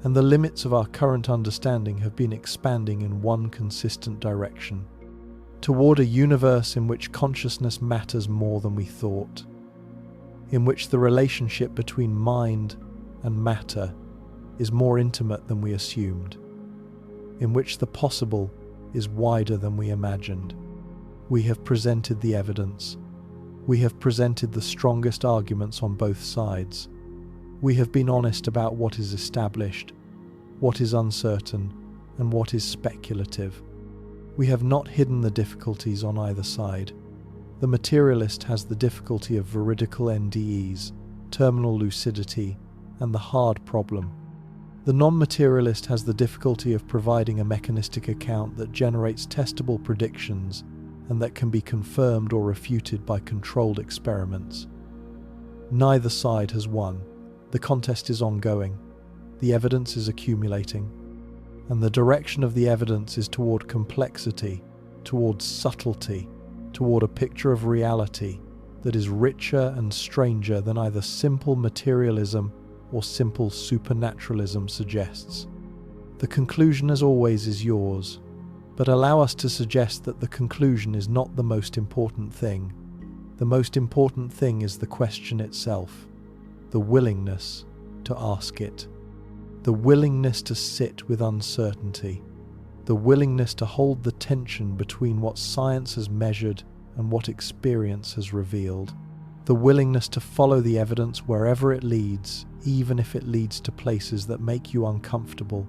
[SPEAKER 1] and the limits of our current understanding have been expanding in one consistent direction, toward a universe in which consciousness matters more than we thought, in which the relationship between mind and matter is more intimate than we assumed, in which the possible is wider than we imagined. We have presented the evidence. We have presented the strongest arguments on both sides. We have been honest about what is established, what is uncertain, and what is speculative. We have not hidden the difficulties on either side. The materialist has the difficulty of veridical NDEs, terminal lucidity, and the hard problem. The non-materialist has the difficulty of providing a mechanistic account that generates testable predictions and that can be confirmed or refuted by controlled experiments. Neither side has won. The contest is ongoing. The evidence is accumulating. And the direction of the evidence is toward complexity, toward subtlety, toward a picture of reality that is richer and stranger than either simple materialism or simple supernaturalism suggests. The conclusion, as always, is yours, but allow us to suggest that the conclusion is not the most important thing. The most important thing is the question itself, the willingness to ask it, the willingness to sit with uncertainty, the willingness to hold the tension between what science has measured and what experience has revealed, the willingness to follow the evidence wherever it leads, even if it leads to places that make you uncomfortable,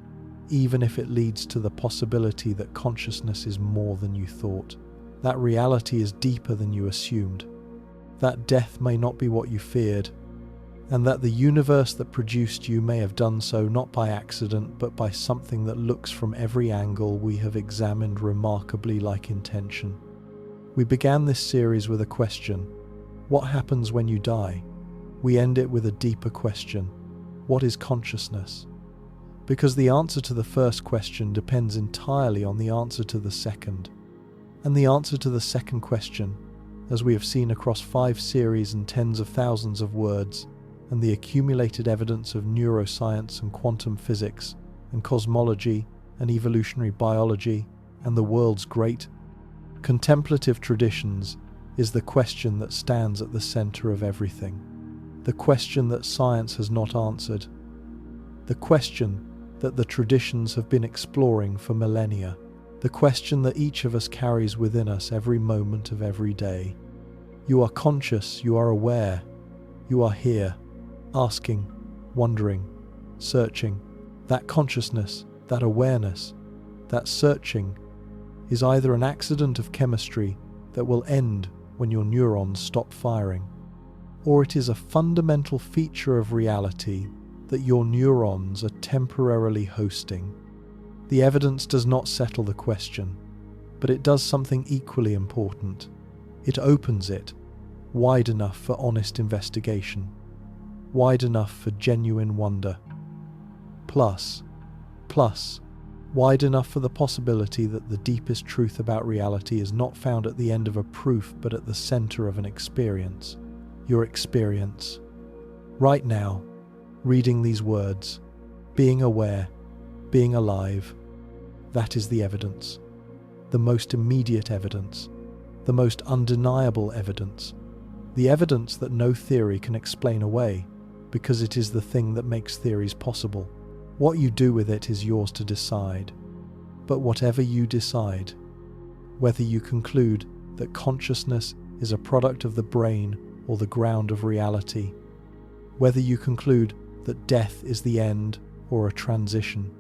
[SPEAKER 1] even if it leads to the possibility that consciousness is more than you thought, that reality is deeper than you assumed, that death may not be what you feared, and that the universe that produced you may have done so not by accident but by something that looks from every angle we have examined remarkably like intention. We began this series with a question: what happens when you die? We end it with a deeper question: what is consciousness? Because the answer to the first question depends entirely on the answer to the second. And the answer to the second question, as we have seen across 5 series and tens of thousands of words, and the accumulated evidence of neuroscience and quantum physics and cosmology and evolutionary biology and the world's great contemplative traditions, is the question that stands at the center of everything. The question that science has not answered. The question that the traditions have been exploring for millennia. The question that each of us carries within us every moment of every day. You are conscious, you are aware, you are here, asking, wondering, searching. That consciousness, that awareness, that searching is either an accident of chemistry that will end when your neurons stop firing, or it is a fundamental feature of reality that your neurons are temporarily hosting. The evidence does not settle the question, but it does something equally important. It opens it wide enough for honest investigation, wide enough for genuine wonder, plus, wide enough for the possibility that the deepest truth about reality is not found at the end of a proof but at the center of an experience. Your experience. Right now, reading these words, being aware, being alive, that is the evidence. The most immediate evidence. The most undeniable evidence. The evidence that no theory can explain away, because it is the thing that makes theories possible. What you do with it is yours to decide. But whatever you decide, whether you conclude that consciousness is a product of the brain or the ground of reality, whether you conclude that death is the end or a transition,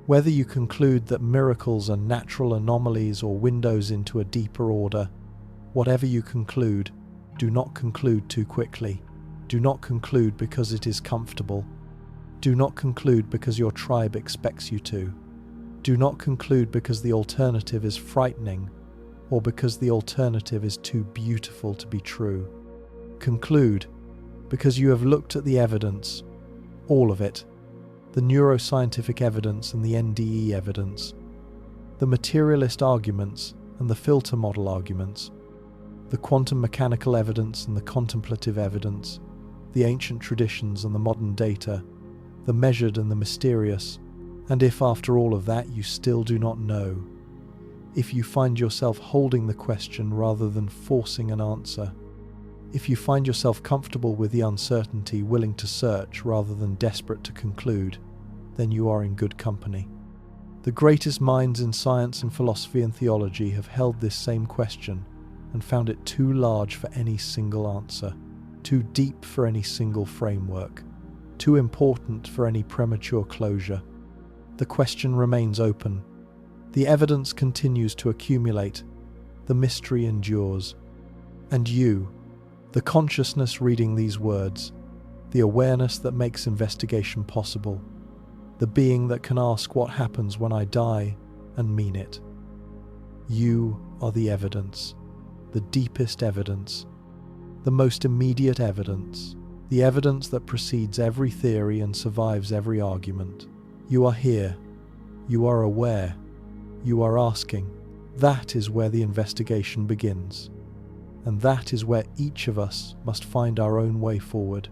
[SPEAKER 1] whether you conclude that miracles are natural anomalies or windows into a deeper order, whatever you conclude, do not conclude too quickly. Do not conclude because it is comfortable. Do not conclude because your tribe expects you to. Do not conclude because the alternative is frightening or because the alternative is too beautiful to be true. Conclude because you have looked at the evidence, all of it, the neuroscientific evidence and the NDE evidence, the materialist arguments and the filter model arguments, the quantum mechanical evidence and the contemplative evidence, the ancient traditions and the modern data, the measured and the mysterious, and if after all of that you still do not know, if you find yourself holding the question rather than forcing an answer, if you find yourself comfortable with the uncertainty, willing to search rather than desperate to conclude, then you are in good company. The greatest minds in science and philosophy and theology have held this same question and found it too large for any single answer, too deep for any single framework, too important for any premature closure. The question remains open. The evidence continues to accumulate. The mystery endures. And you, the consciousness reading these words, the awareness that makes investigation possible, the being that can ask what happens when I die and mean it. You are the evidence, the deepest evidence, the most immediate evidence, the evidence that precedes every theory and survives every argument. You are here. You are aware. You are asking. That is where the investigation begins. And that is where each of us must find our own way forward.